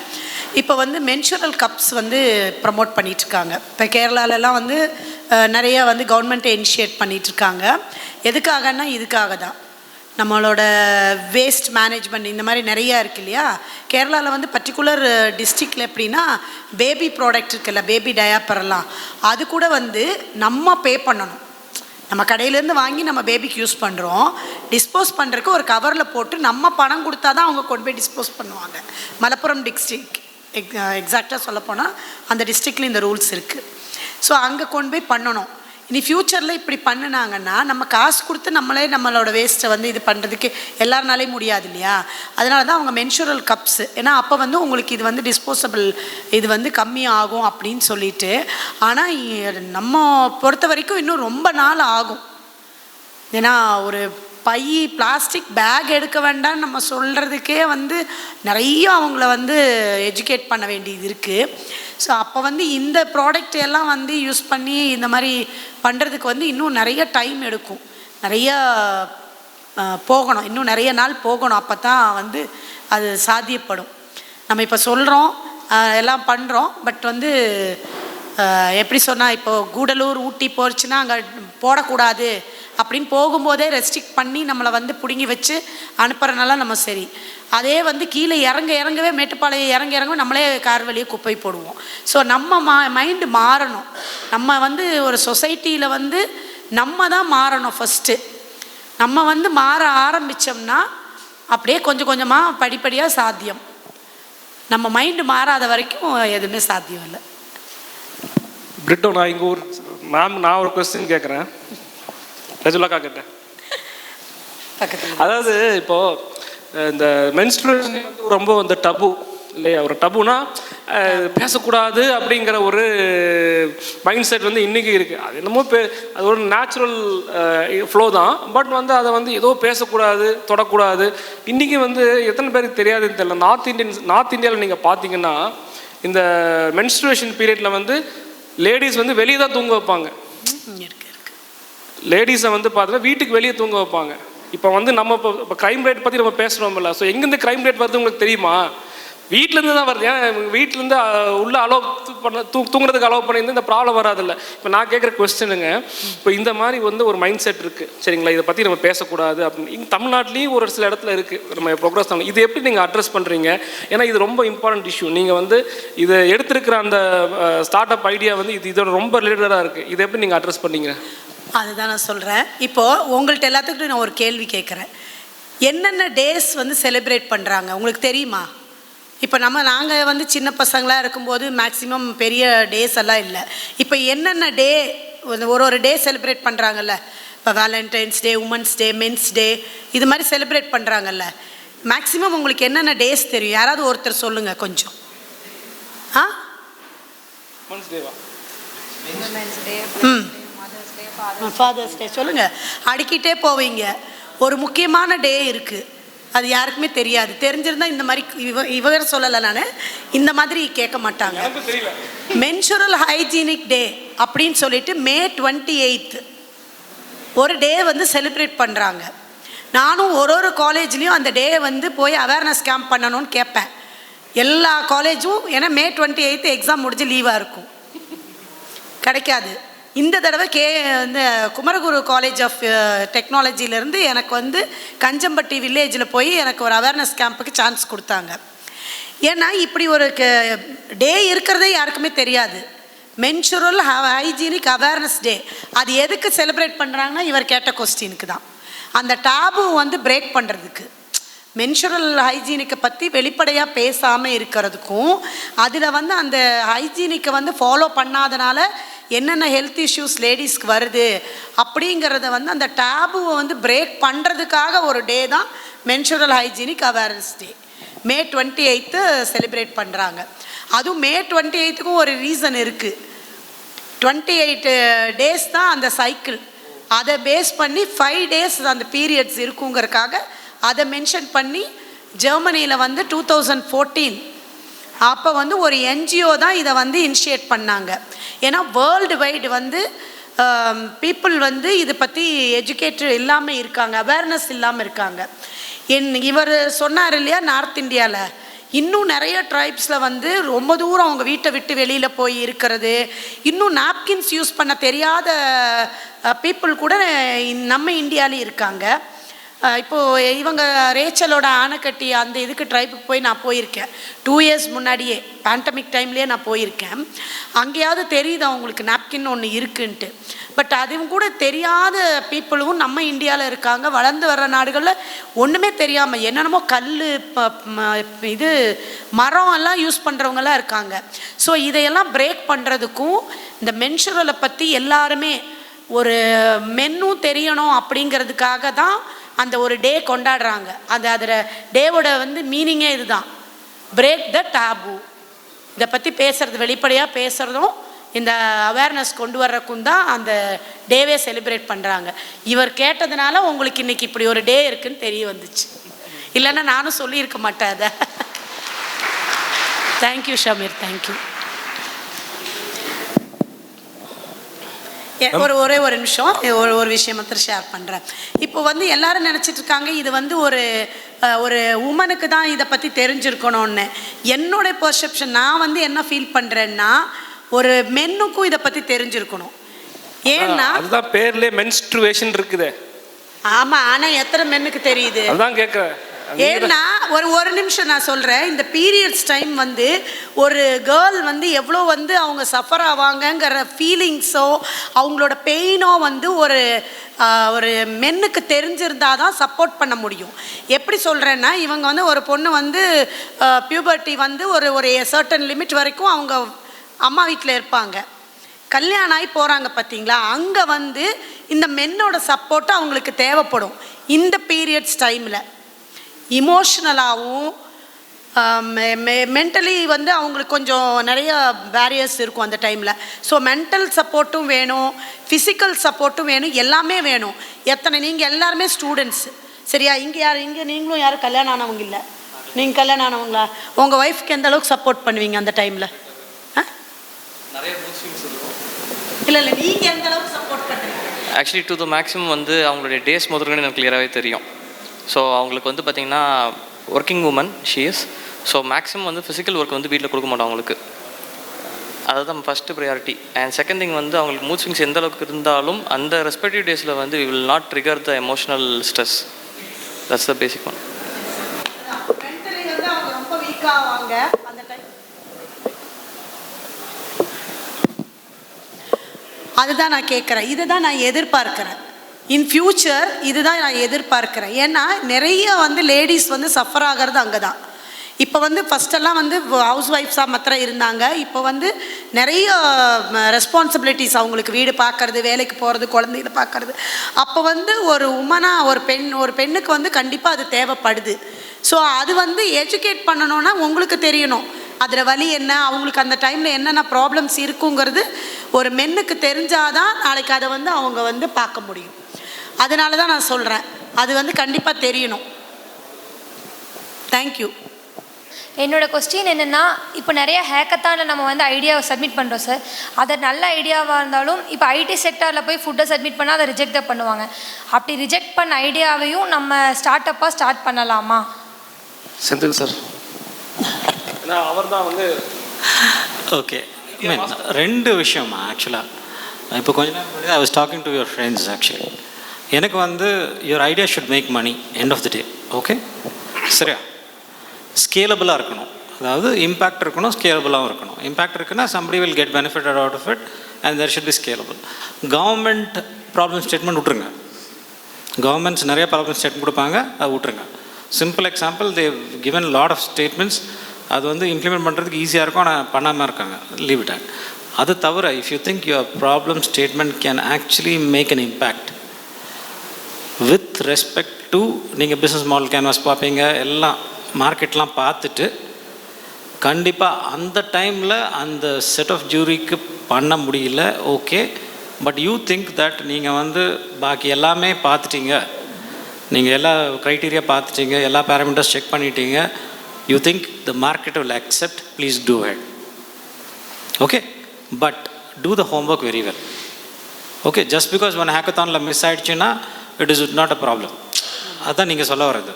இப்போ வந்து மென்சுரல் கப்ஸ் வந்து ப்ரமோட் பண்ணிகிட்ருக்காங்க. இப்போ கேரளாலெலாம் வந்து நிறையா வந்து கவர்மெண்ட்டை இனிஷியேட் பண்ணிகிட்ருக்காங்க. எதுக்காகன்னா இதுக்காக தான், நம்மளோட வேஸ்ட் மேனேஜ்மெண்ட் இந்த மாதிரி நிறையா இருக்குது இல்லையா. கேரளாவில் வந்து பர்டிகுலர் டிஸ்ட்ரிக்டில் எப்படின்னா, பேபி ப்ராடக்ட் இருக்குல்ல, பேபி டயாப்பரெல்லாம், அது கூட வந்து நம்ம பே பண்ணணும். நம்ம கடையிலேருந்து வாங்கி நம்ம பேபிக்கு யூஸ் பண்ணுறோம், டிஸ்போஸ் பண்ணுறதுக்கு ஒரு கவரில் போட்டு நம்ம பணம் கொடுத்தா தான் அவங்க கொண்டு போய் டிஸ்போஸ் பண்ணுவாங்க. மலப்புரம் டிஸ்ட்ரிக்ட் எக்ஸாக்டாக சொல்லப்போனால் அந்த டிஸ்ட்ரிக்டில் இந்த ரூல்ஸ் இருக்குது. ஸோ அங்கே கொண்டு போய் பண்ணணும். இனி ஃப்யூச்சரில் இப்படி பண்ணினாங்கன்னா நம்ம காசு கொடுத்து நம்மளோட வேஸ்ட்டை வந்து இது பண்ணுறதுக்கு எல்லாருனாலையும் முடியாது இல்லையா. அதனால தான் அவங்க மென்சுரல் கப்ஸு, ஏன்னா அப்போ வந்து உங்களுக்கு இது வந்து டிஸ்போசபிள் இது வந்து கம்மியாகும் அப்படின்னு சொல்லிட்டு. ஆனால் நம்ம பொறுத்த வரைக்கும் இன்னும் ரொம்ப நாள் ஆகும். ஏன்னா ஒரு பிளாஸ்டிக் பேக் எடுக்க வேண்டாம் நம்ம சொல்கிறதுக்கே வந்து நிறைய அவங்கள வந்து எஜுகேட் பண்ண வேண்டியது இருக்குது. ஸோ அப்போ வந்து இந்த ப்ராடக்ட் எல்லாம் வந்து யூஸ் பண்ணி இந்த மாதிரி பண்ணுறதுக்கு வந்து இன்னும் நிறைய டைம் எடுக்கும், நிறையா போகணும், இன்னும் நிறைய நாள் போகணும். அப்போ தான் வந்து அது சாத்தியப்படும். நம்ம இப்போ சொல்கிறோம், எல்லாம் பண்ணுறோம், பட் வந்து எப்படி சொன்னால், இப்போ கூடலூர் ஊட்டி போச்சுன்னா அங்கே போடக்கூடாது அப்படின்னு போகும்போதே ரெஸ்ட்ரிக்ட் பண்ணி நம்மளை வந்து பிடுங்கி வச்சு அனுப்புறதுனால நம்ம சரி. அதே வந்து கீழே இறங்கவே மேட்டுப்பாளையம் இறங்கவே நம்மளே கார் வழியே குப்பை போடுவோம். ஸோ நம்ம மைண்டு மாறணும். நம்ம வந்து ஒரு சொசைட்டியில் வந்து நம்ம தான் மாறணும். ஃபஸ்ட்டு நம்ம வந்து மாற ஆரம்பித்தோம்னா அப்படியே கொஞ்சம் கொஞ்சமாக படிப்படியாக சாத்தியம். நம்ம மைண்டு மாறாத வரைக்கும் எதுவுமே சாத்தியம் இல்லை. பிரிட்டோ, நான் இங்கே நான் ஒரு கொஸ்டின் கேட்குறேன். ரஜுலாக்கா கேட்டேன். அதாவது இப்போது இந்த மென்ஸ்ட்ருவேஷன் வந்து ரொம்ப வந்து டபு இல்லையா, ஒரு டபுனா பேசக்கூடாது அப்படிங்கிற ஒரு மைண்ட் செட் வந்து இன்றைக்கி இருக்குது. அது என்னமோ அது ஒரு நேச்சுரல் ஃப்ளோ தான், பட் வந்து அதை வந்து ஏதோ பேசக்கூடாது, தொடக்கூடாது. இன்றைக்கி வந்து எத்தனை பேருக்கு தெரியாதுன்னு தெரியல. நார்த் இந்தியாவில் நீங்கள் பார்த்தீங்கன்னா இந்த மென்ஸ்ட்ருவேஷன் பீரியடில் வந்து லேடிஸ் வந்து வெளியே தான் தூங்க வைப்பாங்க. லேடிஸை வந்து பார்த்தீங்கன்னா வீட்டுக்கு வெளியே தூங்க வைப்பாங்க. இப்போ வந்து நம்ம இப்போ க்ரைம் ரேட் பற்றி நம்ம பேசுகிறோம்ல, ஸோ எங்கேருந்து க்ரைம் ரேட் வருது உங்களுக்கு தெரியுமா? வீட்டிலேருந்து தான் வருது. ஏன் வீட்டிலேருந்து உள்ள அலோவ் பண்ண தூங்குறதுக்கு அலோவ் பண்ணியிருந்து இந்த ப்ராப்ளம் வராதில்ல. இப்போ நான் கேட்குற கொஸ்டினுங்க, இப்போ இந்த மாதிரி வந்து ஒரு மைண்ட் செட் இருக்குது சரிங்களா, இதை பற்றி நம்ம பேசக்கூடாது அப்படின்னு இங்கே தமிழ்நாட்டிலையும் ஒரு சில இடத்துல இருக்குது நம்ம ப்ரோக்ரஸ் பண்ணணும். இது எப்படி நீங்கள் அட்ரஸ் பண்ணுறீங்க? ஏன்னா இது ரொம்ப இம்பார்ட்டன்ட் இஷ்யூ. நீங்கள் வந்து இதை எடுத்திருக்கிற அந்த ஸ்டார்ட் அப் ஐடியா வந்து இதோட ரொம்ப ரிலேட்டடாக இருக்குது. இதை எப்படி நீங்கள் அட்ரஸ் பண்ணீங்க? அதுதான் நான் சொல்கிறேன். இப்போது உங்கள்கிட்ட எல்லாத்துக்கும் நான் ஒரு கேள்வி கேட்குறேன். என்னென்ன டேஸ் வந்து செலிப்ரேட் பண்ணுறாங்க உங்களுக்கு தெரியுமா? இப்போ நாங்கள் வந்து சின்ன பசங்களாக இருக்கும்போது மேக்ஸிமம் பெரிய டேஸ் எல்லாம் இல்லை. இப்போ என்னென்ன டே ஒரு டே செலிப்ரேட் பண்ணுறாங்கல்ல, இப்போ வேலண்டைன்ஸ் டே, உமன்ஸ் டே, மென்ஸ் டே, இது மாதிரி செலிப்ரேட் பண்ணுறாங்கல்ல, மேக்ஸிமம் உங்களுக்கு என்னென்ன டேஸ் தெரியும்? யாராவது ஒருத்தர் சொல்லுங்கள் கொஞ்சம். ஃபாதர்ஸ் டே சொல்லுங்கள். அடிக்கிட்டே போவீங்க. ஒரு முக்கியமான டே இருக்குது, அது யாருக்குமே தெரியாது. தெரிஞ்சிருந்தால் இந்த மாதிரி இவர சொல்லலை, நான் இந்த மாதிரி கேட்க மாட்டாங்க. மென்சுரல் ஹைஜீனிக் டே அப்படின்னு சொல்லிட்டு May 28 ஒரு டே வந்து செலிப்ரேட் பண்ணுறாங்க. நானும் ஒரு காலேஜ்லேயும் அந்த டே வந்து போய் அவேர்னஸ் கேம்ப் பண்ணணும்னு கேட்பேன். எல்லா காலேஜும், ஏன்னா May 28 எக்ஸாம் முடிஞ்சு லீவாக இருக்கும், கிடைக்காது. இந்த தடவை இந்த குமரகுரு காலேஜ் ஆஃப் டெக்னாலஜிலேருந்து எனக்கு வந்து கஞ்சம்பட்டி வில்லேஜில் போய் எனக்கு ஒரு அவேர்னஸ் கேம்புக்கு சான்ஸ் கொடுத்தாங்க. ஏன்னா இப்படி ஒரு டே இருக்கிறதே யாருக்குமே தெரியாது. மென்சுரல் ஹைஜீனிக் அவேர்னஸ் டே, அது எதுக்கு செலிப்ரேட் பண்ணுறாங்கன்னா இவர் கேட்ட கொஸ்டினுக்கு தான். அந்த டாபு வந்து பிரேக் பண்ணுறதுக்கு, மென்சுரல் ஹைஜீனிக்கை பற்றி வெளிப்படையாக பேசாமல் இருக்கிறதுக்கும், அதில் வந்து அந்த ஹைஜீனிக்கை வந்து ஃபாலோ பண்ணாதனால என்னென்ன ஹெல்த் இஷ்யூஸ் லேடிஸ்க்கு வருது அப்படிங்கிறத வந்து அந்த டேபுவை வந்து பிரேக் பண்ணுறதுக்காக ஒரு டே தான் menstrual hygienic awareness day. May 28 celebrate பண்ணுறாங்க. அதுவும் May 28க்கும் ஒரு ரீசன் இருக்குது. 28 டேஸ் தான் அந்த சைக்கிள், அதை பேஸ் பண்ணி 5 days அந்த பீரியட்ஸ் இருக்குங்கிறதுக்காக அதை மென்ஷன் பண்ணி ஜெர்மனியில் வந்து 2014 அப்போ வந்து ஒரு என்ஜிஓ தான் இதை வந்து இனிஷியேட் பண்ணாங்க. ஏன்னா வேர்ல்டு வைடு வந்து பீப்புள் வந்து இதை பற்றி எஜுகேட்டட் இல்லாமல் இருக்காங்க, அவேர்னஸ் இல்லாமல் இருக்காங்க. இவர் சொன்னார் இல்லையா, நார்த் இந்தியாவில் இன்னும் நிறைய ட்ரைப்ஸில் வந்து ரொம்ப தூரம் அவங்க வீட்டை விட்டு வெளியில் போய் இருக்கிறது, இன்னும் நாப்கின்ஸ் யூஸ் பண்ண தெரியாத பீப்புள் கூட நம்ம இந்தியாவிலே இருக்காங்க. இப்போது இவங்க ரேச்சலோட ஆனைக்கட்டி அந்த இதுக்கு ட்ரைப்புக்கு போய் நான் போயிருக்கேன் 2 years முன்னாடியே, பேண்டமிக் டைம்லேயே நான் போயிருக்கேன். அங்கேயாவது தெரியுது அவங்களுக்கு நாப்கின் ஒன்று இருக்குன்ட்டு. பட் அதுவும் கூட தெரியாத பீப்புளும் நம்ம இந்தியாவில் இருக்காங்க. வளர்ந்து வர்ற நாடுகளில் ஒன்றுமே தெரியாமல் என்னென்னமோ கல் இது மரம் எல்லாம் யூஸ் பண்ணுறவங்களாம் இருக்காங்க. ஸோ இதையெல்லாம் பிரேக் பண்ணுறதுக்கும் இந்த மென்சுரலை பற்றி எல்லாருமே ஒரு மென்னும் தெரியணும் அப்படிங்கிறதுக்காக தான் அந்த ஒரு டே கொண்டாடுறாங்க. அதில் டேவோட வந்து மீனிங்கே இதுதான், பிரேக் த டாபு. இதை பற்றி பேசுகிறது, வெளிப்படையாக பேசுகிறதும் இந்த அவேர்னஸ் கொண்டு வர்றதுக்கும் தான் அந்த டேவே செலிப்ரேட் பண்ணுறாங்க. இவர் கேட்டதுனால உங்களுக்கு இன்றைக்கி இப்படி ஒரு டே இருக்குதுன்னு தெரிய வந்துச்சு, இல்லைன்னா நானும் சொல்லியிருக்க மாட்டேன் அதை. Thank you Shameer, thank you. ஒரே ஒரு நிமிஷம் ஒரு விஷயம் மாத்திரம் ஷேர் பண்ணுறேன். இப்போ வந்து எல்லாரும் நினச்சிட்டு இருக்காங்க இது வந்து ஒரு உமனுக்கு தான் இதை பற்றி தெரிஞ்சிருக்கணும்னு. என்னோட பெர்செப்ஷன், நான் வந்து என்ன ஃபீல் பண்ணுறேன்னா ஒரு மென்னுக்கும் இதை பற்றி தெரிஞ்சிருக்கணும். ஏன்னா அதுதான் பேர்லேயே மென்ஸ்ட்ருவேஷன் இருக்குது. ஆமாம், ஆனால் எத்தனை மென்னுக்கு தெரியுது? அதான் கேட்குறேன். ஏன்னா ஒரு நிமிஷம் நான் சொல்கிறேன். இந்த பீரியட்ஸ் டைம் வந்து ஒரு கேர்ள் வந்து எவ்வளோ வந்து அவங்க சஃபர் ஆவாங்கங்கிற ஃபீலிங்ஸோ அவங்களோட பெயினோ வந்து ஒரு மென்னுக்கு தெரிஞ்சிருந்தால் தான் சப்போர்ட் பண்ண முடியும். எப்படி சொல்கிறேன்னா, இவங்க வந்து ஒரு பொண்ணு வந்து பியூபர்ட்டி வந்து ஒரு சர்டன் லிமிட் வரைக்கும் அவங்க அம்மா வீட்டில் இருப்பாங்க. கல்யாணம் ஆகி போகிறாங்க பார்த்தீங்களா, அங்கே வந்து இந்த மென்னோட சப்போர்ட்டு அவங்களுக்கு தேவைப்படும். இந்த பீரியட்ஸ் டைமில் இமோஷ்னலாகவும் மென்டலி வந்து அவங்களுக்கு கொஞ்சம் நிறைய பேரியர்ஸ் இருக்கும் அந்த டைமில். ஸோ மென்டல் சப்போர்ட்டும் வேணும், ஃபிசிக்கல் சப்போர்ட்டும் வேணும், எல்லாமே வேணும். நீங்கள் எல்லாருமே ஸ்டூடெண்ட்ஸு சரியா? இங்கே நீங்களும் யாரும் கல்யாணம் ஆனவங்க இல்லை, நீங்கள் கல்யாணம் ஆனவங்களா? உங்கள் ஒய்ஃப்க்கு எந்த அளவுக்கு சப்போர்ட் பண்ணுவீங்க அந்த டைமில்? இல்லை நீங்கள் எந்த அளவுக்கு சப்போர்ட் பண்ணுறீங்க? ஆக்சுவலி டு த மேக்ஸிமம் வந்து அவங்களுடைய டேஸ் முதல்ல எனக்கு கிளியராகவே தெரியும். ஸோ அவங்களுக்கு வந்து பார்த்திங்கன்னா working woman she is. So maximum வந்து ஃபிசிக்கல் ஒர்க் வந்து வீட்டில் கொடுக்க மாட்டோம் அவங்களுக்கு. அதுதான் first priority. And second thing வந்து அவங்களுக்கு மூட் ஸ்விங்ஸ் எந்த அளவுக்கு இருந்தாலும் அந்த ரெஸ்பெக்டிவ் டேஸில் வந்து we will not trigger the emotional stress. That's the basic one. ரொம்ப வீக்காவாங்க அந்த டைம். அதுதான் நான் கேட்குறேன், இதுதான் நான் எதிர்பார்க்குறேன். இன் ஃப்யூச்சர் இதுதான் நான் எதிர்பார்க்குறேன். ஏன்னா நிறைய வந்து லேடிஸ் வந்து சஃபர் ஆகிறது அங்கே தான். இப்போ வந்து ஃபஸ்ட்டெல்லாம் வந்து ஹவுஸ் ஒய்ஃப்ஸாக மாத்திரம் இருந்தாங்க. இப்போ வந்து நிறைய ரெஸ்பான்சிபிலிட்டிஸ் அவங்களுக்கு, வீடு பார்க்குறது, வேலைக்கு போகிறது, குழந்தைகளை பார்க்குறது. அப்போ வந்து ஒரு உமனாக ஒரு பெண்ணுக்கு வந்து கண்டிப்பாக அது தேவைப்படுது. ஸோ அது வந்து எஜுகேட் பண்ணணுன்னா உங்களுக்கு தெரியணும் அதில் வலி என்ன, அவங்களுக்கு அந்த டைமில் என்னென்ன ப்ராப்ளம்ஸ் இருக்குங்கிறது ஒரு மென்னுக்கு தெரிஞ்சாதான் நாளைக்கு அதை வந்து அவங்க வந்து பார்க்க முடியும். அதனால தான் நான் சொல்கிறேன், அது வந்து கண்டிப்பாக தெரியணும். தேங்க்யூ. என்னோடய கொஸ்டின் என்னென்னா, இப்போ நிறைய ஹேக்கத்தானில் நம்ம வந்து ஐடியாவை சப்மிட் பண்ணுறோம் சார். அது நல்ல ஐடியாவாக இருந்தாலும் இப்போ ஐடி செக்டாரில் போய் ஃபுட்டை சப்மிட் பண்ணால் அதை ரிஜெக்ட் தான் பண்ணுவாங்க. அப்படி ரிஜெக்ட் பண்ண ஐடியாவையும் நம்ம ஸ்டார்ட் பண்ணலாமா? செந்தில் சார், அவர் தான் வந்து ஓகே. ரெண்டு விஷயமா ஆக்சுவலாக. இப்போ கொஞ்ச நேரம் முன்னாடி I was talking to your friends. Actually எனக்கு வந்து your idea should make money end of the day. Okay, சரியா? ஸ்கேலபிளாக இருக்கணும், அதாவது இம்பேக்ட் இருக்கணும், ஸ்கேலபிளாகவும் இருக்கணும். இம்பேக்ட் இருக்குன்னா somebody will get benefited out of it and there should be scalable. Government problem statement விட்ருங்க. கவர்மெண்ட்ஸ் நிறைய ப்ராப்ளம் ஸ்டேட்மெண்ட் கொடுப்பாங்க, அதை விட்ருங்க. Simple example, they given lot of statements. அது வந்து இம்ப்ளிமெண்ட் பண்ணுறதுக்கு ஈஸியாக இருக்கும், ஆனால் பண்ணாமல் இருக்காங்க. Leave it at. அது தவிர if you think your problem statement can actually make an impact with respect to, நீங்கள் பிஸ்னஸ் மாடல் கேன்வாஸ் பார்ப்பீங்க, எல்லாம் மார்க்கெட்லாம் பார்த்துட்டு கண்டிப்பாக அந்த டைமில் அந்த செட் ஆஃப் ஜூரிக்கு பண்ண முடியல, okay. But you think that நீங்கள் வந்து பாக்கி எல்லாமே பார்த்துட்டீங்க, நீங்கள் எல்லா க்ரைட்டீரியா பார்த்துட்டீங்க, எல்லா பேராமீட்டர்ஸ் செக் பண்ணிட்டீங்க, you think the market will accept, please do head. Okay, but do the homework very well. Okay, just because one ஹேக்கத்தானில் மிஸ் ஆகிடுச்சுன்னா it is not a problem. அதுதான் நீங்கள் சொல்ல வர்றது.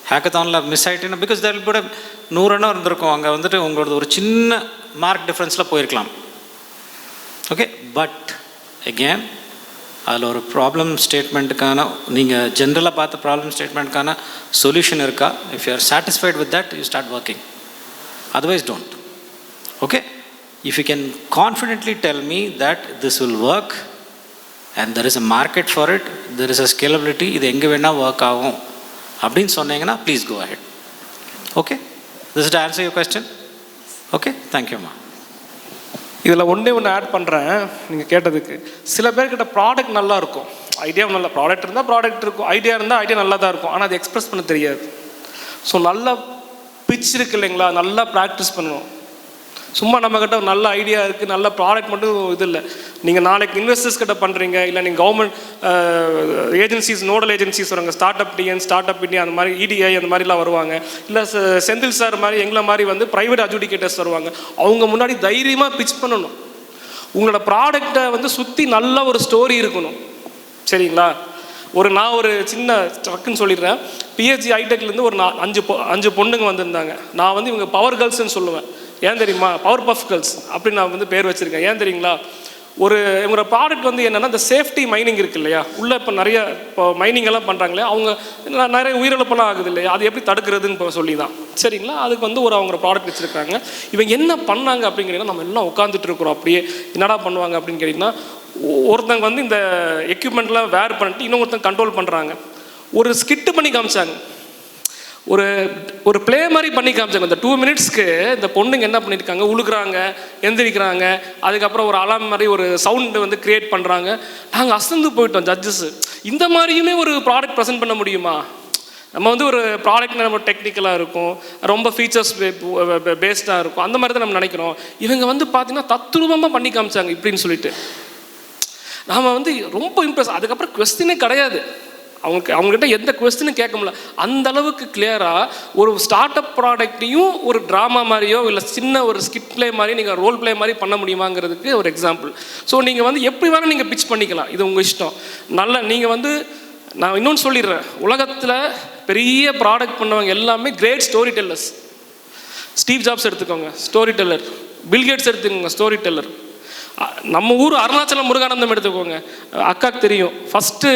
ஹேக்கத்தானில் மிஸ் ஆகிட்டீங்கன்னா பிகாஸ் தேர் வில் பி 100 எண்ணம் இருந்திருக்கும், அங்கே வந்துட்டு உங்களோட ஒரு சின்ன மார்க் டிஃப்ரென்ஸில் போயிருக்கலாம். ஓகே, பட் அகேன் அதில் ஒரு ப்ராப்ளம் ஸ்டேட்மெண்ட்டுக்கான, நீங்கள் ஜென்ரலாக பார்த்த ப்ராப்ளம் ஸ்டேட்மெண்ட்டுக்கான சொல்யூஷன் இருக்கா? If you are satisfied with that, you start working. Otherwise don't. Okay, if you can confidently tell me that this will work and there is a market for it, there is a scalability, இது எங்கே வேணால் work ஆகும் அப்படின்னு சொன்னீங்கன்னா please go ahead. Okay, this is to answer your question. Okay, தேங்க்யூம்மா. இதில் ஒன்றே ஒன்று ஆட் பண்ணுறேன் நீங்கள் கேட்டதுக்கு. சில பேர்கிட்ட ப்ராடக்ட் நல்லா இருக்கும், ஐடியா நல்ல ப்ராடக்ட் இருந்தால் ப்ராடக்ட் இருக்கும், ஐடியா இருந்தால் ஐடியா நல்லா தான் இருக்கும், ஆனால் அது எக்ஸ்பிரஸ் பண்ண தெரியாது. ஸோ நல்ல பிச் இருக்குது இல்லைங்களா, நல்லா ப்ராக்டிஸ் பண்ணணும். சும்மா நம்மக்கிட்ட ஒரு நல்ல ஐடியா இருக்குது, நல்ல ப்ராடக்ட் மட்டும் இது இல்லை. நீங்கள் நாளைக்கு இன்வெஸ்டர்ஸ் கிட்ட பண்ணுறீங்க, இல்லை நீங்கள் கவர்மெண்ட் ஏஜென்சிஸ், நோடல் ஏஜென்சிஸ் வருவாங்க, start up TN, start up India, அந்த மாதிரி இடிஐ அந்த மாதிரிலாம் வருவாங்க. இல்லை செந்தில் சார் மாதிரி எங்களை மாதிரி வந்து ப்ரைவேட் அட்ஜுடிகேட்டர்ஸ் வருவாங்க. அவங்க முன்னாடி தைரியமாக பிச் பண்ணணும். உங்களோட ப்ராடக்டை வந்து சுற்றி நல்ல ஒரு ஸ்டோரி இருக்கணும், சரிங்களா? நான் ஒரு சின்ன டக்குன்னு சொல்லிடுறேன். பிஹெச்டி ஹைடெக்லேருந்து ஒரு 5 பொண்ணுங்க வந்திருந்தாங்க. நான் வந்து இவங்க பவர் கேர்ள்ஸ்ன்னு சொல்லுவேன். ஏன் தெரியுமா? பவர் பஃப் கேர்ள்ஸ் அப்படின்னு நான் வந்து பேர் வச்சுருக்கேன். ஏன் தெரியுங்களா? இவங்களோட ப்ராடக்ட் வந்து என்னென்னா, இந்த சேஃப்டி மைனிங் இருக்குது இல்லையா, உள்ளே இப்போ நிறைய இப்போ மைனிங் எல்லாம் பண்ணுறாங்களே, அவங்க நிறைய உயிரிழப்பெல்லாம் ஆகுது இல்லையா, அது எப்படி தடுக்கிறதுன்னு இப்போ சொல்லி தான், சரிங்களா? அதுக்கு வந்து அவங்க ப்ராடக்ட் வச்சுருக்காங்க. இவங்க என்ன பண்ணாங்க அப்படிங்கிறீங்கன்னா, நம்ம எல்லாம் உட்காந்துட்டு இருக்கிறோம், அப்படியே என்னடா பண்ணுவாங்க அப்படின்னு கேட்டிங்கன்னா, ஒருத்தங்க வந்து இந்த எக்யூப்மெண்ட்லாம் வேர் பண்ணிட்டு இன்னொருத்தங்க கண்ட்ரோல் பண்ணுறாங்க. ஒரு ஸ்கிட்டு பண்ணி காமிச்சாங்க, ஒரு ப்ளே மாதிரி பண்ணி காமிச்சாங்க. இந்த 2 மினிட்ஸ்க்கு இந்த பொண்ணுங்க என்ன பண்ணியிருக்காங்க, உழுகுறாங்க, எந்திரிக்கிறாங்க, அதுக்கப்புறம் ஒரு அலாம் மாதிரி ஒரு சவுண்டு வந்து க்ரியேட் பண்ணுறாங்க. நாங்கள் அசந்து போயிட்டோம் ஜட்ஜஸ். இந்த மாதிரியுமே ஒரு ப்ராடக்ட் ப்ரெசென்ட் பண்ண முடியுமா? நம்ம வந்து ஒரு ப்ராடக்ட் நம்ம டெக்னிக்கலாக இருக்கும், ரொம்ப ஃபீச்சர்ஸ் பேஸ்டாக இருக்கும், அந்த மாதிரி தான் நம்ம நினைக்கிறோம். இவங்க வந்து பார்த்தீங்கன்னா தத்ரூபமாக பண்ணி காமிச்சாங்க இப்படின்னு சொல்லிட்டு. நாம் வந்து ரொம்ப இம்ப்ரெஸ். அதுக்கப்புறம் கொஸ்டினே கிடையாது, அவங்ககிட்ட எந்த கொஸ்டினும் கேட்க முடியல. அந்த அளவுக்கு கிளியராக ஒரு ஸ்டார்ட் அப் ப்ராடக்ட்டையும் ஒரு ட்ராமா மாதிரியோ இல்லை சின்ன ஒரு ஸ்கிட் பிளே மாதிரி நீங்கள் ரோல் பிளே மாதிரி பண்ண முடியுமாங்கிறதுக்கு ஒரு எக்ஸாம்பிள். ஸோ நீங்கள் வந்து எப்படி வேணால் நீங்கள் பிச் பண்ணிக்கலாம், இது உங்கள் இஷ்டம். நீங்கள் வந்து நான் இன்னொன்று சொல்லிடுறேன், உலகத்தில் பெரிய ப்ராடக்ட் பண்ணவங்க எல்லாமே great story tellers. Steve Jobs எடுத்துக்கோங்க, ஸ்டோரி டெல்லர். பில்கேட்ஸ் எடுத்துக்கோங்க, ஸ்டோரி டெல்லர். நம்ம ஊர் அருணாச்சலம் முருகானந்தம் எடுத்துக்கோங்க, அக்காக்கு தெரியும், first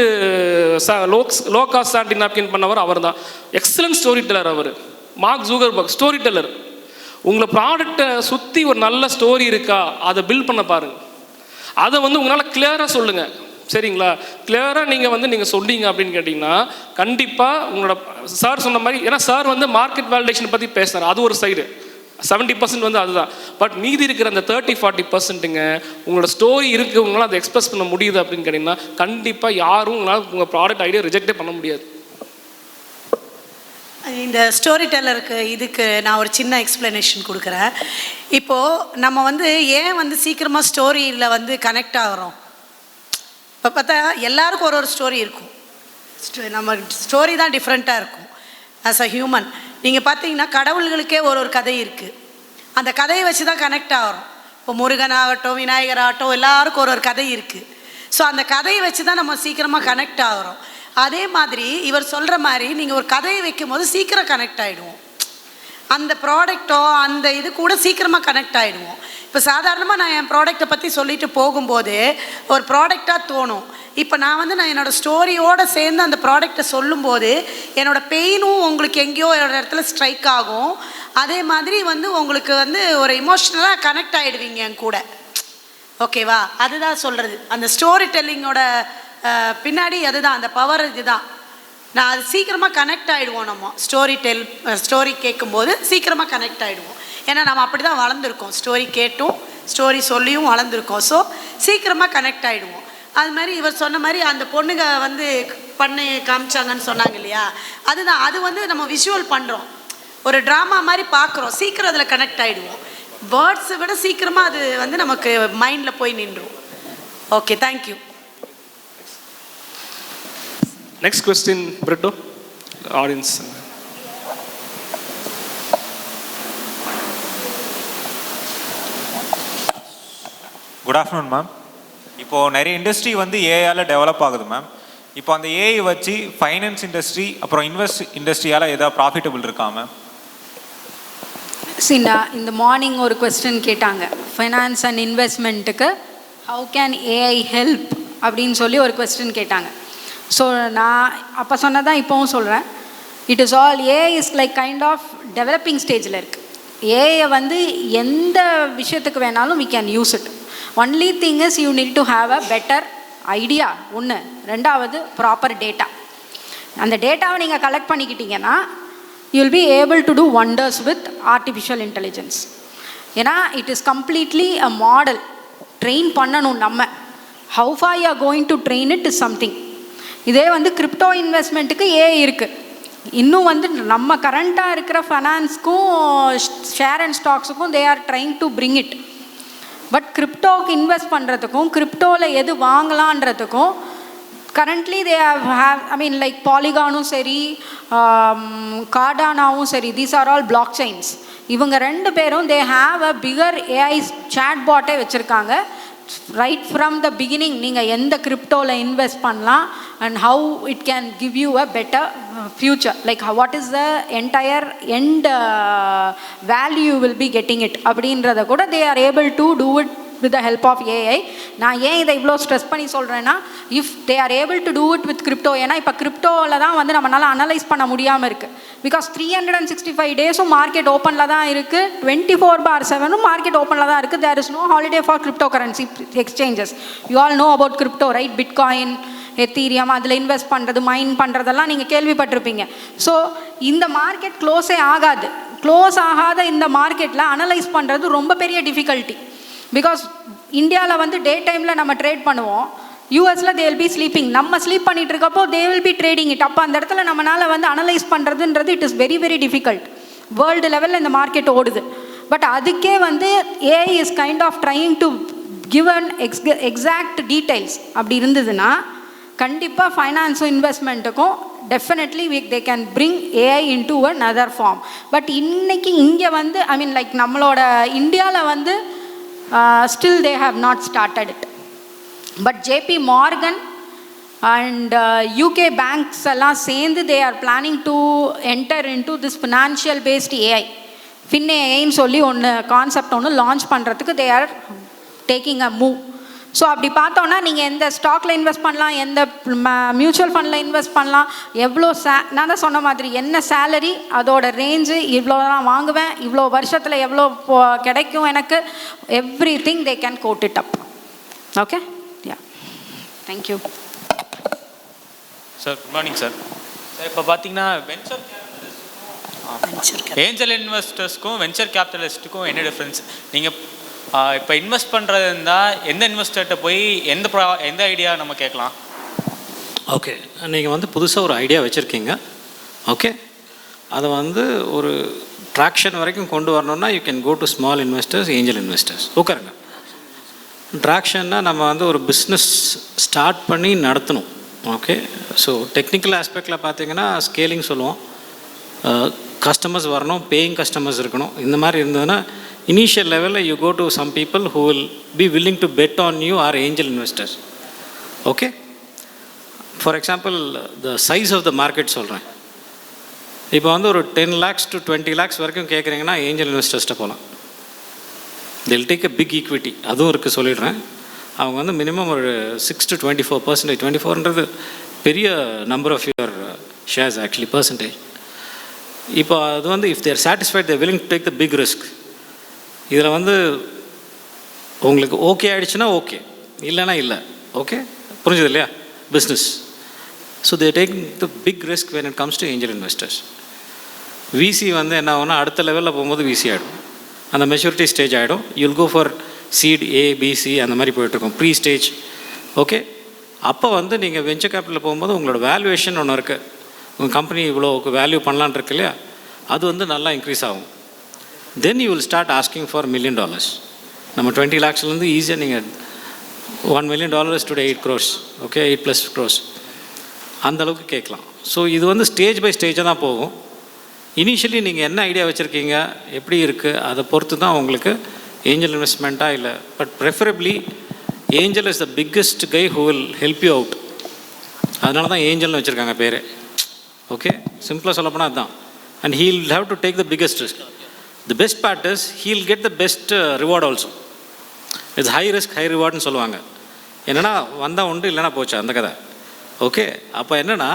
low cost sanitary napkin பண்ணவர் அவர் தான். எக்ஸலன்ட் ஸ்டோரி டெல்லர் அவர். Mark Zuckerberg story teller. உங்களை ப்ராடக்டை சுற்றி ஒரு நல்ல ஸ்டோரி இருக்கா, அதை பில்ட் பண்ண பாருங்கள். அதை வந்து உங்களால் கிளியராக சொல்லுங்கள், சரிங்களா? கிளியராக நீங்கள் சொன்னீங்க அப்படின்னு கேட்டிங்கன்னா கண்டிப்பாக உங்களோட சார் சொன்ன மாதிரி, ஏன்னா சார் வந்து மார்க்கெட் வேலிடேஷன் பற்றி பேசுகிறார், அது ஒரு சைடு 70% வந்து அதுதான். பட் மீதி இருக்கிற அந்த 30-40%ங்க உங்களோட ஸ்டோரி இருக்குது, உங்களால் அதை எக்ஸ்பிரஸ் பண்ண முடியுது அப்படின்னு கேட்டிங்கன்னா கண்டிப்பாக யாரும் உங்களால் உங்கள் ப்ராடக்ட் ஐடியா ரிஜெக்டே பண்ண முடியாது. இந்த ஸ்டோரி டெல்லருக்கு இதுக்கு நான் ஒரு சின்ன எக்ஸ்ப்ளனேஷன் கொடுக்குறேன். இப்போது நம்ம வந்து ஏன் வந்து சீக்கிரமாக ஸ்டோரியில் வந்து கனெக்ட் ஆகிறோம்? இப்போ பார்த்தா எல்லாருக்கும் ஒரு ஸ்டோரி இருக்கும். நம்ம ஸ்டோரி தான் டிஃப்ரெண்ட்டாக இருக்கும் ஆஸ் அ ஹியூமன். நீங்கள் பார்த்தீங்கன்னா கடவுள்களுக்கே ஒரு கதை இருக்குது. அந்த கதையை வச்சு தான் கனெக்ட் ஆகிறோம். இப்போ முருகன் ஆகட்டும், விநாயகர் ஆகட்டும், எல்லாருக்கும் ஒரு கதை இருக்குது. ஸோ அந்த கதையை வச்சு தான் நம்ம சீக்கிரமாக கனெக்ட் ஆகிறோம். அதே மாதிரி இவர் சொல்கிற மாதிரி நீங்கள் ஒரு கதையை வைக்கும் போது சீக்கிரம் கனெக்ட் ஆகிடுவோம். அந்த ப்ராடக்டோ அந்த இது கூட சீக்கிரமாக கனெக்ட் ஆகிடுவோம். இப்போ சாதாரணமாக நான் என் ப்ராடக்டை பற்றி சொல்லிட்டு போகும்போது ஒரு ப்ராடக்டாக தோணும். இப்போ நான் என்னோடய ஸ்டோரியோடு சேர்ந்து அந்த ப்ராடக்டை சொல்லும்போது என்னோடய பெயினும் உங்களுக்கு எங்கேயோ ஒரு இடத்துல ஸ்ட்ரைக் ஆகும். அதே மாதிரி உங்களுக்கு ஒரு இமோஷ்னலாக கனெக்ட் ஆகிடுவீங்க என் கூட. ஓகேவா? அதுதான் சொல்கிறது. அந்த ஸ்டோரி டெல்லிங்கோட பின்னாடி அதுதான், அந்த பவர் இதுதான். நான் அது சீக்கிரமாக கனெக்ட் ஆகிடுவோம். நம்ம ஸ்டோரி கேட்கும்போது சீக்கிரமாக கனெக்ட் ஆகிடுவோம். ஏன்னா நம்ம அப்படி தான் வளர்ந்துருக்கோம், ஸ்டோரி கேட்டும் ஸ்டோரி சொல்லியும் வளர்ந்துருக்கோம். ஸோ சீக்கிரமாக கனெக்ட் ஆகிடுவோம். அது மாதிரி இவர் சொன்ன மாதிரி அந்த பொண்ணுங்க பண்ணி காமிச்சாங்கன்னு சொன்னாங்க இல்லையா, அதுதான். அது நம்ம விஷுவல் பண்ணுறோம், ஒரு ட்ராமா மாதிரி பார்க்குறோம், சீக்கிரம் அதில் கனெக்ட் ஆகிடுவோம். வேர்ட்ஸை விட சீக்கிரமாக அது நமக்கு மைண்டில் போய் நின்றும். Okay, thank you. Next question, Brito, audience. Good afternoon ma'am. இப்போது நிறைய இண்டஸ்ட்ரி ஏஐயால் டெவலப் ஆகுது மேம். இப்போ அந்த ஏஐ வச்சு ஃபைனான்ஸ் இண்டஸ்ட்ரி அப்புறம் இண்டஸ்ட்ரியால் எதாவது ப்ராஃபிட்டபிள் இருக்கா மேம்? சின்னா இந்த மார்னிங் ஒரு கொஸ்டின் கேட்டாங்க, ஃபைனான்ஸ் அண்ட் இன்வெஸ்ட்மெண்ட்டுக்கு ஹவு கேன் ஏஐ ஹெல்ப் அப்படின்னு சொல்லி ஒரு கொஸ்டின் கேட்டாங்க. ஸோ நான் அப்போ சொன்னதான் இப்போவும் சொல்கிறேன். It is all AI is like kind of developing ஸ்டேஜில் இருக்குது. ஏஐயை எந்த விஷயத்துக்கு வேணாலும் we can use it. Only thing is you need to have a better idea. ஒன்று. ரெண்டாவது ப்ராப்பர் டேட்டா. அந்த டேட்டாவை நீங்கள் கலெக்ட் பண்ணிக்கிட்டீங்கன்னா you will be able to do wonders with artificial intelligence. ஏன்னா it is completely a model. Train பண்ணணும் நம்ம. How far you are going to train it is something. இதே கிரிப்டோ இன்வெஸ்ட்மெண்ட்டுக்கு ஏஐ இருக்குது. இன்னும் நம்ம கரண்ட்டாக இருக்கிற ஃபைனான்ஸ்க்கும் ஷேர் அண்ட் ஸ்டாக்ஸுக்கும் they are trying to bring it. But கிரிப்டோவுக்கு இன்வெஸ்ட் பண்ணுறதுக்கும் கிரிப்டோவில் எது வாங்கலான்றதுக்கும் கரண்ட்லி தே ஹேவ் லைக் பாலிகானும் சரி கார்டானாவும் சரி, these are all blockchains. இவங்க ரெண்டு பேரும் they have a bigger AI chat பாட்டே வச்சுருக்காங்க. ரைட் ஃப்ரம் த பிகினிங் நீங்கள் எந்த கிரிப்டோவில் இன்வெஸ்ட் பண்ணலாம் and how it can give you a better future, like what is the entire end value will be getting it அப்படின்றத கூட they are able to do it with the help of AI. நான் ஏன் இதை இவ்வளோ stress பண்ணி சொல்கிறேன்னா, if they are able to do it with crypto. ஏன்னா இப்போ கிரிப்டோவில் தான் நம்மளால் அனலைஸ் பண்ண முடியாமல் இருக்குது. பிகாஸ் 365 டேஸும் மார்க்கெட் ஓப்பனில் தான் இருக்குது, 24/7 மார்க்கெட் ஓப்பனில் தான் இருக்குது. There is no holiday for crypto currency exchanges. You all know about crypto, right? Bitcoin, Ethereum, அதில் இன்வெஸ்ட் பண்ணுறது, மைன் பண்ணுறதெல்லாம் நீங்கள் கேள்விப்பட்டிருப்பீங்க. ஸோ இந்த மார்க்கெட் க்ளோஸே ஆகாது. க்ளோஸ் ஆகாத இந்த மார்க்கெட்டில் அனலைஸ் பண்ணுறது ரொம்ப பெரிய டிஃபிகல்ட்டி. பிகாஸ் இந்தியாவில் டே டைமில் நம்ம ட்ரேட் பண்ணுவோம், யூஎஸில் தே வில் பி ஸ்லீப்பிங். நம்ம ஸ்லீப் பண்ணிகிட்டு இருக்கப்போ they will be trading it. அப்போ அந்த இடத்துல நம்மளால் அனலைஸ் பண்ணுறதுன்றது it is very very difficult. World லெவலில் இந்த மார்க்கெட் ஓடுது. பட் அதுக்கே AI is kind of trying to give an exact details. அப்படி இருந்ததுன்னா கண்டிப்பாக ஃபைனான்ஸும் இன்வெஸ்ட்மெண்ட்டுக்கும் definitely they can bring AI into another form. But இன்னைக்கு இங்கே வந்து ஐ மீன் லைக் நம்மளோட இந்தியாவில் வந்து still they have not started it. But JP Morgan and UK banks எல்லாம் சேர்ந்து they are planning to enter into this financial based AI, ஃபின்ஏஐன்னு சொல்லி ஒன்று கான்செப்ட் ஒன்று லான்ச் பண்ணுறதுக்கு they are taking a move. So அப்படி பார்த்தோன்னா நீங்கள் எந்த ஸ்டாக்கில் இன்வெஸ்ட் பண்ணலாம், எந்த மியூச்சுவல் ஃபண்டில் இன்வெஸ்ட் பண்ணலாம், எவ்வளோ நான் தான் சொன்ன மாதிரி என்ன சேலரி, அதோட ரேஞ்சு, இவ்வளோ தான் வாங்குவேன், இவ்வளோ வருஷத்தில் எவ்வளோ கிடைக்கும் எனக்கு, every thing they can code it up. Okay, yeah, thank you sir. Good morning sir. Sir இப்போ பார்த்தீங்கன்னா ஏஞ்சல் இன்வெஸ்டர்ஸ்க்கும் வெஞ்சர் கேபிட்டலிஸ்ட்டுக்கும் என்ன டிஃப்ரென்ஸ்? நீங்கள் இப்போ இன்வெஸ்ட் பண்ணுறது இருந்தால் எந்த இன்வெஸ்டர்கிட்ட போய் எந்த ஐடியா நம்ம கேட்கலாம்? ஓகே, நீங்கள் வந்து புதுசாக ஒரு ஐடியா வச்சுருக்கீங்க. ஓகே, அதை வந்து ஒரு ட்ராக்ஷன் வரைக்கும் கொண்டு வரணுன்னா you can go to small investors, angel investors. உட்காருங்க. ட்ராக்ஷன்னா நம்ம வந்து ஒரு பிஸ்னஸ் ஸ்டார்ட் பண்ணி நடத்தணும். ஓகே, ஸோ டெக்னிக்கல் ஆஸ்பெக்டில் பார்த்தீங்கன்னா ஸ்கேலிங் சொல்லுவோம், கஸ்டமர்ஸ் வரணும், பேயிங் கஸ்டமர்ஸ் இருக்கணும். இந்த மாதிரி இருந்ததுன்னா இனிஷியல் லெவலில் you go to some people who will be willing to bet on you or angel investors. Okay, for example the size of the market சொல்கிறேன். இப்போ வந்து ஒரு 10 lakhs to 20 lakhs வரைக்கும் கேட்குறீங்கன்னா ஏஞ்சல் இன்வெஸ்டர்ஸ்ட்டை போகலாம். தில் டேக் எ பிக் ஈக்விட்டி, அதுவும் இருக்குது சொல்லிடுறேன். அவங்க வந்து மினிமம் ஒரு 6 to 24%, 24ன்றது பெரிய number of your shares actually percentage. இப்போ அது வந்து if they're satisfied they're willing to take the big risk. இதில் வந்து உங்களுக்கு ஓகே ஆகிடுச்சுன்னா ஓகே, இல்லைனா இல்லை. ஓகே, புரிஞ்சது இல்லையா? Business. So they take the big risk when it comes to angel investors. VC வந்து என்ன ஆகும்னா அடுத்த லெவலில் போகும்போது விசி ஆகிடும், அந்த மெச்சூரிட்டி ஸ்டேஜ் ஆகிடும். You'll go for seed A B C அந்த மாதிரி போய்ட்டுருக்கோம், ப்ரீ ஸ்டேஜ். ஓகே, அப்போ வந்து நீங்கள் வெஞ்சர் கேபிட்டலில் போகும்போது உங்களோட வேல்யூவேஷன் ஒன்று இருக்குது. உங்கள் கம்பெனி இவ்வளோ வேல்யூ பண்ணலான் இருக்கு இல்லையா, அது வந்து நல்லா இன்க்ரீஸ் ஆகும். Then you will start asking for $1 million. நம்ம 20 lakhsலேருந்து ஈஸியாக நீங்கள் $1 million today 8 crores. Okay, 8+ crores அந்தளவுக்கு கேட்கலாம். ஸோ இது வந்து ஸ்டேஜ் பை ஸ்டேஜாக தான் போகும். இனிஷியலி நீங்கள் என்ன ஐடியா வச்சுருக்கீங்க, எப்படி இருக்குது, அதை பொறுத்து தான் உங்களுக்கு ஏஞ்சல் இன்வெஸ்ட்மெண்ட்டாக இல்லை. But preferably angel is the biggest guy who will help you out. அதனால தான் ஏஞ்சல்னு வச்சுருக்காங்க பேர். ஓகே, சிம்பிளாக சொல்லப்போனால் அதுதான். And he will have to take the biggest risk. The best part is he will get the best reward also. It's high risk high ரிவார்டுன்னு சொல்லுவாங்க. என்னென்னா வந்தால் உண்டு, இல்லைனா போச்சு, அந்த கதை. ஓகே, அப்போ என்னென்னா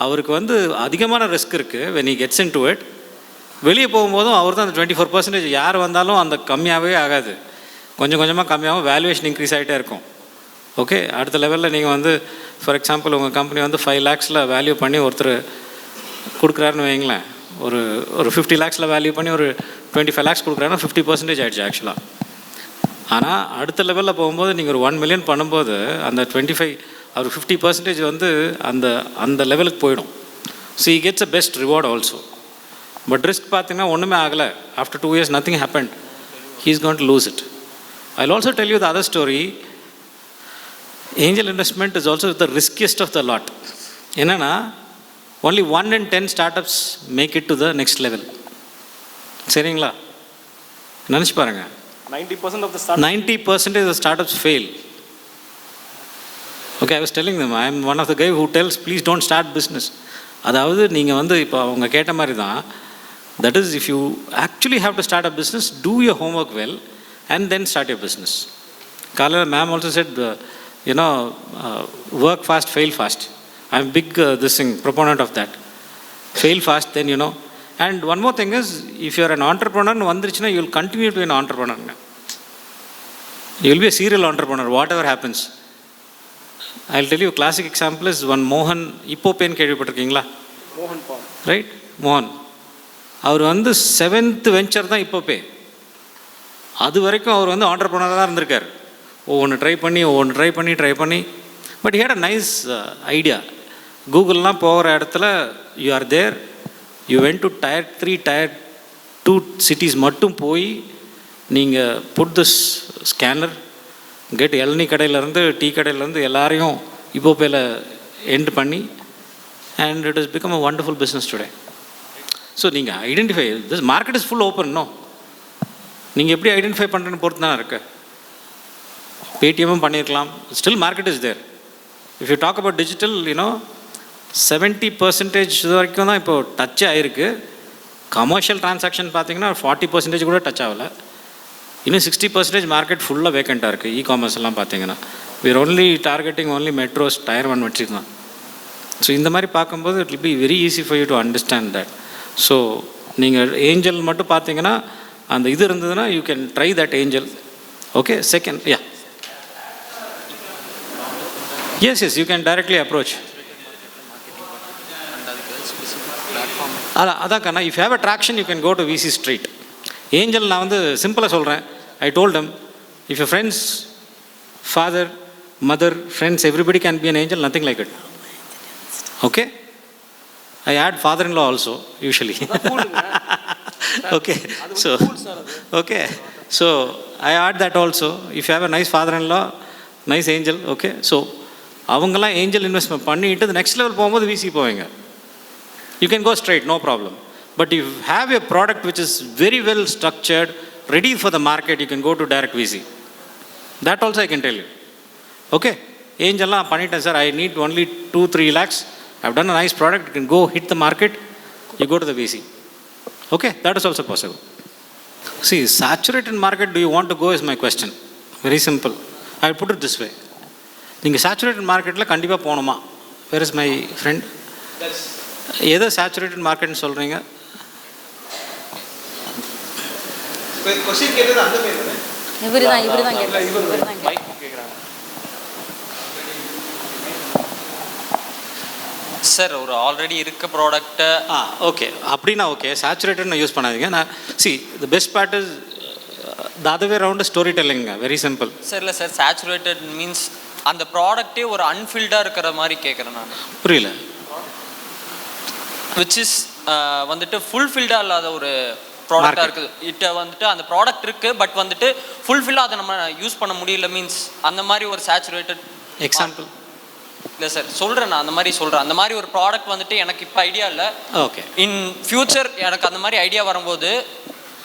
அவருக்கு வந்து அதிகமான ரிஸ்க் இருக்குது when he gets into it. வெளியே போகும்போதும் அவர் தான் அந்த 24% யார் வந்தாலும் அந்த கம்மியாகவே ஆகாது, கொஞ்சம் கொஞ்சமாக கம்மியாகவும் வேல்யூவேஷன் இன்க்ரீஸ் ஆகிட்டே இருக்கும். ஓகே, அடுத்த லெவலில் நீங்கள் வந்து ஃபார் எக்ஸாம்பிள் உங்கள் கம்பெனி வந்து 5 lakhsல வேல்யூ பண்ணி ஒருத்தர் கொடுக்குறாருன்னு வைங்களேன், ஒரு 50 lakhsல வேல்யூ பண்ணி ஒரு 25 lakhs கொடுக்குறாருன்னா 50% ஆகிடுச்சு ஆக்சுவலாக. ஆனால் அடுத்த லெவலில் போகும்போது நீங்கள் ஒரு 1 million பண்ணும்போது அந்த 25 அவர் 50% வந்து அந்த லெவலுக்கு போயிடும். So he gets a best reward also. But risk பார்த்தீங்கன்னா ஒன்றுமே ஆகலை, after 2 years nothing happened, he is going to lose it. I'll also tell you the other story. Angel investment is also the riskiest of the lot. என்னன்னா only 1 in 10 startups make it to the next level. சரிங்களா? நினச்சி பாருங்கள், 90% of the startups fail. Okay, I was telling them, I am one of the guy who tells please don't start business. அதாவது நீங்கள் வந்து இப்போ அவங்க கேட்ட மாதிரி தான், that is if you actually have to start a business, do your homework well and then start your business. காலையில் ma'am also said, work fast, fail fast. I am big proponent of that. Fail fast, then and one more thing is, if you are an entrepreneur வந்துருச்சுன்னா you will continue to be an entrepreneur. You will be a serial entrepreneur whatever happens. I'll tell you a classic example is one Mohan, Ipopen கேள்விப்பட்டிருக்கீங்களா? மோகன் பால், right? மோகன் அவர் வந்து 7th venture தான் இப்போப்பே. அது வரைக்கும் அவர் வந்து ஆண்டர்ப்ரனராக தான் இருந்திருக்கார். ஒவ்வொன்று ட்ரை பண்ணி but he had a nice idea. கூகுள்லாம் போகிற இடத்துல you are there, you went to tier 3, tier 2 cities மட்டும் போய் நீங்கள் put this scanner, கெட் இளநீ கடையிலேருந்து டீ கடையிலேருந்து எல்லாரையும் இப்போப்பேல எண்ட் பண்ணி and it is become a wonderful business today. So நீங்கள் identify this market is full open. No, நீங்கள் எப்படி ஐடென்டிஃபை பண்ணுறேன்னு பொறுத்து தானே இருக்கு. பேடிஎம்மும் பண்ணியிருக்கலாம், still market is there. If you talk about digital, 70% இது வரைக்கும் தான் இப்போது டச் ஆகிருக்கு. கமர்ஷியல் டிரான்சாக்ஷன் பார்த்தீங்கன்னா 40% கூட டச் ஆகலை. இன்னும் 60% மார்க்கெட் ஃபுல்லாக வேக்கண்ட்டாக இருக்குது. இ-காமர்ஸ் எல்லாம் பார்த்தீங்கன்னா we're only targeting only metros, tier 1 metros தான். ஸோ இந்த மாதிரி பார்க்கும்போது it will be very easy for you to understand that. So நீங்கள் ஏஞ்சல் மட்டும் பார்த்தீங்கன்னா அந்த இது இருந்ததுன்னா you can try that angel. Okay, second, yeah, yes you can directly approach. அதான் கண்ணா, if have a traction you can go to VC street. Angel நான் வந்து சிம்பிளாக சொல்கிறேன். I told them, if your friends, father, mother, friends, everybody can be an angel, nothing like it. Okay, I add father-in-law also usually. Okay, so I add that also. If you have a nice father-in-law, nice angel, okay, so அவங்கெல்லாம் angel investment பண்ணிட்டு next level போகும்போது விசி போவீங்க. You can go straight, no problem. But if you have a product which is very well structured, ready for the market, you can go to direct VC. That also I can tell you. Okay, angel la panita sir, I need only 2-3 lakhs. I've done a nice product, you can go hit the market, you go to the VC. Okay, that is also possible. See, saturated market do you want to go is my question. Very simple. I will put it this way. நீங்கள் saturated மார்க்கெட்டில் கண்டிப்பாக போகணுமா? Where is my friend? எதோ saturated மார்க்கெட்னு சொல்கிறீங்க? Sir, ஒரு already இருக்க ப்ராடக்ட்டை ஓகே, அப்படின்னா ஓகே, சேச்சுரேட்டட்னு யூஸ் பண்ணாதீங்க. நான் the best part is the other way round story telling. Very simple sir. இல்லை சார், சேச்சுரேட்டட் மீன்ஸ் அந்த ப்ராடக்டே ஒரு அன்ஃபில்டாக இருக்கிற மாதிரி கேட்குறேன் நான். புரியல. விச் இஸ் வந்துட்டு ஃபுல்ஃபில்டாக இல்லாத ஒரு ப்ராடக்டாக இருக்குது. இட்ட வந்துட்டு அந்த ப்ராடக்ட் இருக்குது, பட் வந்துட்டு ஃபுல்ஃபில்லாக அதை நம்ம யூஸ் பண்ண முடியல மீன்ஸ் அந்த மாதிரி ஒரு சேச்சுரேட்டட் எக்ஸாம்பிள். இல்லை சார், சொல்கிறேன் நான், அந்த மாதிரி சொல்கிறேன். அந்த மாதிரி ஒரு ப்ராடக்ட் வந்துட்டு எனக்கு இப்போ ஐடியா இல்லை. ஓகே, இன் ஃபியூச்சர் எனக்கு அந்த மாதிரி ஐடியா வரும்போது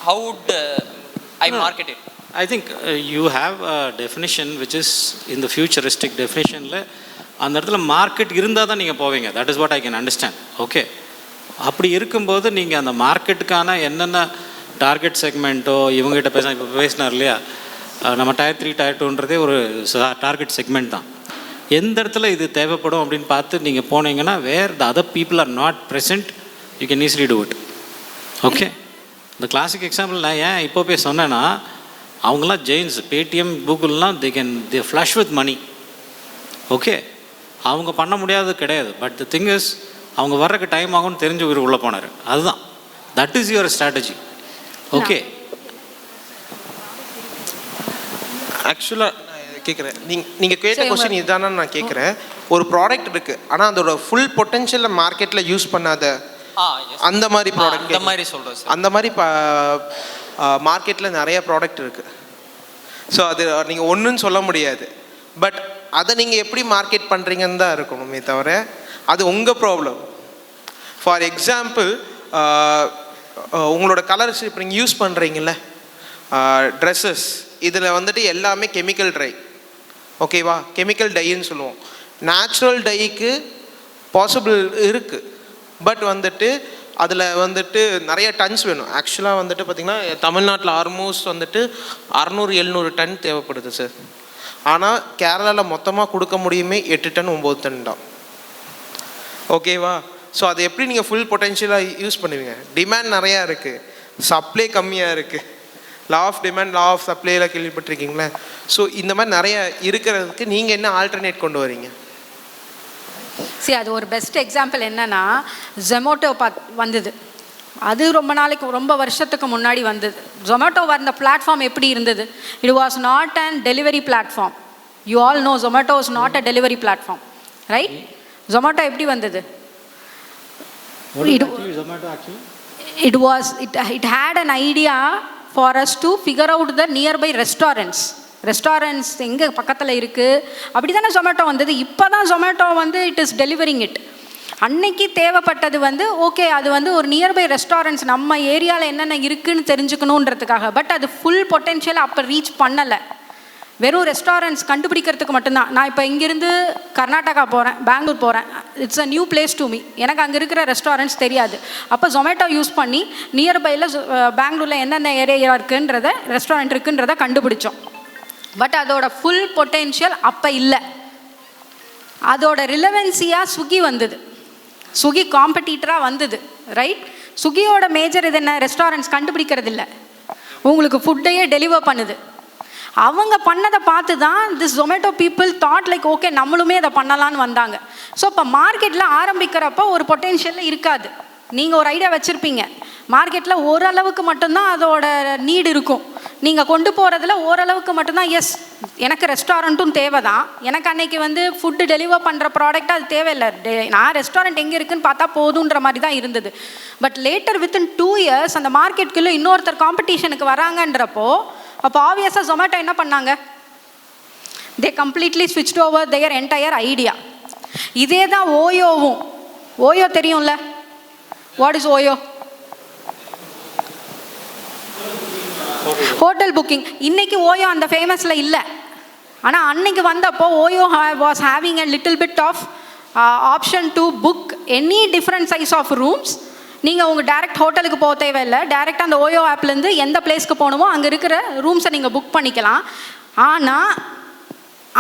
how would I market it? I think you have a definition which is in the futuristic definition. அந்த இடத்துல மார்க்கெட் இருந்தால் தான் நீங்கள் போவீங்க. That is what I can understand. Okay, அப்படி இருக்கும்போது நீங்கள் அந்த மார்க்கெட்டுக்கான என்னென்ன டார்கெட் செக்மெண்ட்டோ இவங்ககிட்ட இப்போ பேசினார் இல்லையா, நம்ம டயர் 3 டயர் 2ன்றதே ஒரு டார்கெட் செக்மெண்ட் தான். எந்த இடத்துல இது தேவைப்படும் அப்படின்னு பார்த்து நீங்கள் போனீங்கன்னா where the other people are not present, you can easily do it. Okay, இந்த கிளாசிக் எக்ஸாம்பிள் நான் ஏன் இப்போ போய் சொன்னேன்னா, அவங்களாம் ஜெயின்ஸ், பேடிஎம், கூகுள்லாம் they flush with money. Okay, அவங்க பண்ண முடியாதது கிடையாது. பட் த திங் இஸ், அவங்க வர்றதுக்கு டைம் ஆகும்னு தெரிஞ்சு இவர் உள்ளே போனார். அதுதான், that is your strategy. Okay, ஆக்சுவலாக நான் கேட்குறேன், நீங்கள் கேட்ட கொஸ்டின் இதுதானு நான் கேட்குறேன். ஒரு ப்ராடக்ட் இருக்குது, ஆனால் அதோட ஃபுல் பொட்டென்ஷியலை மார்க்கெட்டில் யூஸ் பண்ணாத அந்த மாதிரி ப்ராடக்ட், அந்த மாதிரி சொல்கிறேன் சார். அந்த மாதிரி மார்க்கெட்டில் நிறைய ப்ராடக்ட் இருக்குது. ஸோ அது நீங்கள் ஒன்றுன்னு சொல்ல முடியாது. பட் அதை நீங்கள் எப்படி மார்க்கெட் பண்ணுறீங்கன்னு தான் இருக்கணுமே தவிர அது உங்கள் ப்ராப்ளம். ஃபார் எக்ஸாம்பிள், உங்களோட கலர்ஸ் இப்போ நீங்கள் யூஸ் பண்ணுறீங்கள ட்ரெஸ்ஸஸ், இதில் வந்துட்டு எல்லாமே கெமிக்கல் ட்ரை. ஓகேவா, கெமிக்கல் டைன்னு சொல்லுவோம். நேச்சுரல் டைக்கு பாசிபிள் இருக்குது, பட் வந்துட்டு அதில் வந்துட்டு நிறைய டன்ஸ் வேணும். ஆக்சுவலாக வந்துட்டு பார்த்திங்கன்னா தமிழ்நாட்டில் ஆல்மோஸ்ட் வந்துட்டு 600-700 டன் தேவைப்படுது சார். ஆனால் கேரளாவில் மொத்தமாக கொடுக்க முடியுமே 8 டன் 9 டன் தான். ஓகேவா, ஸோ அதை எப்படி நீங்கள் ஃபுல் பொட்டென்ஷியலாக யூஸ் பண்ணுவீங்க? டிமாண்ட் நிறையா இருக்குது, சப்ளை கம்மியாக இருக்குது. Law of demand, law of சப்ளைலாம் கேள்விப்பட்டிருக்கீங்களே. ஸோ இந்த மாதிரி நிறைய இருக்கிறதுக்கு நீங்கள் என்ன ஆல்டர்னேட் கொண்டு வரீங்க? சரி, அது ஒரு பெஸ்ட் எக்ஸாம்பிள் என்னன்னா, ஜொமேட்டோ வந்தது. அது ரொம்ப நாளைக்கு, ரொம்ப வருஷத்துக்கு முன்னாடி வந்தது. ஜொமேட்டோ வந்த பிளாட்ஃபார்ம் எப்படி இருந்தது? It was not and delivery platform. You all no Zomato is not a delivery platform, right? Zomato எப்படி வந்தது? It had an idea for us to figure out the nearby restaurants. Restaurants எங்கே பக்கத்தில் இருக்குது, அப்படி தானே ஜொமேட்டோ வந்தது. இப்போ தான் ஜொமேட்டோ வந்து இட் இஸ் டெலிவரிங் இட். அன்னைக்கு தேவைப்பட்டது வந்து ஓகே, அது வந்து ஒரு நியர்பை ரெஸ்டாரண்ட்ஸ் நம்ம ஏரியாவில் என்னென்ன இருக்குதுன்னு தெரிஞ்சுக்கணுன்றதுக்காக. பட் அது ஃபுல் பொட்டென்ஷியல் அப்போ ரீச் பண்ணலை. வெறும் ரெஸ்டாரண்ட்ஸ் கண்டுபிடிக்கிறதுக்கு மட்டும்தான். நான் இப்போ இங்கேருந்து கர்நாடகா போகிறேன், பெங்களூர் போகிறேன், it's a new place to me. எனக்கு அங்கே இருக்கிற ரெஸ்டாரண்ட்ஸ் தெரியாது. அப்போ ஜொமேட்டோ யூஸ் பண்ணி நியர்பையில் பெங்களூரில் என்னென்ன ஏரியா இருக்குன்றத ரெஸ்டாரண்ட் இருக்குன்றத கண்டுபிடிச்சோம். பட் அதோட ஃபுல் பொட்டென்ஷியல் அப்போ இல்லை. அதோட ரிலவென்சியாக ஸ்விக்கி வந்தது, ஸ்விக்கி காம்படிட்டராக வந்தது, ரைட். ஸ்விக்கியோட மேஜர் இது என்ன, ரெஸ்டாரண்ட்ஸ் கண்டுபிடிக்கிறது இல்லை, உங்களுக்கு ஃபுட்டையே டெலிவர் பண்ணுது. அவங்க பண்ணதை பார்த்து தான் this Zomato people thought like okay நம்மளுமே அதை பண்ணலான்னு வந்தாங்க. ஸோ இப்போ மார்க்கெட்டில் ஆரம்பிக்கிறப்போ ஒரு பொட்டென்ஷியல் இருக்காது. நீங்கள் ஒரு ஐடியா வச்சுருப்பீங்க, மார்க்கெட்டில் ஓரளவுக்கு மட்டும்தான் அதோட நீடு இருக்கும். நீங்கள் கொண்டு போகிறதுல ஓரளவுக்கு மட்டும்தான், எஸ் எனக்கு ரெஸ்டாரண்ட்டும் தேவை தான், எனக்கு அன்னைக்கு வந்து ஃபுட்டு டெலிவர் பண்ணுற ப்ராடக்ட் அது தேவையில்லை, நான் ரெஸ்டாரண்ட் எங்கே இருக்குதுன்னு பார்த்தா போதுன்ற மாதிரி தான் இருந்தது. பட் லேட்டர் வித்தின் 2 years அந்த மார்க்கெட்டுக்குள்ளே இன்னொருத்தர் காம்படிஷனுக்கு வராங்கன்றப்போ அப்போ ஆப்வியஸாக ஜொமேட்டோ என்ன பண்ணாங்க, they completely switched over their entire idea. இதே தான் ஓயோவும். ஓயோ தெரியும்ல, what is OYO? Hotel booking. இன்னைக்கு ஓயோ அந்த ஃபேமஸில் இல்லை, ஆனால் அன்னைக்கு வந்தப்போ OYO was having a little bit of option to book any different size of rooms. நீங்கள் உங்கள் டேரெக்ட் ஹோட்டலுக்கு போக தேவையில்லை, டேரெக்டாக அந்த ஓயோ ஆப்லேருந்து எந்த பிளேஸ்க்கு போகணுமோ அங்கே இருக்கிற ரூம்ஸை நீங்கள் புக் பண்ணிக்கலாம். ஆனால்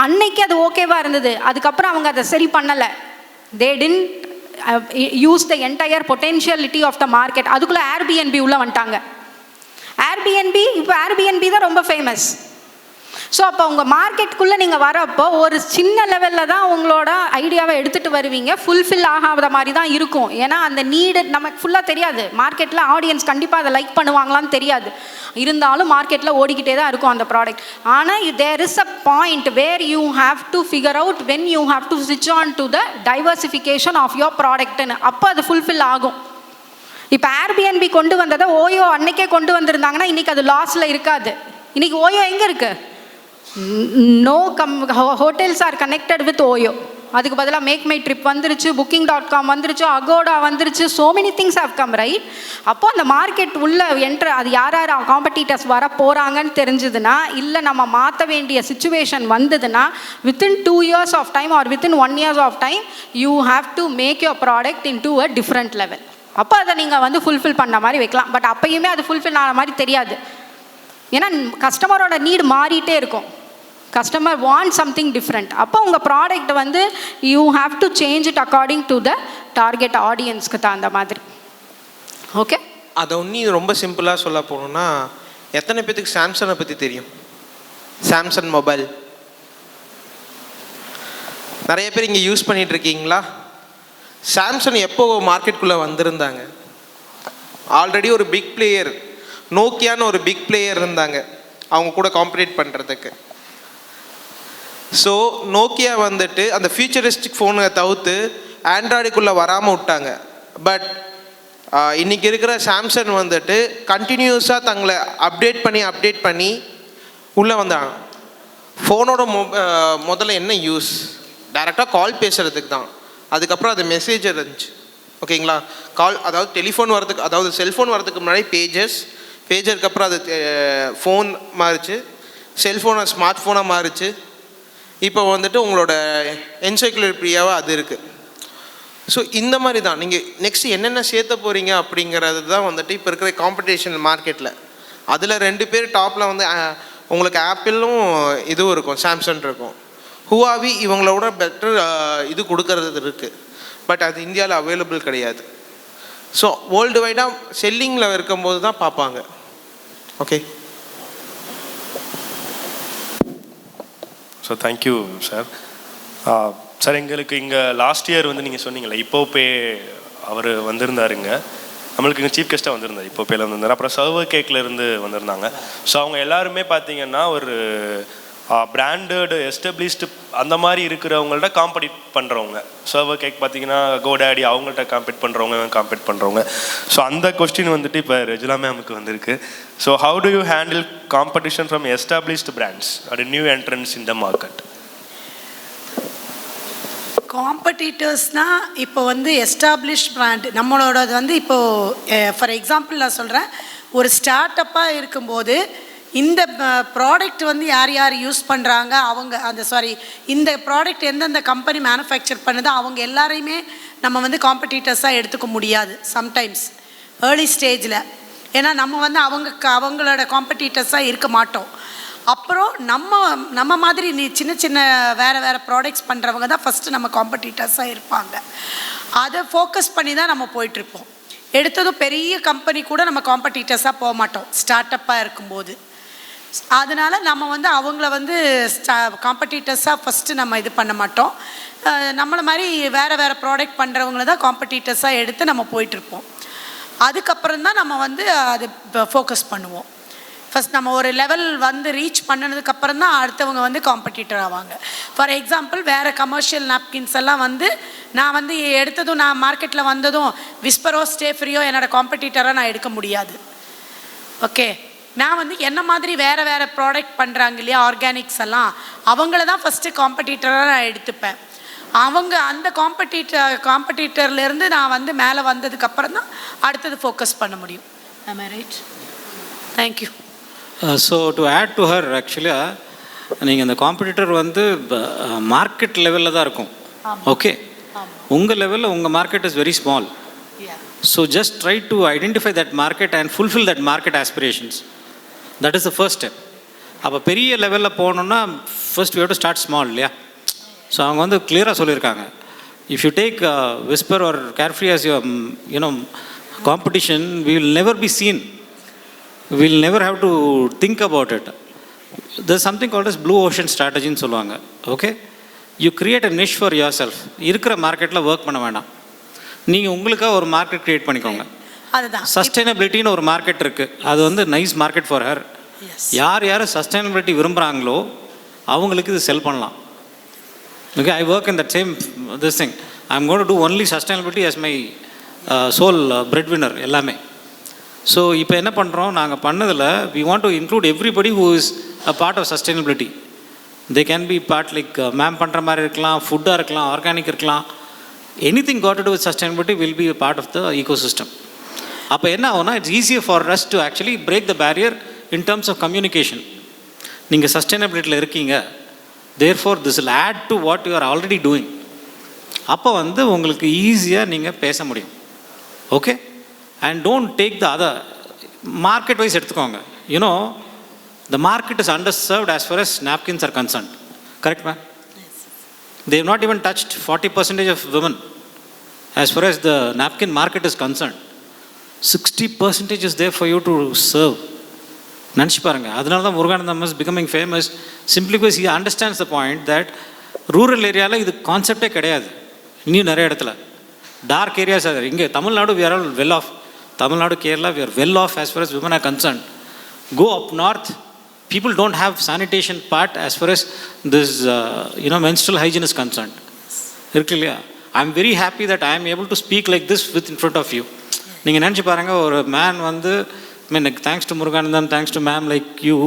அன்னைக்கு அது ஓகேவாக இருந்தது. அதுக்கப்புறம் அவங்க அதை சரி பண்ணலை. They didn't use the entire potentiality of the market. அதுக்குள்ளே ஏர்பிஎன்பி உள்ளே வந்துட்டாங்க. ஏர்பிஎன்பி இப்போ ஏர்பிஎன்பி தான் ரொம்ப ஃபேமஸ். ஸோ அப்போ உங்கள் மார்க்கெட்டுக்குள்ளே நீங்கள் வரப்போ ஒரு சின்ன லெவலில் தான் உங்களோட ஐடியாவை எடுத்துகிட்டு வருவீங்க, ஃபுல்ஃபில் ஆகாத மாதிரி தான் இருக்கும். ஏன்னா அந்த நீடு நமக்கு ஃபுல்லாக தெரியாது, மார்க்கெட்டில் ஆடியன்ஸ் கண்டிப்பாக அதை லைக் பண்ணுவாங்களான்னு தெரியாது. இருந்தாலும் மார்க்கெட்டில் ஓடிக்கிட்டே தான் இருக்கும் அந்த ப்ராடக்ட். ஆனால் there is a point where you have to figure out when you have to ஸ்விட்ச் on to the diversification of your ப்ராடக்ட்னு. அப்போ அது ஃபுல்ஃபில் ஆகும். இப்போ ஏர்பிஎன்பி கொண்டு வந்ததை ஓயோ அன்னைக்கே கொண்டு வந்திருந்தாங்கன்னா இன்றைக்கி அது லாஸில் இருக்காது. இன்றைக்கி ஓயோ எங்கே இருக்குது? No hotels are connected with OYO. அதுக்கு பதிலாக மேக் மை ட்ரிப் வந்துருச்சு, booking.com வந்துருச்சு, அகோடா வந்துருச்சு, so many things have come, right. அப்போது அந்த மார்க்கெட் உள்ள என்ட்ரு அது யார் யார் காம்படிட்டர்ஸ் வர போகிறாங்கன்னு தெரிஞ்சதுன்னா, இல்லை நம்ம மாற்ற வேண்டிய சுச்சுவேஷன் வந்ததுன்னா within 2 years of time or within 1 year of time you have to make your product into a different level. அப்போ அதை நீங்கள் வந்து ஃபுல்ஃபில் பண்ண மாதிரி வைக்கலாம். பட் அப்பயுமே அது ஃபுல்ஃபில் ஆன மாதிரி தெரியாது. ஏன்னா கஸ்டமரோட நீடு மாறிட்டே இருக்கும். Customer want something different. அப்போ உங்கள் ப்ராடக்ட் வந்து you have to change it according to the target ஆடியன்ஸ்க்கு தகுந்த மாதிரி. ஓகே, அதை இன்னும் ரொம்ப சிம்பிளாக சொல்ல போகணுன்னா, எத்தனை பேத்துக்கு சாம்சங்கை பற்றி தெரியும்? சாம்சங் மொபைல் நிறைய பேர் இங்கே யூஸ் பண்ணிகிட்டு இருக்கீங்களா? சாம்சங் எப்போ மார்க்கெட்டுக்குள்ளே வந்திருந்தாங்க? ஆல்ரெடி ஒரு பிக் பிளேயர் நோக்கியான்னு ஒரு பிக் பிளேயர் இருந்தாங்க அவங்க கூட காம்பீட் பண்ணுறதுக்கு. ஸோ நோக்கியா வந்துட்டு அந்த ஃபியூச்சரிஸ்டிக் ஃபோனை தவிர்த்து ஆண்ட்ராய்டுக்குள்ளே வராமல் விட்டாங்க. பட் இன்றைக்கி இருக்கிற சாம்சங் வந்துட்டு கண்டினியூஸாக தங்களை அப்டேட் பண்ணி உள்ளே வந்தாங்க. ஃபோனோட முதல்ல என்ன யூஸ்? டைரெக்டாக கால் பேசுகிறதுக்கு தான். அதுக்கப்புறம் அது மெசேஜ் இருந்துச்சு, ஓகேங்களா? கால், அதாவது டெலிஃபோன் வரதுக்கு, அதாவது செல்ஃபோன் வரதுக்கு முன்னாடி பேஜருக்கு அப்புறம் அது ஃபோன் மாறிச்சு, செல்ஃபோனை ஸ்மார்ட் ஃபோனாக மாறிச்சு. இப்போ வந்துட்டு உங்களோட என்சைக்ளோபீடியாவாக அது இருக்குது. ஸோ இந்த மாதிரி தான் நீங்கள் நெக்ஸ்ட்டு என்னென்ன சேர்த்த போகிறீங்க அப்படிங்கிறது தான் வந்துட்டு இப்போ இருக்கிற காம்படிஷன் மார்க்கெட்டில். அதில் 2 பேர் டாப்பில் வந்து உங்களுக்கு ஆப்பிளும் இதுவும் இருக்கும், சாம்சங் இருக்கும். ஹுவாவி இவங்களோட பெட்டர் இது கொடுக்கறது இருக்குது. பட் அது இந்தியாவில் அவைலபிள் கிடையாது. ஸோ வேர்ல்டு வைடாக செல்லிங்கில் இருக்கும்போது தான் பார்ப்பாங்க. Okay, so thank you sir. Sir, எங்களுக்கு இங்கே லாஸ்ட் இயர் வந்து நீங்கள் சொன்னீங்களே இப்போப்பே அவர் வந்திருந்தாருங்க, நம்மளுக்கு இங்கே சீஃப் கெஸ்ட்டாக வந்திருந்தார், இப்போப்பேல வந்திருந்தார். அப்புறம் சர்வர் கேக்கில் இருந்து வந்திருந்தாங்க. ஸோ அவங்க எல்லாருமே பார்த்தீங்கன்னா ஒரு பிராண்டட் எஸ்டப்ளிஷ்டு அந்த மாதிரி இருக்கிறவங்கள்ட்ட காம்படிட் பண்ணுறவங்க. சர்வர் கேக் பார்த்தீங்கன்னா கோடாடி அவங்கள்ட்ட காம்பீட் பண்ணுறவங்க. ஸோ அந்த கொஸ்டின் வந்துட்டு இப்போ ரெஜுலா மேமுக்கு வந்திருக்கு. So how do you handle competition from established brands at new entrants in the market? காம்படிட்டர்ஸ்னால் இப்போ வந்து எஸ்டாப்ளிஷ் பிராண்ட் நம்மளோடது வந்து இப்போது ஃபார் எக்ஸாம்பிள் நான் சொல்கிறேன், ஒரு ஸ்டார்ட் அப்பாக இருக்கும்போது இந்த ப்ராடக்ட் வந்து யார் யார் யூஸ் பண்ணுறாங்க, அவங்க இந்த ப்ராடக்ட் எந்தெந்த கம்பெனி மேனுஃபேக்சர் பண்ணுதோ அவங்க எல்லாரையுமே நம்ம வந்து காம்படிட்டர்ஸாக எடுத்துக்க முடியாது சம்டைம்ஸ் ஏர்லி ஸ்டேஜில். ஏன்னா நம்ம வந்து அவங்களோட காம்படிட்டர்ஸாக இருக்க மாட்டோம். அப்புறம் நம்ம மாதிரி சின்ன சின்ன வேறு ப்ராடக்ட்ஸ் பண்ணுறவங்க தான் ஃபஸ்ட்டு நம்ம காம்படிட்டர்ஸாக இருப்பாங்க. அதை ஃபோக்கஸ் பண்ணி தான் நம்ம போயிட்டுருப்போம். எடுத்ததும் பெரிய கம்பெனி கூட நம்ம காம்படிட்டர்ஸாக போக மாட்டோம் ஸ்டார்ட் அப்பாக இருக்கும்போது. அதனால் நம்ம வந்து அவங்கள வந்து காம்படிட்டர்ஸாக ஃபஸ்ட்டு நம்ம இது பண்ண மாட்டோம். நம்மளை மாதிரி வேறு ப்ராடக்ட் பண்ணுறவங்கள தான் காம்படிட்டர்ஸாக எடுத்து நம்ம போயிட்டுருப்போம். அதுக்கப்புறம் தான் நம்ம வந்து அது ஃபோக்கஸ் பண்ணுவோம். ஃபஸ்ட் நம்ம ஒரு லெவல் வந்து ரீச் பண்ணதுக்கப்புறம் தான் அடுத்தவங்க வந்து காம்படிட்டர் ஆவாங்க. ஃபார் எக்ஸாம்பிள் வேறு கமர்ஷியல் நாப்கின்ஸ் எல்லாம் வந்து நான் வந்து எடுத்ததும் நான் மார்க்கெட்டில் வந்ததும் விஸ்பரோ ஸ்டேஃப்ரியோ என்னோடய காம்படிட்டராக நான் எடுக்க முடியாது. ஓகே, நான் வந்து என்ன மாதிரி வேறு ப்ராடக்ட் பண்ணுறாங்க இல்லையா ஆர்கானிக்ஸ் எல்லாம், அவங்கள தான் ஃபஸ்ட்டு காம்படிட்டராக நான் எடுத்துப்பேன். அவங்க அந்த காம்படிட்டர்லேருந்து நான் வந்து மேலே வந்ததுக்கப்புறம் தான் அடுத்தது ஃபோக்கஸ் பண்ண முடியும். am I right? Thank you. So to add to her, ஆக்சுவலாக நீங்கள் அந்த காம்படிட்டர் வந்து மார்க்கெட் லெவலில் தான் இருக்கும். ஓகே, உங்கள் லெவலில் உங்கள் market is very small. So just try to identify that market and fulfil that market aspirations. That is the first step. அப்போ பெரிய லெவலில் போகணுன்னா first we have to start small இல்லையா? ஸோ அவங்க வந்து கிளியராக சொல்லியிருக்காங்க, if you take Whisper or Carefree as your competition, we will never be seen. We'll never have to think about it. There's something called as blue ocean strategy ன்னு சொல்லுவாங்க. Okay, you create a Nish for your self. இருக்கிற மார்க்கெட்டில் work பண்ண வேண்டாம், நீங்கள் உங்களுக்காக ஒரு market create பண்ணிக்கோங்க. அதுதான் சஸ்டைனபிலிட்டின்னு ஒரு மார்க்கெட் இருக்குது, அது வந்து நைஸ் மார்க்கெட் ஃபார் ஹர். யார் சஸ்டைனபிலிட்டி விரும்புகிறாங்களோ அவங்களுக்கு இது செல் பண்ணலாம். Okay, I work in that same this thing. I am going to do only sustainability as my sole bread winner எல்லாமே. ஸோ இப்போ என்ன பண்ணுறோம், நாங்கள் பண்ணதில் we want to include everybody who is a part of sustainability. They can be part like ma'am பண்ணுற மாதிரி இருக்கலாம், ஃபுட்டாக இருக்கலாம், ஆர்கானிக் இருக்கலாம். anything got to do with sustainability will be a part of the ecosystem. அப்போ என்ன ஆகும்னா, it's easier for us to actually break the barrier in terms of communication. நீங்கள் சஸ்டைனபிலிட்டியில் இருக்கீங்க, therefore this will add to what you are already doing. அப்போ வந்து உங்களுக்கு ஈஸியாக நீங்கள் பேச முடியும். Okay, and don't take the other market wise எடுத்துக்கோங்க. The market is underserved as far as napkins are concerned. Correct, ma'am? Yes. They have not even touched 40% of women as far as the napkin market is concerned. 60% is there for you to serve. நினச்சி பாருங்க. அதனால தான் Muruganandam is becoming famous simply because he understands the point that rural ஏரியாவில் இது கான்செப்டே கிடையாது. இன்னும் நிறைய இடத்துல டார்க் ஏரியாஸ் அது. இங்கே Tamil Nadu we are all well off. Tamilnadu Kerala, we are well off as far as women are concerned. Go up north, people don't have sanitation part as far as this menstrual hygiene is concerned. I am very happy that I am able to speak like this with in front of you. நீங்கள் நினச்சி பாருங்கள், ஒரு man வந்து thanks to Muruganandam, thanks to ma'am like you,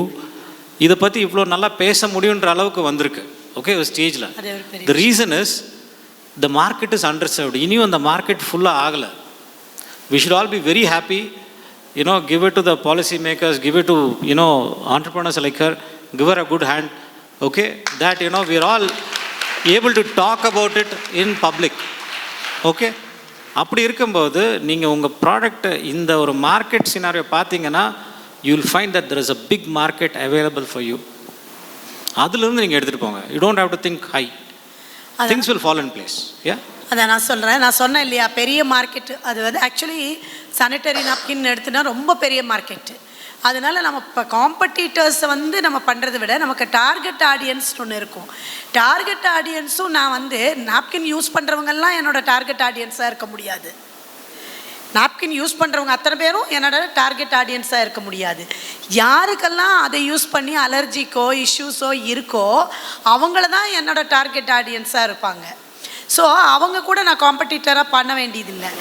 இதை பற்றி இவ்வளோ நல்லா பேச முடியுன்ற அளவுக்கு வந்திருக்கு. ஓகே, ஒரு ஸ்டேஜில். The reason is the market is underserved. இனியும் அந்த மார்க்கெட் ஃபுல்லாக ஆகலை. We should all be very happy, give it to the policy makers, give it to, entrepreneurs like her, give her a good hand, okay, that, we are all able to talk about it in public, okay. அப்படி இருக்கும்போது நீங்கள் உங்கள் product இந்த ஒரு market scenario பார்த்தீங்கன்னா, you will find that there is a big market available for you. அதுலேருந்து நீங்கள் எடுத்துகிட்டு போங்க. You don't have to think high. Things will fall in place. Yeah. அதை நான் சொன்னேன் இல்லையா, பெரிய மார்க்கெட்டு அது வந்து ஆக்சுவலி சானிட்டரி நாப்கின் எடுத்துனா ரொம்ப பெரிய மார்க்கெட்டு. அதனால நம்ம இப்போ காம்படிட்டர்ஸை வந்து நம்ம பண்ணுறதை விட நமக்கு டார்கெட் ஆடியன்ஸ்னு ஒன்று இருக்கும். டார்கெட் ஆடியன்ஸும் நான் வந்து நாப்கின் யூஸ் பண்ணுறவங்கெல்லாம் என்னோடய டார்கெட் ஆடியன்ஸாக இருக்க முடியாது. நாப்கின் யூஸ் பண்ணுறவங்க அத்தனை பேரும் என்னோட டார்கெட் ஆடியன்ஸாக இருக்க முடியாது. யாருக்கெல்லாம் அதை யூஸ் பண்ணி அலர்ஜிக்கோ இஷ்யூஸோ இருக்கோ அவங்கள தான் என்னோட டார்கெட் ஆடியன்ஸாக இருப்பாங்க. ஸோ அவங்க கூட நான் காம்படிட்டராக பண்ண வேண்டியதில்லை.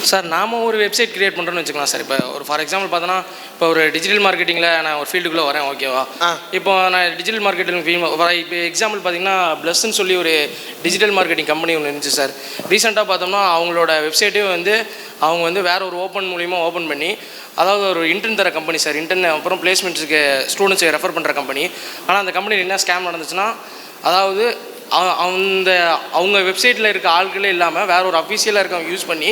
சார் நாம் ஒரு வெப்சைட் க்ரியேட் பண்ணுறோன்னு வச்சுக்கலாம் சார். இப்போ ஒரு ஃபார் எக்ஸாம்பிள் பார்த்தோன்னா இப்போ ஒரு டிஜிட்டல் மார்க்கெட்டிங்கில் நான் ஒரு ஃபீல்டுக்குள்ளே வரேன், ஓகேவா? இப்போ நான் டிஜிட்டல் மார்க்கெட்டிங் இப்போ எக்ஸாம்பிள் பார்த்தீங்கன்னா ப்ளஸ்ன்னு சொல்லி ஒரு டிஜிட்டல் மார்க்கெட்டிங் கம்பெனி ஒன்று இருந்துச்சு சார். ரீசெண்டாக பார்த்தோம்னா அவங்களோட வெப்சைட்டே வந்து அவங்க வந்து வேற ஒரு மூலிமா ஓப்பன் பண்ணி, அதாவது ஒரு இன்டர்ன் தர கம்பெனி சார். இன்டர்ன் அப்புறம் பிளேஸ்மெண்ட்ஸுக்கு ஸ்டூடெண்ட்ஸை ரெஃபர் பண்ணுற கம்பெனி. ஆனால் அந்த கம்பெனியில் என்ன ஸ்கேம் நடந்துச்சுன்னா, அதாவது அவங்க வெப்சைட்டில் இருக்க ஆட்களே இல்லாமல் வேற ஒரு அஃபீஷியலாக இருக்கவங்க யூஸ் பண்ணி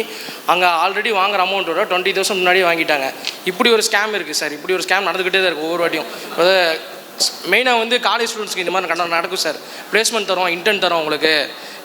அங்கே ஆல்ரெடி வாங்குற அமௌண்ட்டோட 20,000 முன்னாடியே வாங்கிட்டாங்க. இப்படி ஒரு ஸ்கேம் இருக்குது சார். இப்படி ஒரு ஸ்கேம் நடந்துக்கிட்டே தான் இருக்குது ஒவ்வொரு வாட்டியும். மெயினாக வந்து காலேஜ் ஸ்டூடெண்ட்ஸ்க்கு இந்த மாதிரி நடக்கும் சார். பிளேஸ்மெண்ட் தரோம், இன்டர்ன் தரோம் உங்களுக்கு,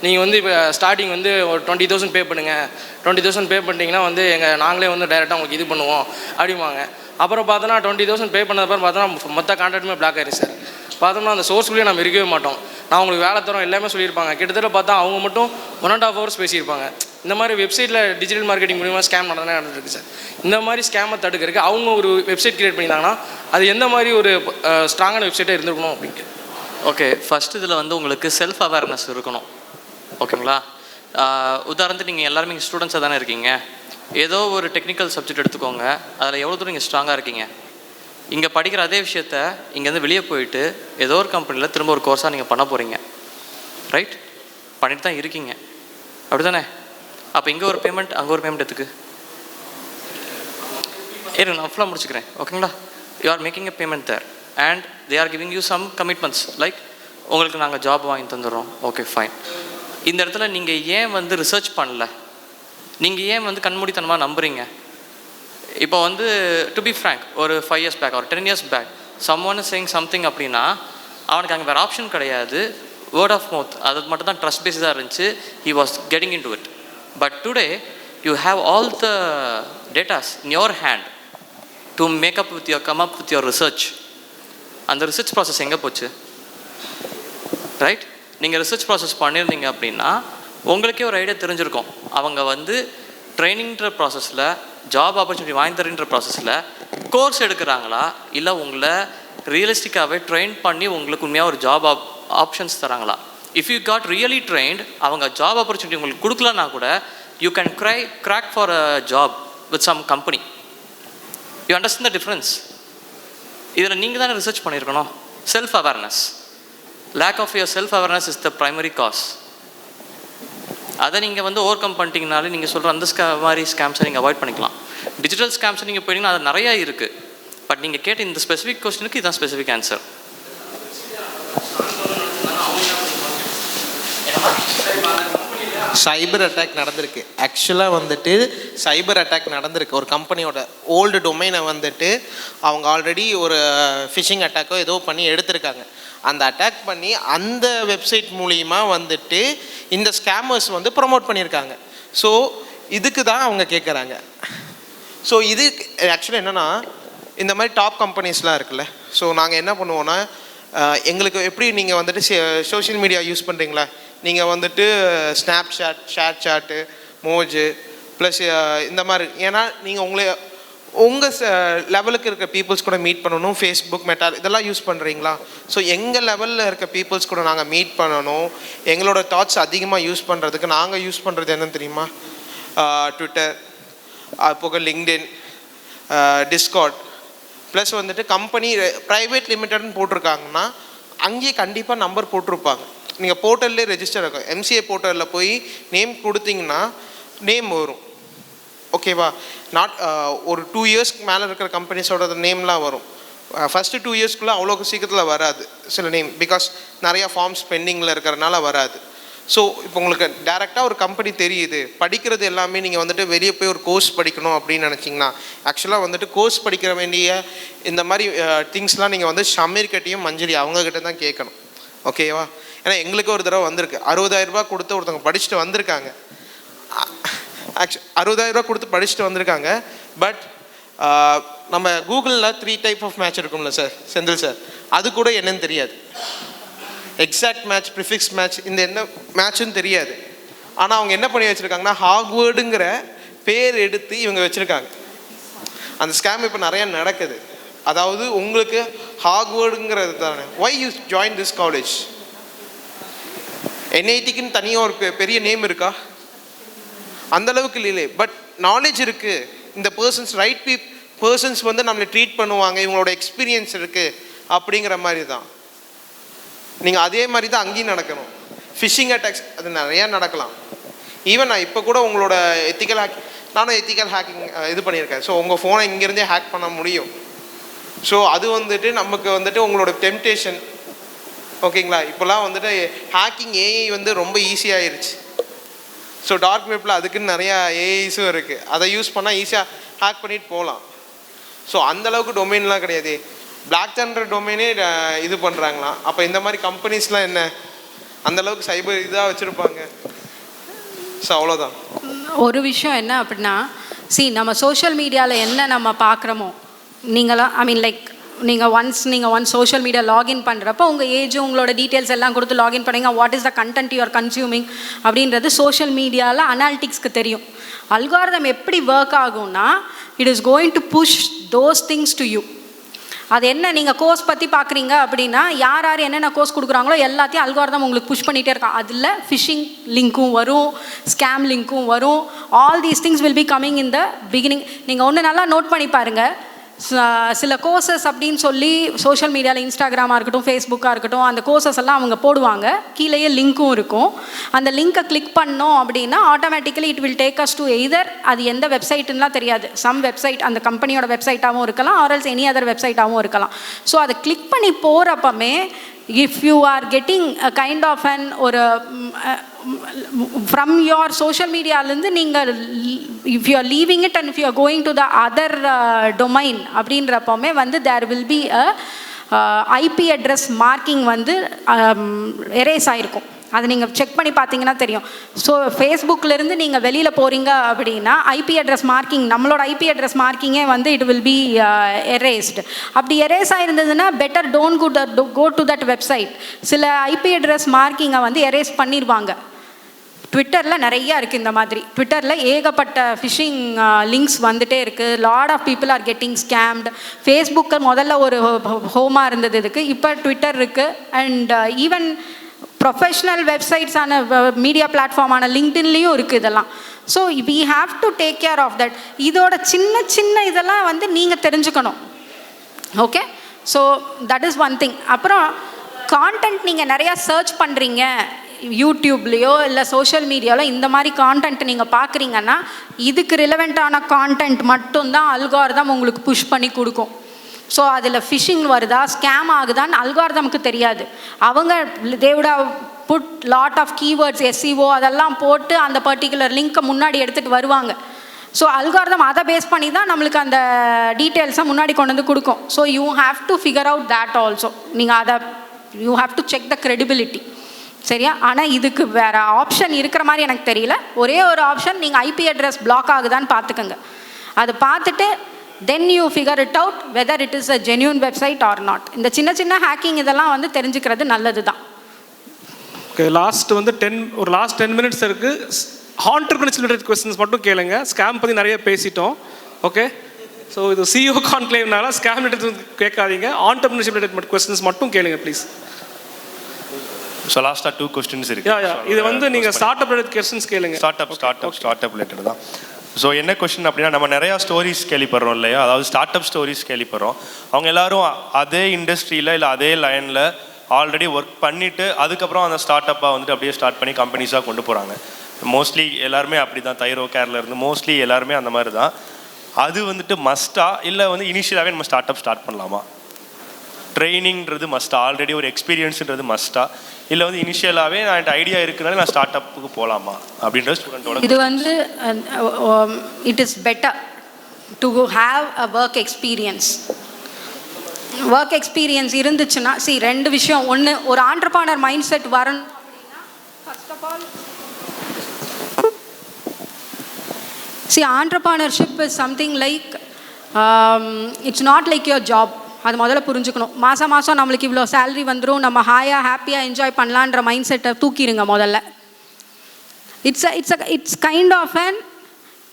நீங்கள் வந்து இப்போ ஸ்டார்டிங் வந்து ஒரு 20,000 பே பண்ணுங்கள், 20,000 பே பண்ணிட்டீங்கன்னா வந்து நாங்களே வந்து டைரெக்டாக உங்களுக்கு இது பண்ணுவோம் அப்படிம்பாங்க. அப்புறம் பார்த்தோன்னா 20,000 பே பண்ணதுக்கப்புறம் பார்த்தோன்னா மொத்த கான்ட்ராக்ட்டுமே பிளாக் ஆயிடுச்சு சார். பார்த்தோம்னா அந்த சோர்ஸ்குள்ளேயே நம்ம இருக்கவே மாட்டோம். நான் உங்களுக்கு வேலை தரோம் எல்லாமே சொல்லியிருப்பாங்க. கிட்டத்தட்ட பார்த்தா அவங்க மட்டும் 1.5 hours பேசியிருப்பாங்க. இந்த மாதிரி வெப்சைட்டில் டிஜிட்டல் மார்க்கெட்டிங் மூலிமா ஸ்கேம் நடந்துருக்கு சார். இந்த மாதிரி ஸ்கேமை தடுக்கிறதுக்கு அவங்க ஒரு வெப்சைட் கிரியேட் பண்ணியிருந்தாங்கன்னா அது எந்த மாதிரி ஒரு ஸ்ட்ராங்கான வெப்சைட்டாக இருந்திருக்கணும் அப்படின்ட்டு. ஓகே, ஃபஸ்ட் இதில் வந்து உங்களுக்கு செல்ஃப் அவேர்னஸ் இருக்கணும், ஓகேங்களா? உதாரணத்துக்கு நீங்கள் எல்லாருமே ஸ்டூடெண்ட்ஸாக தானே இருக்கீங்க. ஏதோ ஒரு டெக்னிக்கல் சப்ஜெக்ட் எடுத்துக்கோங்க, அதில் எவ்வளோ தூரம் நீங்கள் ஸ்ட்ராங்காக இருக்கீங்க. இங்கே படிக்கிற அதே விஷயத்த இங்கேருந்து வெளியே போயிட்டு ஏதோ ஒரு கம்பெனியில் திரும்ப ஒரு கோர்ஸாக நீங்கள் பண்ண போகிறீங்க, ரைட்? பண்ணிட்டு தான் இருக்கீங்க, அப்படி தானே? அப்போ இங்கே ஒரு பேமெண்ட், அங்கே ஒரு பேமெண்ட் எதுக்கு? நான் ஃபுல்லாக முடிச்சுக்கிறேன், ஓகேங்களா? You are making a payment there and they are giving you some commitments like உங்களுக்கு நாங்கள் ஜாப் வாங்கி தந்துடுறோம், ஓகே ஃபைன். இந்த இடத்துல நீங்கள் ஏன் வந்து ரிசர்ச் பண்ணல? நீங்கள் ஏன் வந்து கண்மூடித்தனமாக நம்புறீங்க? இப்போ வந்து டு பி ஃப்ரேங்க், ஒரு 5 years பேக் ஒரு 10 years back someone is saying something அப்படின்னா அவனுக்கு அங்கே வேறு ஆப்ஷன் கிடையாது. வேர்ட் ஆஃப் மவுத் அது மட்டும் தான் ட்ரஸ்ட் பேஸாக இருந்துச்சு. he was getting into it. But today you have all the datas in your hand to come up with your research. அந்த ரிசர்ச் ப்ராசஸ் எங்கே போச்சு, ரைட்? நீங்கள் ரிசர்ச் ப்ராசஸ் பண்ணியிருந்தீங்க அப்படின்னா உங்களுக்கே ஒரு ஐடியா தெரிஞ்சிருக்கும். அவங்க வந்து ட்ரைனிங்ன்ற ப்ராசஸில், ஜாப் ஆப்பர்ச்சுனிட்டி வாங்கி தரன்ற ப்ராசஸில் கோர்ஸ் எடுக்கிறாங்களா, இல்லை உங்களை ரியலிஸ்டிக்காகவே ட்ரெயின் பண்ணி உங்களுக்கு உண்மையாக ஒரு ஜாப் ஆப்ஷன்ஸ் தராங்களா? If you got really trained, அவங்க ஜாப் ஆப்பர்ச்சுனிட்டி உங்களுக்கு கொடுக்கலன்னா கூட you can crack for a job with some company. You understand the difference? இதில் நீங்கள் தானே ரிசர்ச் பண்ணியிருக்கணும். Self awareness, lack of your self awareness is the primary cause. அதை நீங்கள் வந்து ஓவர் கம் பண்ணிட்டீங்கனாலே நீங்கள் சொல்கிற அந்த மாதிரி ஸ்கேம்ஸை நீங்கள் அவாய்ட் பண்ணிக்கலாம். டிஜிட்டல் ஸ்கேம்ஸை நீங்கள் போயிட்டீங்கன்னா அது நிறையா இருக்குது. பட் நீங்கள் கேட்ட இந்த ஸ்பெசிஃபிக் கொஸ்டினுக்கு இதுதான் ஸ்பெசிஃபிக் ஆன்சர். சைபர் அட்டாக் நடந்திருக்கு. ஆக்சுவலாக வந்துட்டு சைபர் அட்டாக் நடந்திருக்கு. ஒரு கம்பெனியோட ஓல்டு டொமைனை வந்துட்டு அவங்க ஆல்ரெடி ஒரு ஃபிஷிங் அட்டாக்கோ ஏதோ பண்ணி எடுத்திருக்காங்க. அந்த அட்டாக் பண்ணி அந்த வெப்சைட் மூலிமா வந்துட்டு இந்த ஸ்கேமர்ஸ் வந்து ப்ரொமோட் பண்ணியிருக்காங்க. ஸோ இதுக்கு தான் அவங்க கேட்குறாங்க. ஸோ இது ஆக்சுவலாக என்னென்னா, இந்த மாதிரி டாப் கம்பெனிஸ்லாம் இருக்குல்ல, ஸோ நாங்கள் என்ன பண்ணுவோன்னா, எங்களுக்கு எப்படி நீங்கள் வந்துட்டு சோஷியல் மீடியா யூஸ் பண்ணுறீங்களா, நீங்கள் வந்துட்டு ஸ்னாப்சாட், ஷேர் சாட்டு, மோஜு ப்ளஸ் இந்த மாதிரி, ஏன்னா நீங்கள் உங்கள் லெவலுக்கு இருக்க பீப்புள்ஸ் கூட மீட் பண்ணணும். ஃபேஸ்புக், மெட்டா இதெல்லாம் யூஸ் பண்ணுறீங்களா? ஸோ எங்கள் லெவலில் இருக்க பீப்புள்ஸ் கூட நாங்கள் மீட் பண்ணணும். எங்களோட தாட்ஸ் அதிகமாக யூஸ் பண்ணுறதுக்கு நாங்கள் யூஸ் பண்ணுறது என்னன்னு தெரியுமா? ட்விட்டர், போக லிங்க்டின், டிஸ்கார்ட், ப்ளஸ் வந்துட்டு கம்பெனி ப்ரைவேட் லிமிட்டட்னு போட்டிருக்காங்கன்னா அங்கேயே கண்டிப்பாக நம்பர் போட்டிருப்பாங்க. நீங்கள் போர்ட்டல்லே ரெஜிஸ்டர் இருக்கும். எம்சிஏ போர்ட்டலில் போய் நேம் கொடுத்தீங்கன்னா நேம் வரும், ஓகேவா? ஒரு 2 yearsக்கு மேலே இருக்கிற கம்பெனிஸோட நேம்லாம் வரும். ஃபஸ்ட்டு 2 yearsக்குள்ளே அவ்வளோ சீக்கிரத்தில் வராது சில நேம், பிகாஸ் நிறையா ஃபார்ம்ஸ் பெண்டிங்கில் இருக்கிறனால வராது. ஸோ இப்போ உங்களுக்கு டேரெக்டாக ஒரு கம்பெனி தெரியுது. படிக்கிறது எல்லாமே நீங்கள் வந்துட்டு வெளியே போய் ஒரு கோர்ஸ் படிக்கணும் அப்படின்னு நினச்சிங்கன்னா, ஆக்சுவலாக வந்துட்டு கோர்ஸ் படிக்கிற வேண்டிய இந்த மாதிரி திங்ஸ்லாம் நீங்கள் வந்து ஷமீர் கட்டியும் மஞ்சரி அவங்கக்கிட்ட தான் கேட்கணும், ஓகேவா? ஏன்னா எங்களுக்கு ஒரு தடவை வந்திருக்கு. 60,000 ரூபா கொடுத்து ஒருத்தவங்க படிச்சுட்டு வந்திருக்காங்க. 60,000 ரூபா கொடுத்து படிச்சுட்டு வந்திருக்காங்க. பட் நம்ம கூகுளில் 3 type ஆஃப் மேட்ச் இருக்கும்ல சார், செந்தில் சார், அது கூட என்னன்னு தெரியாது. எக்ஸாக்ட் மேட்ச், ப்ரிஃபிக்ஸ் மேட்ச், இந்த என்ன மேட்ச்சுன்னு தெரியாது. ஆனால் அவங்க என்ன பண்ணி வச்சுருக்காங்கன்னா, ஹார்வர்டுங்கிற பேர் எடுத்து இவங்க வச்சுருக்காங்க. அந்த ஸ்கேம் இப்போ நிறையா நடக்குது. அதாவது உங்களுக்கு ஹார்வர்டுங்கிறது தானே, why you join this college? என்ஐடிக்குன்னு தனியாக ஒரு பெரிய நேம் இருக்கா? அந்தளவுக்கு இல்லை. பட் நாலேஜ் இருக்குது. இந்த பர்சன்ஸ் வந்து நம்மளை ட்ரீட் பண்ணுவாங்க, இவங்களோட எக்ஸ்பீரியன்ஸ் இருக்குது அப்படிங்கிற மாதிரி தான். நீங்கள் அதே மாதிரி தான் அங்கேயும் நடக்கணும். ஃபிஷிங் அட்டாக்ஸ் அது நிறையா நடக்கலாம். ஈவன் நான் இப்போ கூட உங்களோட நானும் எத்திக்கல் ஹேக்கிங் இது பண்ணியிருக்கேன். ஸோ உங்கள் ஃபோனை இங்கேருந்தே ஹேக் பண்ண முடியும். ஸோ அது வந்துட்டு நமக்கு வந்துட்டு உங்களோட டெம்டேஷன், ஓகேங்களா? இப்போலாம் வந்துட்டு ஹேக்கிங் ஏஐ வந்து ரொம்ப ஈஸியாகிருச்சு. ஸோ டார்க் வெப்பில் அதுக்குன்னு நிறையா ஏஐஸும் இருக்குது. அதை யூஸ் பண்ணால் ஈஸியாக ஹேக் பண்ணிட்டு போகலாம். ஸோ அந்தளவுக்கு டொமைன்லாம் கிடையாது. பிளாக் தண்டர் டொமைனே இது பண்ணுறாங்களாம். அப்போ இந்த மாதிரி கம்பெனிஸ்லாம் என்ன அந்தளவுக்கு சைபர் இதாக வச்சுருப்பாங்க? ஸோ அவ்வளோதான். ஒரு விஷயம் என்ன அப்படின்னா, நம்ம சோஷியல் மீடியாவில் என்ன நம்ம பார்க்குறோமோ, நீங்களாம் நீங்கள் ஒன்ஸ் சோஷியல் மீடியா லாகின் பண்ணுறப்போ உங்கள் ஏஜ் உங்களோட டீட்டெயில்ஸ் எல்லாம் கொடுத்து லாகின் பண்ணிங்க. What is the content you are consuming அப்படின்றது சோஷியல் மீடியாவில் அனாலிட்டிக்ஸ்க்கு தெரியும். அல்காரிதம் எப்படி ஒர்க் ஆகும்னா, it is going to push those things to you. அது என்ன, நீங்கள் கோர்ஸ் பற்றி பார்க்குறீங்க அப்படின்னா யார் என்னென்ன கோர்ஸ் கொடுக்குறாங்களோ எல்லாத்தையும் அல்காரிதம் உங்களுக்கு புஷ் பண்ணிகிட்டே இருக்கான். அதில் ஃபிஷிங் லிங்க்கும் வரும், ஸ்கேம் லிங்க்கும் வரும். All these things will be coming in the beginning. நீங்கள் ஒன்று நல்லா நோட் பண்ணி பாருங்கள். சில கோர்சஸ் அப்படின்னு சொல்லி சோஷியல் மீடியாவில் இன்ஸ்டாகிராமாக இருக்கட்டும், ஃபேஸ்புக்காக இருக்கட்டும், அந்த கோர்சஸ் எல்லாம் அவங்க போடுவாங்க. கீழேயே லிங்க்கும் இருக்கும். அந்த லிங்க்கை கிளிக் பண்ணோம் அப்படின்னா automatically it will take us to either, அது எந்த வெப்சைட்டுலாம் தெரியாது, சம் வெப்சைட் அந்த கம்பெனியோட வெப்சைட்டாகவும் இருக்கலாம், ஆர்எல்ஸ் எனி அதர் வெப்சைட்டாகவும் இருக்கலாம். ஸோ அதை கிளிக் பண்ணி போகிறப்பமே if you are getting a kind of an ஒரு ஃப்ரம் யோர் சோஷியல் மீடியாலேருந்து நீங்கள் if you are leaving it and if you are going to the other domain அப்படின்றப்போமே வந்து there will be a IP address marking வந்து erase ஆகிருக்கும். அதை நீங்கள் check பண்ணி பார்த்தீங்கன்னா தெரியும். ஸோ ஃபேஸ்புக்கிலேருந்து நீங்கள் வெளியில் போகிறீங்க அப்படின்னா ஐபி அட்ரஸ் மார்க்கிங், நம்மளோட ஐபி அட்ரஸ் மார்க்கிங்கே வந்து இட் வில் பி எரேஸ்டு. அப்படி எரேஸ் ஆகிருந்ததுன்னா better don't go to that website. சில ஐபி அட்ரஸ் மார்க்கிங்கை வந்து எரேஸ் பண்ணிடுவாங்க. ட்விட்டரில் நிறையா இருக்குது இந்த மாதிரி. ட்விட்டரில் ஏகப்பட்ட ஃபிஷிங் லிங்க்ஸ் வந்துகிட்டே இருக்குது. Lot of people are getting scammed. Facebook முதல்ல ஒரு ஹோமாக இருந்தது இதுக்கு, இப்போ ட்விட்டர் இருக்குது. அண்ட் ஈவன் ப்ரொஃபஷ்னல் வெப்சைட்ஸான மீடியா பிளாட்ஃபார்மான லிங்க்டின்லேயும் இருக்குது இதெல்லாம். So we have to take care of that. இதோட சின்ன இதெல்லாம் வந்து நீங்கள் தெரிஞ்சுக்கணும். Okay, so that is one thing. அப்புறம் கான்டென்ட் நீங்கள் நிறையா சர்ச் பண்ணுறீங்க யூடியூப்லேயோ இல்லை சோஷியல் மீடியாவில், இந்த மாதிரி கான்டென்ட் நீங்கள் பார்க்குறீங்கன்னா இதுக்கு ரிலவெண்ட்டான கான்டென்ட் மட்டும்தான் அல்காரிதம் உங்களுக்கு புஷ் பண்ணி கொடுக்கும். ஸோ அதில் ஃபிஷிங் வருதா, ஸ்கேம் ஆகுதான்னு அல்காரிதமுக்கு தெரியாது. அவங்க தேவோட put lot of keywords, SEO அதெல்லாம் போட்டு அந்த பர்டிகுலர் லிங்க்கை முன்னாடி எடுத்துகிட்டு வருவாங்க. ஸோ அல்காரிதம் அதை பேஸ் பண்ணி தான் நம்மளுக்கு அந்த டீட்டெயில்ஸை முன்னாடி கொண்டு வந்து கொடுக்கும். So you have to figure out that also. நீங்கள் அதை you have to check the credibility. சரியா? ஆனால் இதுக்கு வேறு ஆப்ஷன் இருக்கிற மாதிரி எனக்கு தெரியல. ஒரே ஒரு ஆப்ஷன், நீங்கள் ஐபி அட்ரஸ் பிளாக் ஆகுதான்னு பார்த்துக்கோங்க. அதை பார்த்துட்டு then you figure it out whether it is a genuine website or not. இந்த சின்ன ஹேக்கிங் இதெல்லாம் வந்து தெரிஞ்சுக்கிறது நல்லது தான். ஓகே, லாஸ்ட் 10 மினிட்ஸ் இருக்குது. ஆண்டர்பிரினர்ஷிப் ரிலேட்டட் கொஸ்டின்ஸ் மட்டும் கேளுங்க. ஸ்கேம் பற்றி நிறைய பேசிட்டோம். ஓகே, ஸோ இது சிஇஓ கான்க்ளேவ்னால ஸ்கேம் ரிலேட்டட் கேட்காதீங்க. ஆண்டர்பிரினர்ஷிப் ரிலேட்டட் கொஸ்டின்ஸ் மட்டும் கேளுங்க ப்ளீஸ். ஸோ லாஸ்ட்டாக 2 கொஸ்டின்ஸ் இருக்கு. இது வந்து நீங்கள் ஸ்டார்ட் அப் ரிலேட்டட் கொஸ்டின்ஸ் கேளுங்க. ஸ்டார்ட் அப் ரிலேட்டட் தான். ஸோ என்ன கொஸ்டின் அப்படின்னா, நம்ம நிறையா ஸ்டோரிஸ் கேள்விப்படுறோம் இல்லையா, அதாவது ஸ்டார்ட் அப் ஸ்டோரிஸ் கேள்விப்படுறோம். அவங்க எல்லாரும் அதே இண்டஸ்ட்ரியில் இல்லை அதே லைனில் ஆல்ரெடி ஒர்க் பண்ணிவிட்டு அதுக்கப்புறம் அந்த ஸ்டார்ட் அப்பாக வந்துட்டு அப்படியே ஸ்டார்ட் பண்ணி கம்பெனிஸாக கொண்டு போகிறாங்க. மோஸ்ட்லி எல்லாருமே அப்படி தான். தைரோ கேரில் இருந்து மோஸ்ட்லி எல்லாருமே அந்த மாதிரி தான். அது வந்துட்டு மஸ்ட்டா இல்லை வந்து இனிஷியலாகவே நம்ம ஸ்டார்ட் அப் ஸ்டார்ட் பண்ணலாமா? ட்ரைனிங்கிறது மஸ்ட்டா, ஆல்ரெடி ஒரு எக்ஸ்பீரியன்ஸுன்றது மஸ்ட்டா, இல்லை வந்து இனிஷியலாகவே நான் ஐடியா இருக்குனால நான் ஸ்டார்ட் அப்புக்கு போகலாமா அப்படின்ற ஸ்டூடெண்ட்டோட இது வந்து it is better to have a work experience. Work experience இருந்துச்சுன்னா ரெண்டு விஷயம். ஒன்று, ஒரு ஆண்டர்பிரனர் மைண்ட் செட் வரணும் அப்படின்னா first of all entrepreneurship is something like it's not like your job. அது முதல்ல புரிஞ்சுக்கணும். மாதம் நம்மளுக்கு இவ்வளோ சேலரி வந்துடும், நம்ம ஹாப்பியாக என்ஜாய் பண்ணலான்ற மைண்ட் செட்டை தூக்கிடுங்க முதல்ல. It's kind of an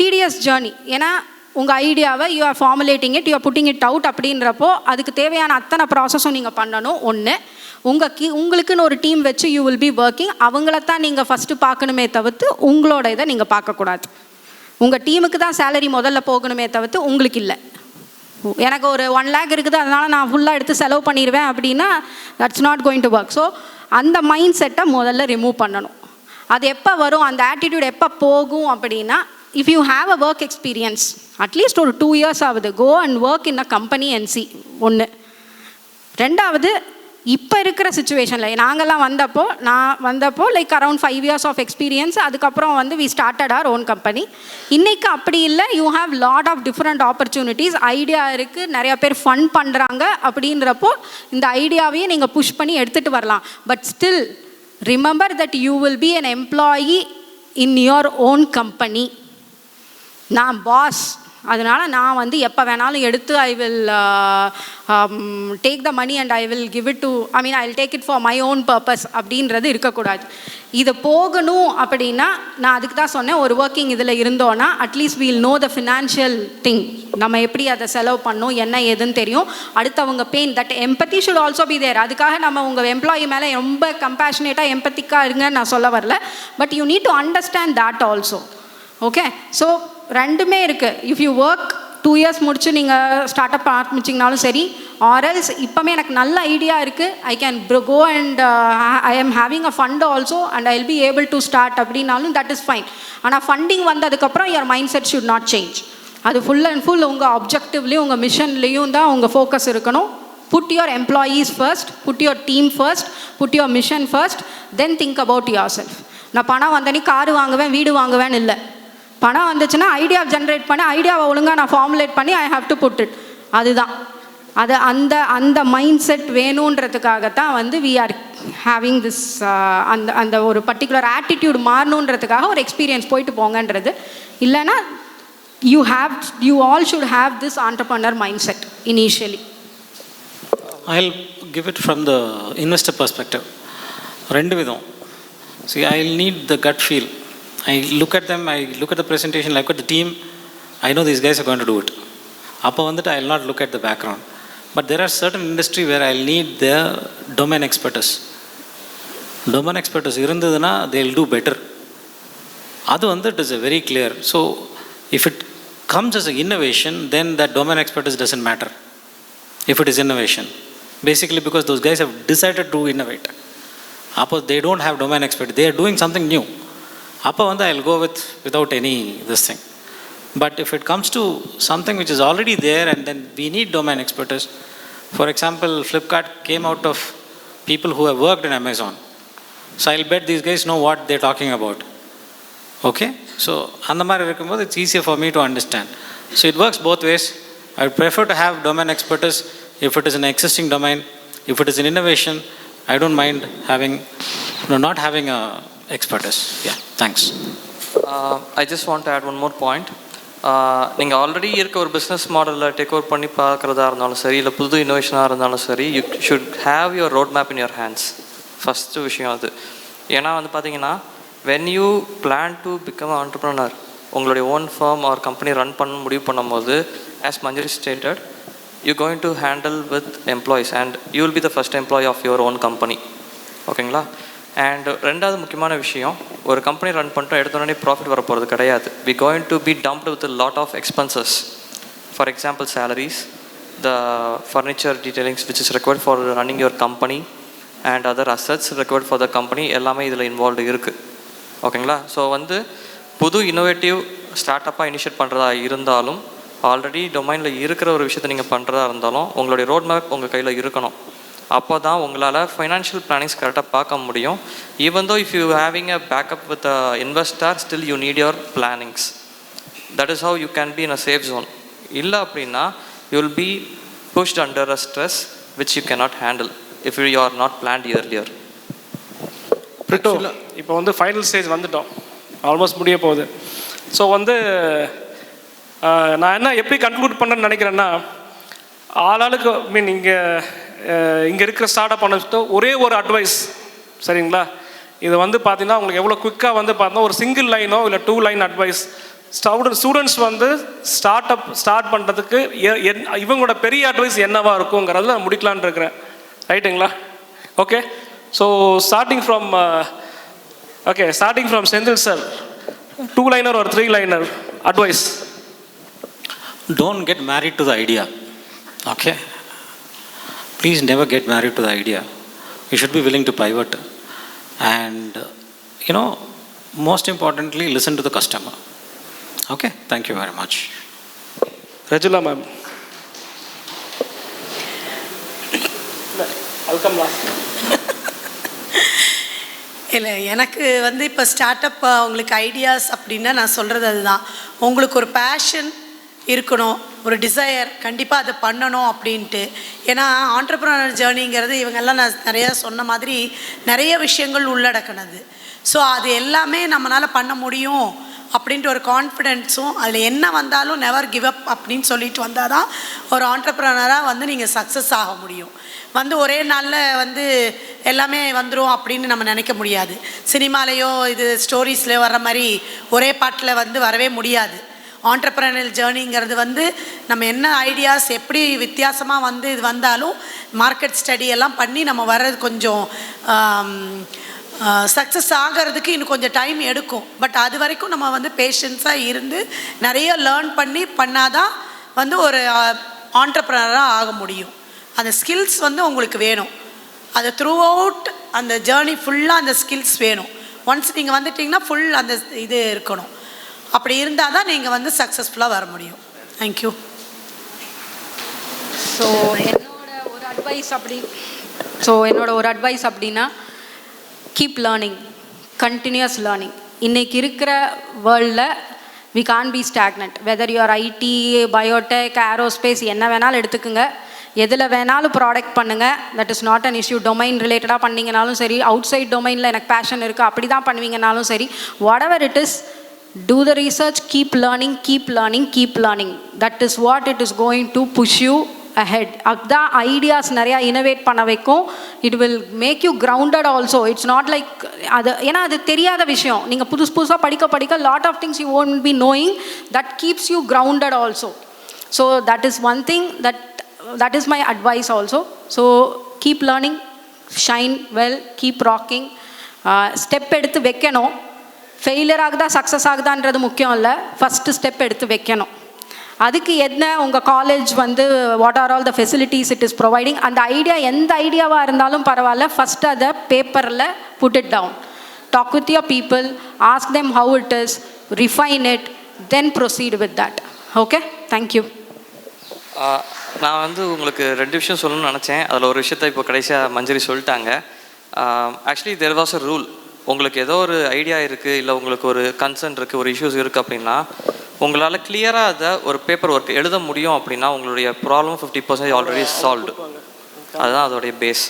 tedious journey. ஏன்னா உங்கள் ஐடியாவை you are formulating it, you are putting it out அப்படின்றப்போ அதுக்கு தேவையான அத்தனை ப்ராசஸும் நீங்கள் பண்ணணும். ஒன்று, உங்களுக்குன்னு ஒரு டீம் வச்சு யூ வில் பி ஒர்க்கிங். அவங்களத்தான் நீங்கள் ஃபஸ்ட்டு பார்க்கணுமே தவிர்த்து உங்களோட இதை நீங்கள் பார்க்கக்கூடாது. உங்கள் டீமுக்கு தான் சேலரி முதல்ல போகணுமே தவிர்த்து உங்களுக்கு இல்லை. எனக்கு ஒரு 1 lakh இருக்குது அதனால் நான் ஃபுல்லாக எடுத்து செலவு பண்ணிடுவேன் அப்படின்னா that's not going to work. So அந்த மைண்ட் செட்டை முதல்ல ரிமூவ் பண்ணணும். அது எப்போ வரும், அந்த ஆட்டிடியூட் எப்போ போகும் அப்படின்னா, if you have a work experience at least ஒரு 2 years ஆகுது, go and work in a company and see. ஒன்று. ரெண்டாவது, இப்போ இருக்கிற சுச்சுவேஷனில் நான் வந்தப்போ like around 5 years of experience. அதுக்கப்புறம் வந்து we started our own company. இன்றைக்கி அப்படி இல்லை. You have lot of different opportunities. Idea இருக்குது, நிறையா பேர் ஃபண்ட் பண்ணுறாங்க. அப்படின்றப்போ இந்த ஐடியாவையும் நீங்கள் புஷ் பண்ணி எடுத்துகிட்டு வரலாம். But still remember that you will be an employee in your own company. நான் பாஸ், அதனால் நான் வந்து எப்போ வேணாலும் எடுத்து I will take the money and I will give it to I will take it for my own purpose அப்படின்றது இருக்கக்கூடாது. இது போகணும் அப்படின்னா நான் அதுக்கு தான் சொன்னேன், ஒரு ஒர்க்கிங் இதில் இருந்தோன்னா at least we'll know the financial thing. நம்ம எப்படி அதை செலவு பண்ணணும், என்ன ஏதுன்னு தெரியும். அடுத்தவங்க pain, that empathy should also be there. அதுக்காக நம்ம உங்கள் எம்ப்ளாயி மேலே ரொம்ப கம்பேஷனேட்டாக எம்பத்திக்காக இருங்கன்னு நான் சொல்ல வரல. But you need to understand that also. Okay, so ரெண்டுமே இருக்குது. இஃப் யூ ஒர்க் 2 years முடிச்சு நீங்கள் ஸ்டார்ட் அப் ஆரம்பிச்சிங்கனாலும் சரி, ஆர்எல்ஸ் இப்போமே எனக்கு நல்ல ஐடியா இருக்குது, I can go and I am having a fund also and I will be able to start அப்படின்னாலும் that is fine. ஆனால் ஃபண்டிங் வந்ததுக்கப்புறம் your mindset should not change. அது ஃபுல் அண்ட் ஃபுல் உங்கள் ஆப்ஜெக்டிவ்லேயும் உங்கள் மிஷன்லேயும் தான் உங்கள் ஃபோக்கஸ் இருக்கணும். Put your employees first, put your team first, put your mission first, then think about yourself. நான் பணம் வந்தனி காரு வாங்குவேன், வீடு வாங்குவேன்னு இல்லை. பணம் வந்துச்சுன்னா ஐடியா ஜென்ரேட் பண்ணி ஐடியாவை ஒழுங்காக நான் ஃபார்முலேட் பண்ணி I have to put it. அதுதான் அது அந்த மைண்ட் செட் வேணுன்றதுக்காகத்தான் வந்து வி ஆர் ஹேவிங் திஸ் அந்த ஒரு பர்டிகுலர் ஆட்டிடியூட் மாறணுன்றதுக்காக ஒரு எக்ஸ்பீரியன்ஸ் போயிட்டு போங்கன்றது. இல்லைன்னா you all should have this entrepreneur mindset initially. I'll give it from the investor perspective. ரெண்டு விதம். See, I'll need the gut feel. I look at them, I look at the presentation, I look at the team, I know these guys are going to do it. அப்போ வந்துட்டு I will not look at the background. But there are certain industry where I will need their domain expertise. Domain expertise இருந்ததுன்னா they will do better. அது வந்து it is a very clear. So if it comes as an innovation, then that domain expertise doesn't matter. If it is innovation, basically because those guys have decided to innovate. அப்போ they don't have domain expertise, they are doing something new. அப்போ வந்து I will go without any this thing. But if it comes to something which is already there and then we need domain expertise, for example, Flipkart came out of people who have worked in Amazon. So I'll bet these guys know what they're talking about. Okay? So அந்த மாதிரி இருக்கும்போது it's easier for me to understand. So it works both ways. I would prefer to have domain expertise if it is an existing domain. If it is an innovation, I don't mind not having a expertise. Yeah, thanks. I just want to add one more point. நீங்கள் already இருக்க ஒரு business மாடலில் take over பண்ணி பார்க்குறதா இருந்தாலும் சரி, இல்லை புது இனோவேஷனாக இருந்தாலும் சரி, you should have your road map in your hands. First விஷயம் அது. ஏன்னா வந்து பார்த்தீங்கன்னா when you plan to become entrepreneur, உங்களுடைய own firm or company run பண்ண முடிவு பண்ணும்போது, as Manjari stated, you going to handle with employees and you will be the first employee of your own company. ஓகேங்களா? அண்ட் ரெண்டாவது முக்கியமான விஷயம், ஒரு company run பண்ணிட்டோம் எடுத்தோடனே ப்ராஃபிட் வர போகிறது கிடையாது. We going to be dumped with lot of expenses. For example salaries, the furniture detailings which is required for running your company and other assets required for the company எல்லாமே இதில் involved இருக்குது. ஓகேங்களா? So வந்து புது innovative start அப்பாக initiate பண்ணுறதா இருந்தாலும், already டொமைனில் இருக்கிற ஒரு விஷயத்தை நீங்கள் பண்ணுறதா இருந்தாலும், உங்களுடைய ரோட் மேப் உங்கள் கையில் இருக்கணும். அப்போ தான் உங்களால் ஃபைனான்ஷியல் பிளானிங்ஸ் கரெக்டாக பார்க்க முடியும். Even though if you having a backup with a investor, still you need your plannings. That is how you can be in a safe zone. இல்லை அப்படின்னா you will be pushed under a stress which you cannot handle if you are not planned earlier. இப்போ வந்து final stage வந்துட்டோம், almost முடிய போகுது. So வந்து நான் என்ன எப்படி கன்க்ளூட் பண்ணுறேன்னு நினைக்கிறேன்னா, ஆளாளுக்கு இங்கே இருக்கிற ஸ்டார்ட் அப் பண்ணிட்டு ஒரே ஒரு அட்வைஸ், சரிங்களா? இது வந்து பார்த்தீங்கன்னா உங்களுக்கு எவ்வளோ குயிக்காக வந்து பார்த்தீங்கன்னா ஒரு சிங்கிள் லைனோ இல்லை 2 line அட்வைஸ் ஸ்டூடெண்ட்ஸ் வந்து ஸ்டார்ட் பண்ணுறதுக்கு இவங்களோட பெரிய அட்வைஸ் என்னவா இருக்குங்கிறத நான் முடிக்கலான்னு இருக்கிறேன். ரைட்டுங்களா? Okay. So starting from Senthil sir, 2-liner or 3-liner advice. Don't get married to the idea. Okay? Please never get married to the idea. You should be willing to pivot. And, most importantly, listen to the customer. Okay? Thank you very much. Rajula ma'am. Welcome last. இல்லை, எனக்கு வந்து இப்போ start up உங்களுக்கு ideas அப்படின்னா நான் சொல்கிறது அதுதான். உங்களுக்கு ஒரு பேஷன் இருக்கணும், ஒரு டிசையர், கண்டிப்பாக அதை பண்ணணும் அப்படின்ட்டு. ஏன்னா ஆண்டர்ப்ரனர் ஜேர்னிங்கிறது இவங்கெல்லாம் நான் நிறையா சொன்ன மாதிரி நிறைய விஷயங்கள் உள்ளடக்கினது. ஸோ அது எல்லாமே நம்மளால் பண்ண முடியும் அப்படின்ட்டு ஒரு கான்ஃபிடென்ஸும், அதில் என்ன வந்தாலும் நெவர் கிவ் அப் அப்படின்னு சொல்லிட்டு வந்தால் தான் ஒரு ஆண்டர்ப்ரனராக வந்து நீங்கள் சக்ஸஸ் ஆக முடியும். வந்து ஒரே நாளில் வந்து எல்லாமே வந்துடும் அப்படின்னு நம்ம நினைக்க முடியாது. சினிமாலேயோ இது ஸ்டோரிஸ்லேயோ வர்ற மாதிரி ஒரே பாட்டில் வந்து வரவே முடியாது. ஆண்டர்ப்ரனல் ஜேர்னிங்கிறது வந்து நம்ம என்ன ஐடியாஸ் எப்படி வித்தியாசமாக வந்து இது வந்தாலும் மார்க்கெட் ஸ்டடி எல்லாம் பண்ணி நம்ம வர்றது கொஞ்சம் சக்ஸஸ் ஆகிறதுக்கு இன்னும் கொஞ்சம் டைம் எடுக்கும். பட் அது வரைக்கும் நம்ம வந்து பேஷன்ஸாக இருந்து நிறைய லேர்ன் பண்ணாதான் வந்து ஒரு ஆண்டர்ப்ரனராக ஆக முடியும். அந்த ஸ்கில்ஸ் வந்து உங்களுக்கு வேணும். அது த்ரூ அவுட் அந்த ஜேர்னி ஃபுல்லாக அந்த ஸ்கில்ஸ் வேணும். ஒன்ஸ் நீங்கள் வந்துட்டிங்கன்னா ஃபுல் அந்த இது இருக்கணும். அப்படி இருந்தால் தான் நீங்கள் வந்து சக்ஸஸ்ஃபுல்லாக வர முடியும். தேங்க்யூ. ஸோ என்னோட ஒரு அட்வைஸ் அப்படின்னா கீப் லேர்னிங், கண்டினியூஸ் லேர்னிங். இன்றைக்கி இருக்கிற வேர்ல்டில் we can't be stagnant. Whether you're IT, biotech, aerospace, என்ன வேணாலும் எடுத்துக்குங்க. எதில் வேணாலும் ப்ராடக்ட் பண்ணுங்கள். That is not an issue. Domain ரிலேட்டடாக பண்ணிங்கனாலும் சரி, அவுட் சைட் டொமைனில் எனக்கு பேஷன் இருக்குது அப்படி தான் பண்ணுவீங்கனாலும் சரி, what ever it is, do the research, keep learning. That is what it is going to push you ahead. அதுதான் ஐடியாஸ் நிறையா இனோவேட் பண்ண வைக்கும். It will make you grounded also. It's not like அது, ஏன்னா அது தெரியாத விஷயம். நீங்கள் புதுசாக படிக்க lot of things you won't be knowing. That keeps you grounded also. So that is one thing that is my advice also. So keep learning, shine well, keep rocking. Step எடுத்து வைக்கணும். ஃபெயிலியர் ஆகுதா success ஆகுதான்றது முக்கியம் இல்லை, first step எடுத்து வைக்கணும். அதுக்கு என்ன உங்கள் காலேஜ் வந்து what are all the facilities it is providing. அந்த ஐடியா எந்த ஐடியாவாக இருந்தாலும் பரவாயில்ல, ஃபஸ்ட்டு அதை பேப்பரில் put it down. Talk with your people, ask them how it is, refine it, then proceed with that. Okay, thank you. நான் வந்து உங்களுக்கு 2 விஷயம் சொல்லணும்னு நினச்சேன். அதில் ஒரு விஷயத்தை இப்போ கடைசியாக மஞ்சரி சொல்லிட்டாங்க. Actually there was a rule. உங்களுக்கு ஏதோ ஒரு ஐடியா இருக்குது, இல்லை உங்களுக்கு ஒரு கன்சர்ன் இருக்குது, ஒரு இஷ்யூஸ் இருக்குது அப்படின்னா உங்களால் கிளியராக அதை ஒரு பேப்பர் ஒர்க் எழுத முடியும் அப்படின்னா உங்களுடைய ப்ராப்ளம் 50% ஆல்ரெடி சால்வ்டு. அதுதான் அதோடைய பேஸ்.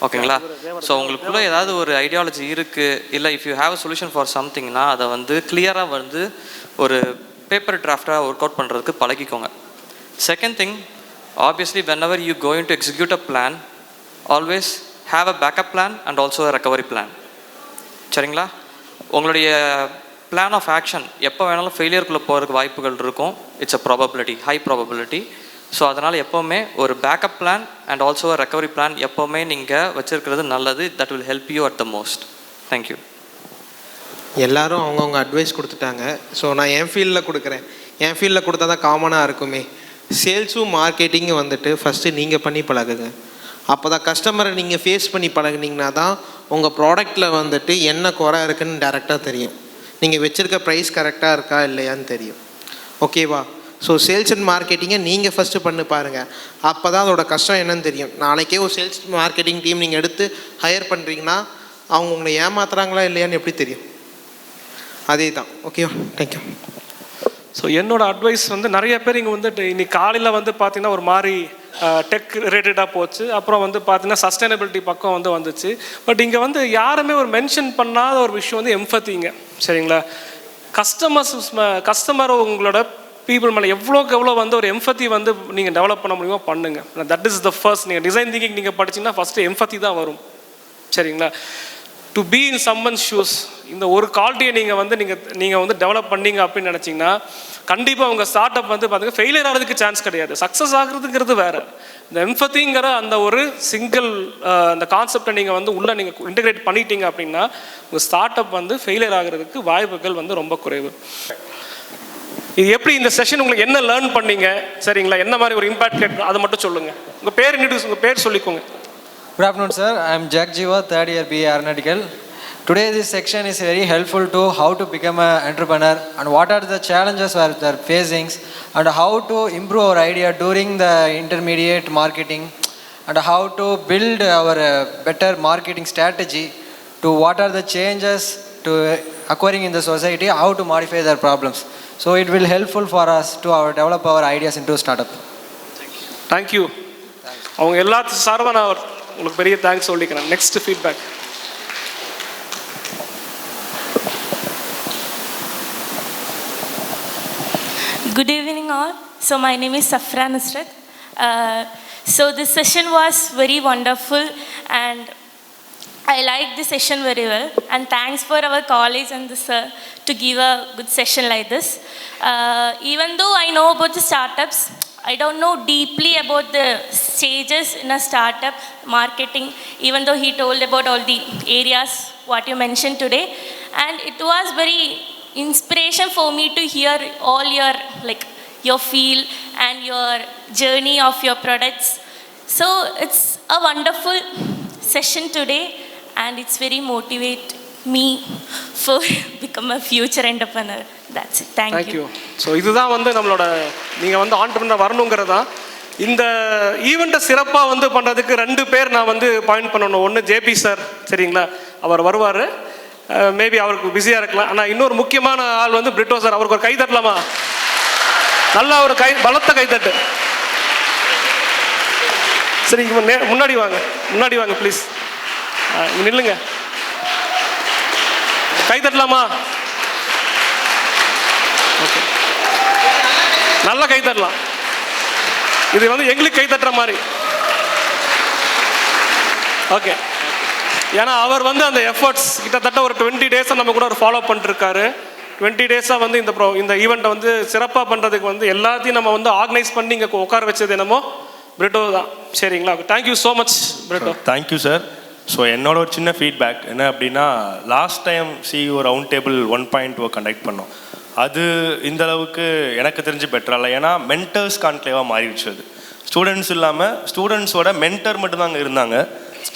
ஓகேங்களா? ஸோ உங்களுக்குள்ளே ஏதாவது ஒரு ஐடியாலஜி இருக்குது, இல்லை if you have a solution for சம்திங்னா அதை வந்து கிளியராக வந்து ஒரு பேப்பர் டிராஃப்டாக ஒர்க் அவுட் பண்ணுறதுக்கு பழகிக்கோங்க. Second thing, obviously whenever you going to execute a plan, always have a backup plan and also a recovery plan. சரிங்களா? உங்களுடைய பிளான் ஆஃப் ஆக்ஷன் எப்போ வேணாலும் ஃபெயிலியருக்குள்ளே போகிறதுக்கு வாய்ப்புகள் இருக்கும். It's a probability, high probability. So அதனால் எப்போவுமே ஒரு backup plan and also recovery plan எப்போவுமே நீங்கள் வச்சுருக்கிறது நல்லது. That will help you at the most. Thank you. எல்லாரும் அவங்கவுங்க அட்வைஸ் கொடுத்துட்டாங்க. ஸோ நான் என் ஃபீல்டில் கொடுக்குறேன். என் ஃபீல்டில் கொடுத்தா தான் காமனாக இருக்குமே. சேல்ஸும் மார்க்கெட்டிங்கும் வந்துட்டு ஃபஸ்ட்டு நீங்கள் பண்ணி பழகுங்க. அப்போ தான் கஸ்டமரை நீங்கள் ஃபேஸ் பண்ணி பழகுனீங்கன்னா தான் உங்கள் ப்ராடக்டில் வந்துட்டு என்ன குறை இருக்குதுன்னு டேரெக்டாக தெரியும். நீங்கள் வச்சுருக்க ப்ரைஸ் கரெக்டாக இருக்கா இல்லையான்னு தெரியும். ஓகேவா? ஸோ சேல்ஸ் அண்ட் மார்க்கெட்டிங்கை நீங்கள் ஃபஸ்ட்டு பண்ணி பாருங்கள். அப்போ தான் அதோட கஷ்டம் என்னன்னு தெரியும். நாளைக்கே ஒரு சேல்ஸ் மார்க்கெட்டிங் டீம் நீங்கள் எடுத்து ஹையர் பண்ணுறீங்கன்னா அவங்க உங்களை ஏமாத்துறாங்களா இல்லையான்னு எப்படி தெரியும்? அதே தான். ஓகேவா? தேங்க்யூ. ஸோ என்னோட அட்வைஸ் வந்து நிறைய பேர் இங்கே வந்துட்டு இன்னைக்கு காலையில் வந்து பார்த்திங்கன்னா ஒரு மாதிரி டெக் ரிலேட்டடாக போச்சு. அப்புறம் வந்து பார்த்திங்கன்னா சஸ்டைனபிலிட்டி பக்கம் வந்து வந்துச்சு. பட் இங்கே வந்து யாருமே ஒரு மென்ஷன் பண்ணாத ஒரு விஷயம் வந்து எம்ஃபத்திங்க. சரிங்களா? கஸ்டமர் உங்களோட பீப்புள் மேலே எவ்வளோக்கு எவ்வளோ வந்து ஒரு எம்ஃபத்தி வந்து நீங்கள் டெவலப் பண்ண முடியுமோ பண்ணுங்கள். That is the first. நீங்கள் டிசைன் திங்கிங் நீங்கள் படிச்சிங்கன்னா ஃபஸ்ட்டு எம்ஃபத்தி தான் வரும். சரிங்களா? To be in someone's shoes, இந்த ஒரு குவாலிட்டியை நீங்கள் வந்து டெவலப் பண்ணீங்க அப்படின்னு நினச்சிங்கன்னா கண்டிப்பாக உங்கள் ஸ்டார்ட் அப் வந்து பார்த்தீங்கன்னா ஃபெயிலியர் ஆகிறதுக்கு சான்ஸ் கிடையாது. சக்ஸஸ் ஆகிறதுங்கிறது வேறு. இந்த எம்ஃபத்திங்கிற அந்த ஒரு சிங்கிள் அந்த கான்செப்டை நீங்கள் வந்து உள்ளே நீங்கள் இன்டெகிரேட் பண்ணிட்டீங்க அப்படின்னா உங்கள் ஸ்டார்ட் அப் வந்து ஃபெயிலியர் ஆகிறதுக்கு வாய்ப்புகள் வந்து ரொம்ப குறைவு. இது எப்படி இந்த செஷன் உங்களுக்கு என்ன லேர்ன் பண்ணீங்க, சரிங்களா, என்ன மாதிரி ஒரு இம்பாக்ட் கேட்கும் அதை மட்டும் சொல்லுங்கள். உங்கள் பேர் இன்ட்ரடியூஸ், உங்கள் பேர் சொல்லிக்கோங்க. Good afternoon, sir. I am Jack Jiva, third year BA Aeronautical. Today this section is very helpful to how to become an entrepreneur and what are the challenges we are facing and how to improve our idea during the intermediate marketing and how to build our better marketing strategy to what are the changes to occurring in the society, how to modify their problems. So it will helpful for us to develop our ideas into startup. Thank you. அவங்க எல்லாத்துக்கும் சார்பாக நான் உங்களுக்கு பெரிய thanks சொல்லிக்கிறேன். Next feedback. Good evening all. So my name is Safra Nusrat. So this session was very wonderful and I liked the session very well, and thanks for our college and the sir to give a good session like this. Even though I know about the startups, I don't know deeply about the stages in a startup marketing, even though he told about all the areas what you mentioned today, and it was very inspiration for me to hear all your your feel and your journey of your products. So it's a wonderful session today and it's very motivate me for become a future entrepreneur. That's it. Thank you. So இதுதான் வந்து நம்மளோட நீங்கள் வந்து entrepreneur வரணுங்கிறதா. இந்த ஈவெண்ட்டை சிறப்பாக வந்து பண்ணுறதுக்கு 2 பேர் நான் வந்து பாயிண்ட் பண்ணணும். ஒன்று ஜேபி சார், சரிங்களா, அவர் வருவார், மேபி அவருக்கு பிஸியாக இருக்கலாம். ஆனால் இன்னொரு முக்கியமான ஆள் வந்து பிரிட்டோ சார். அவருக்கு ஒரு கை தட்டலாமா? நல்லா ஒரு பலத்த கைத்தட்டு. சரி, முன்னாடி வாங்க ப்ளீஸ். நில்லுங்க, கை தட்டலாமா? ஓகே, நல்லா கை தட்டலாம். இது வந்து எங்களுக்கு கை தட்டுற மாதிரி. ஓகே, ஏன்னா அவர் வந்து அந்த எஃபர்ட்ஸ் கிட்டத்தட்ட ஒரு 20 டேஸாக நம்ம கூட ஒரு ஃபாலோ பண்ணிட்டுருக்காரு. 20 டேஸாக வந்து இந்த ஈவெண்ட்டை வந்து சிறப்பாக பண்ணுறதுக்கு வந்து எல்லாத்தையும் நம்ம வந்து ஆர்கனைஸ் பண்ணி இங்கே உட்கார வச்சது என்னமோ பிரிட்டோ தான், சரிங்களா. Thank you so much Brito. Thank you sir. So என்னோட ஒரு சின்ன ஃபீட்பேக் என்ன அப்படின்னா, last time CEO Roundtable 1.0 conduct பண்ணோம். அது இந்த அளவுக்கு எனக்கு தெரிஞ்சு பெட்டரா இல்லை. ஏன்னா மென்டர்ஸ் கான்க்ளேவாக மாறிடுச்சு. அது ஸ்டூடெண்ட்ஸ் இல்லாமல் ஸ்டூடெண்ட்ஸோட மென்டர் மட்டும்தான் அங்கே இருந்தாங்க.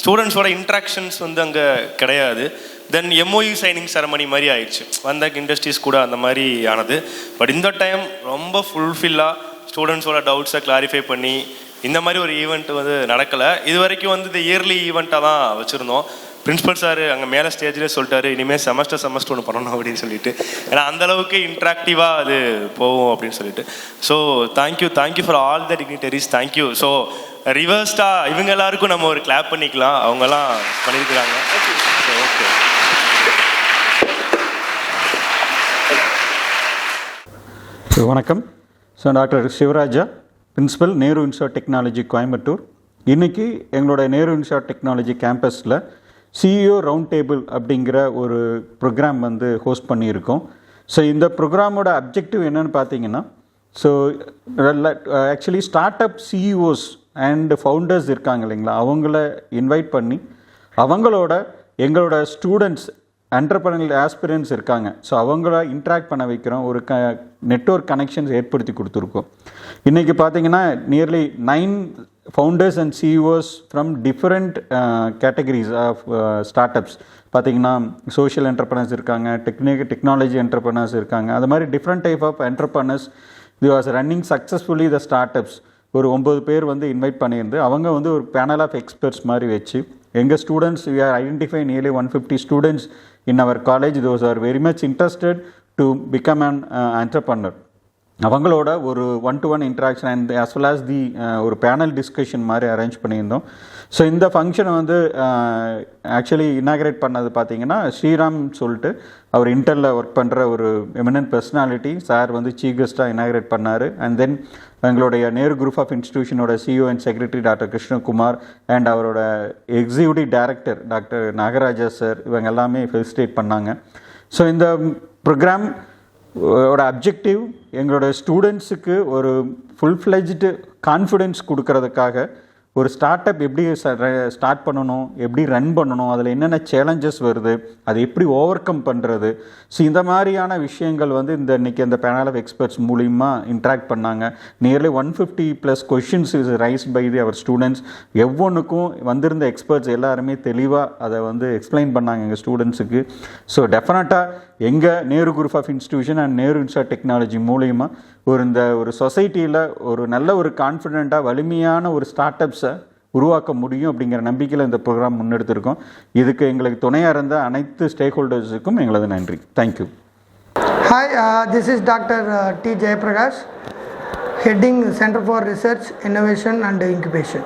ஸ்டூடெண்ட்ஸோட இன்ட்ராக்ஷன்ஸ் வந்து அங்கே கிடையாது. தென் MOU சைனிங் செரமனி மாதிரி ஆயிடுச்சு. வந்த இண்டஸ்ட்ரீஸ் கூட அந்த மாதிரி ஆனது. பட் இந்த டைம் ரொம்ப ஃபுல்ஃபில்லாக ஸ்டூடெண்ட்ஸோட டவுட்ஸை கிளாரிஃபை பண்ணி இந்த மாதிரி ஒரு ஈவெண்ட் வந்து நடக்கலை. இது வரைக்கும் வந்து இந்த இயர்லி ஈவெண்ட்டாக தான் வச்சுருந்தோம். பிரின்ஸிபல் சார் அங்கே மேலே ஸ்டேஜ்லேயே சொல்லிட்டாரு, இனிமேல் செமஸ்டர் ஒன்று பண்ணணும் அப்படின்னு சொல்லிட்டு. ஏன்னா அந்தளவுக்கு இன்ட்ராக்டிவாக அது போகும் அப்படின்னு சொல்லிட்டு. So thank you for all the dignitaries. Thank you. So ரிவர்ஸ்டாக இவங்க எல்லாருக்கும் நம்ம ஒரு கிளாப் பண்ணிக்கலாம். அவங்கெல்லாம் பண்ணியிருக்கிறாங்க. ஓகே, ஸோ வணக்கம். So doctor Sivaraja, principal Nehru institute of technology Coimbatore. இன்றைக்கி எங்களோட நேரு இன்ஸ்டியூட் ஆஃப் டெக்னாலஜி கேம்பஸில் CEO Roundtable அப்படிங்கிற ஒரு ப்ரோக்ராம் வந்து ஹோஸ்ட் பண்ணியிருக்கோம். ஸோ இந்த ப்ரோக்ராமோட அப்ஜெக்டிவ் என்னென்னு பார்த்தீங்கன்னா, so actually startup CEOs and founders இருக்காங்க இல்லைங்களா, அவங்கள இன்வைட் பண்ணி அவங்களோட எங்களோட ஸ்டூடெண்ட்ஸ் என்டர்பிரனர் ஆஸ்பிரன்ஸ் இருக்காங்க. ஸோ அவங்கள இன்ட்ராக்ட் பண்ண வைக்கிறோம். ஒரு நெட்வொர்க் கனெக்ஷன்ஸ் ஏற்படுத்தி கொடுத்துருக்கோம். இன்றைக்கி பார்த்தீங்கன்னா nearly 9 founders and CEOs from different categories of startups. பார்த்தீங்கன்னா சோஷியல் என்டர்பிரனர்ஸ் இருக்காங்க, டெக்னாலஜி என்டர்பிரனர்ஸ் இருக்காங்க. அது மாதிரி different type of entrepreneurs the was running successfully the startups. ஒரு 9 பேர் வந்து இன்வைட் பண்ணியிருந்து அவங்க வந்து ஒரு பேனல் ஆஃப் எக்ஸ்பர்ட்ஸ் மாதிரி வச்சு எங்கள் students we are identify nearly 150 students in our college. Those are very much interested to become an entrepreneur. அவங்களோட ஒரு 1-to-1 interaction and as well as தி ஒரு பேனல் டிஸ்கஷன் மாதிரி அரேஞ்ச் பண்ணியிருந்தோம். ஸோ இந்த ஃபங்க்ஷனை வந்து ஆக்சுவலி இனாகிரேட் பண்ணது பார்த்தீங்கன்னா ஸ்ரீராம் சொல்லிட்டு அவர் இன்டர்னில் ஒர்க் பண்ணுற ஒரு எமினன்ட் பர்சனாலிட்டி சார் வந்து சீஃப் கெஸ்ட்டாக இனாகிரேட் பண்ணார். அண்ட் தென் எங்களுடைய நேரு குரூப் ஆஃப் இன்ஸ்டிடியூஷனோட CEO and secretary doctor Krishnakumar and அவரோட executive director doctor Nagaraja sir இவங்க எல்லாமே ஃபெலிசிட்டேட் பண்ணாங்க. ஸோ இந்த ப்ரோக்ராம் ஓட அப்ஜெக்டிவ் எங்களோட ஸ்டூடெண்ட்ஸுக்கு ஒரு ஃபுல் ஃப்ளெஜ்டு கான்ஃபிடென்ஸ் கொடுக்கறதுக்காக ஒரு ஸ்டார்ட் அப் எப்படி ஸ்டார்ட் பண்ணணும், எப்படி ரன் பண்ணணும், அதில் என்னென்ன சேலஞ்சஸ் வருது, அதை எப்படி ஓவர் கம் பண்ணுறது. ஸோ இந்த மாதிரியான விஷயங்கள் வந்து இன்றைக்கி அந்த பேனல் ஆஃப் எக்ஸ்பர்ட்ஸ் மூலிமா இன்ட்ராக்ட் பண்ணாங்க. Nearly 150+ questions is raised by our students. ஒவ்வொன்றுக்கும் வந்திருந்த எக்ஸ்பர்ட்ஸ் எல்லாருமே தெளிவாக அதை வந்து எக்ஸ்பிளைன் பண்ணாங்க எங்கள் ஸ்டூடெண்ட்ஸுக்கு. ஸோ டெஃபினட்டாக எங்கள் Nehru group of Institution and Nehru institute of Technology மூலிமா ஒரு சொசைட்டியில் ஒரு நல்ல ஒரு கான்ஃபிடெண்ட்டாக வலிமையான ஒரு ஸ்டார்ட் அப்ஸை உருவாக்க முடியும் அப்படிங்கிற நம்பிக்கையில் இந்த ப்ரோக்ராம் முன்னெடுத்திருக்கோம். இதுக்கு எங்களுக்கு துணையாக இருந்த அனைத்து ஸ்டேக் ஹோல்டர்ஸுக்கும் எங்களது நன்றி. Thank you. Hi, this is Dr. T. Jayaprakash, heading Center for Research, Innovation and Incubation.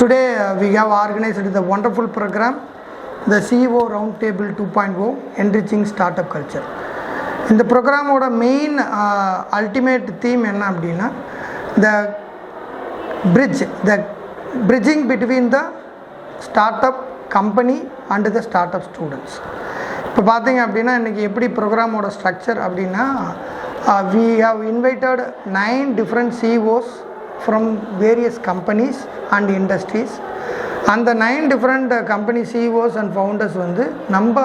Today we have organized the wonderful program, the CEO Roundtable 2.0, Enriching Startup Culture. இந்த ப்ரோக்ராமோட மெயின் அல்டிமேட் தீம் என்ன அப்படின்னா bridging between the startup company and the startup students. இப்போ பார்த்தீங்க அப்படின்னா இன்றைக்கி எப்படி ப்ரோக்ராமோட structure அப்படின்னா we have invited 9 different CEOs from various companies and industries. அந்த 9 different company CEOs and founders வந்து நம்ம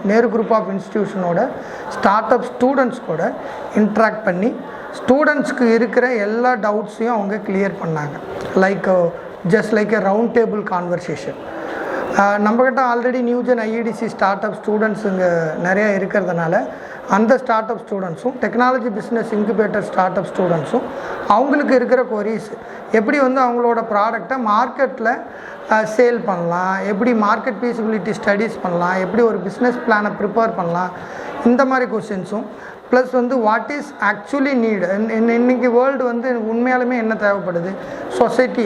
நேரு குரூப் ஆஃப் இன்ஸ்டிடியூஷனோட ஸ்டார்ட் அப் ஸ்டூடெண்ட்ஸ் கூட இன்ட்ராக்ட் பண்ணி ஸ்டூடெண்ட்ஸ்க்கு இருக்கிற எல்லா டவுட்ஸையும் அவங்க கிளியர் பண்ணாங்க. Just like a round table conversation. நம்மக்கிட்ட already new gen IEDC start up students இங்கே நிறையா இருக்கிறதுனால அந்த ஸ்டார்ட் அப் ஸ்டூடெண்ட்ஸும் டெக்னாலஜி பிஸ்னஸ் இன்குபேட்டர் ஸ்டார்ட் அப் ஸ்டூடெண்ட்ஸும் அவங்களுக்கு இருக்கிற கொரீஸ் எப்படி வந்து அவங்களோட ப்ராடக்டை மார்க்கெட்டில் சேல் பண்ணலாம், எப்படி மார்க்கெட் ஃபீஸிபிலிட்டி ஸ்டடீஸ் பண்ணலாம், எப்படி ஒரு பிஸ்னஸ் பிளானை ப்ரிப்பேர் பண்ணலாம், இந்த மாதிரி கொஸ்டின்ஸும் ப்ளஸ் வந்து வாட் இஸ் ஆக்சுவலி நீடு, இன்றைக்கி வேர்ல்டு வந்து உண்மையாலுமே என்ன தேவைப்படுது, சொசைட்டி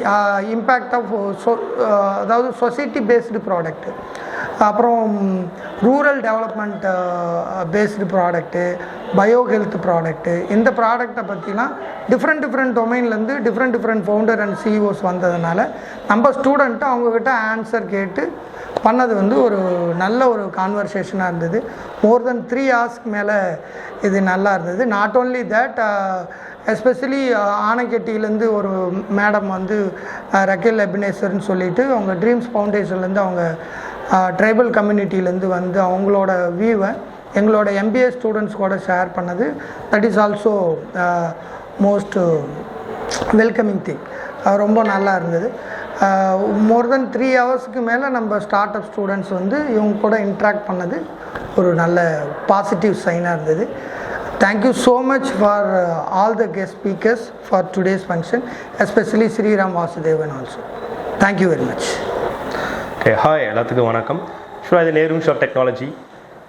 இம்பேக்ட் ஆஃப் அதாவது சொசைட்டி பேஸ்டு ப்ராடக்ட்டு, அப்புறம் rural development based product, bio health product, இந்த ப்ராடக்டை பற்றிலாம் டிஃப்ரெண்ட் டொமைன்லேருந்து டிஃப்ரெண்ட் ஃபவுண்டர் அண்ட் CEOs வந்ததுனால நம்ம ஸ்டூடெண்ட்டு அவங்கக்கிட்ட ஆன்சர் கேட்டு பண்ணது வந்து ஒரு நல்ல ஒரு கான்வர்சேஷனாக இருந்தது. மோர் தென் 3 hours மேலே இது நல்லா இருந்தது. நாட் ஓன்லி தேட், எஸ்பெஷலி ஆனைக்கட்டியிலேருந்து ஒரு மேடம் வந்து ரக்கேல் எபினேசர்னு சொல்லிட்டு அவங்க ட்ரீம்ஸ் ஃபவுண்டேஷன்லேருந்து அவங்க ட்ரைபல் கம்யூனிட்டியிலேருந்து வந்து அவங்களோட வியூவை எங்களோட MBA ஸ்டூடெண்ட்ஸ் கூட ஷேர் பண்ணது. That is also most welcoming thing. ரொம்ப நல்லா இருந்தது. மோர் தென் 3 hours மேலே நம்ம ஸ்டார்ட் அப் ஸ்டூடெண்ட்ஸ் வந்து இவங்க கூட இன்ட்ராக்ட் பண்ணது ஒரு நல்ல பாசிட்டிவ் சைனாக இருந்தது. Thank you so much for all the guest speakers for today's function, especially Sriram Vasudevan also. Thank you very much. Hi, எல்லாத்துக்கும் வணக்கம். ஷுவா இது நேரு இன்ஸ்டியூட் ஆஃப் டெக்னாலஜி.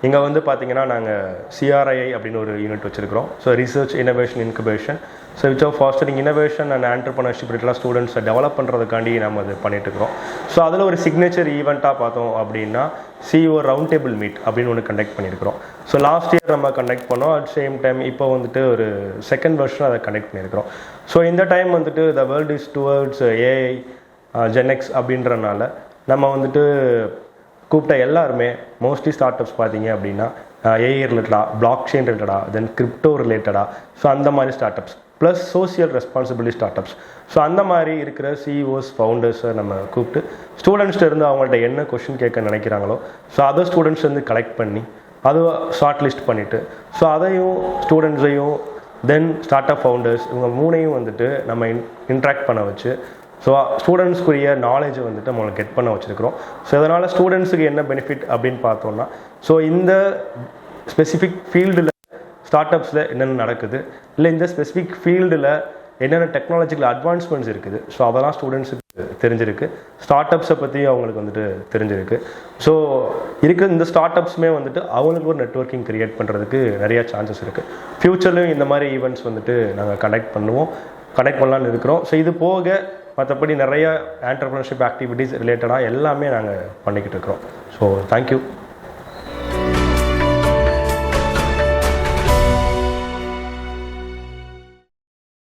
இங்கே வந்து பார்த்திங்கன்னா நாங்கள் CRII அப்படின்னு ஒரு யூனிட் வச்சுருக்கிறோம். So research innovation incubation. So which of fostering innovation and entrepreneurship இதெல்லாம் ஸ்டூடெண்ட்ஸை டெவலப் பண்ணுறதுக்காண்டி நம்ம அது பண்ணிட்டுருக்கிறோம். ஸோ அதில் ஒரு சிக்னேச்சர் ஈவெண்ட்டாக பார்த்தோம் அப்படின்னா CEO Roundtable மீட் அப்படின்னு ஒன்று கண்டக்ட் பண்ணியிருக்கிறோம். ஸோ லாஸ்ட் இயர் நம்ம கண்டக்ட் பண்ணோம். அட் சேம் டைம் இப்போ வந்துட்டு ஒரு செகண்ட் வெர்ஷன் அதை கண்டக்ட் பண்ணியிருக்கிறோம். ஸோ இந்த டைம் வந்துட்டு the world is towards AI Gen X அப்படின்றனால நம்ம வந்துட்டு கூப்பிட்ட எல்லாருமே மோஸ்ட்லி ஸ்டார்ட் அப்ஸ் பார்த்தீங்க அப்படின்னா AI ரிலேட்டடாக, பிளாக் செயின் ரிலேட்டடாக, தென் கிரிப்டோ ரிலேட்டடாக, ஸோ அந்த மாதிரி start ups plus social responsibility start ups. So அந்த மாதிரி இருக்கிற CEOs ஃபவுண்டர்ஸை நம்ம கூப்பிட்டு ஸ்டூடெண்ட்ஸ்ட்டு இருந்து அவங்கள்ட்ட என்ன கொஷின் கேட்க நினைக்கிறாங்களோ ஸோ அதை ஸ்டூடெண்ட்ஸ் வந்து கலெக்ட் பண்ணி அதை ஷார்ட் லிஸ்ட் பண்ணிவிட்டு ஸோ அதையும் ஸ்டூடெண்ட்ஸையும் தென் ஸ்டார்ட் அப் ஃபவுண்டர்ஸ் இவங்க மூணையும் வந்துட்டு நம்ம இன்ட்ராக்ட் பண்ண வச்சு ஸோ ஸ்டூடெண்ட்ஸ்க்குரிய நாலேஜை வந்துட்டு நம்மளை கெட் பண்ண வச்சுருக்கிறோம். ஸோ இதனால் ஸ்டூடெண்ட்ஸுக்கு என்ன பெனிஃபிட் அப்படின்னு பார்த்தோம்னா ஸோ இந்த ஸ்பெசிஃபிக் ஃபீல்டில் ஸ்டார்ட் அப்ஸில் என்னென்ன நடக்குது, இல்லை இந்த ஸ்பெசிஃபிக் ஃபீல்டில் என்னென்ன டெக்னாலஜிக்கல் அட்வான்ஸ்மெண்ட்ஸ் இருக்குது, ஸோ அதெல்லாம் ஸ்டூடெண்ட்ஸுக்கு தெரிஞ்சிருக்கு. ஸ்டார்ட் அப்ஸை பற்றி அவங்களுக்கு வந்துட்டு தெரிஞ்சிருக்கு. ஸோ இருக்கிற இந்த ஸ்டார்ட் அப்ஸுமே வந்துட்டு அவங்களுக்கு ஒரு நெட்வொர்க்கிங் க்ரியேட் பண்ணுறதுக்கு நிறையா சான்சஸ் இருக்குது. ஃப்யூச்சர்லையும் இந்த மாதிரி ஈவெண்ட்ஸ் வந்துட்டு நாங்கள் கனெக்ட் பண்ணலான்னு இருக்கிறோம். ஸோ இது போக மற்றபடி நிறைய என்டர்பிரினர்ஷிப் ஆக்டிவிட்டீஸ் ரிலேட்டடாக எல்லாமே நாங்கள் பண்ணிக்கிட்டு இருக்கிறோம். So thank you.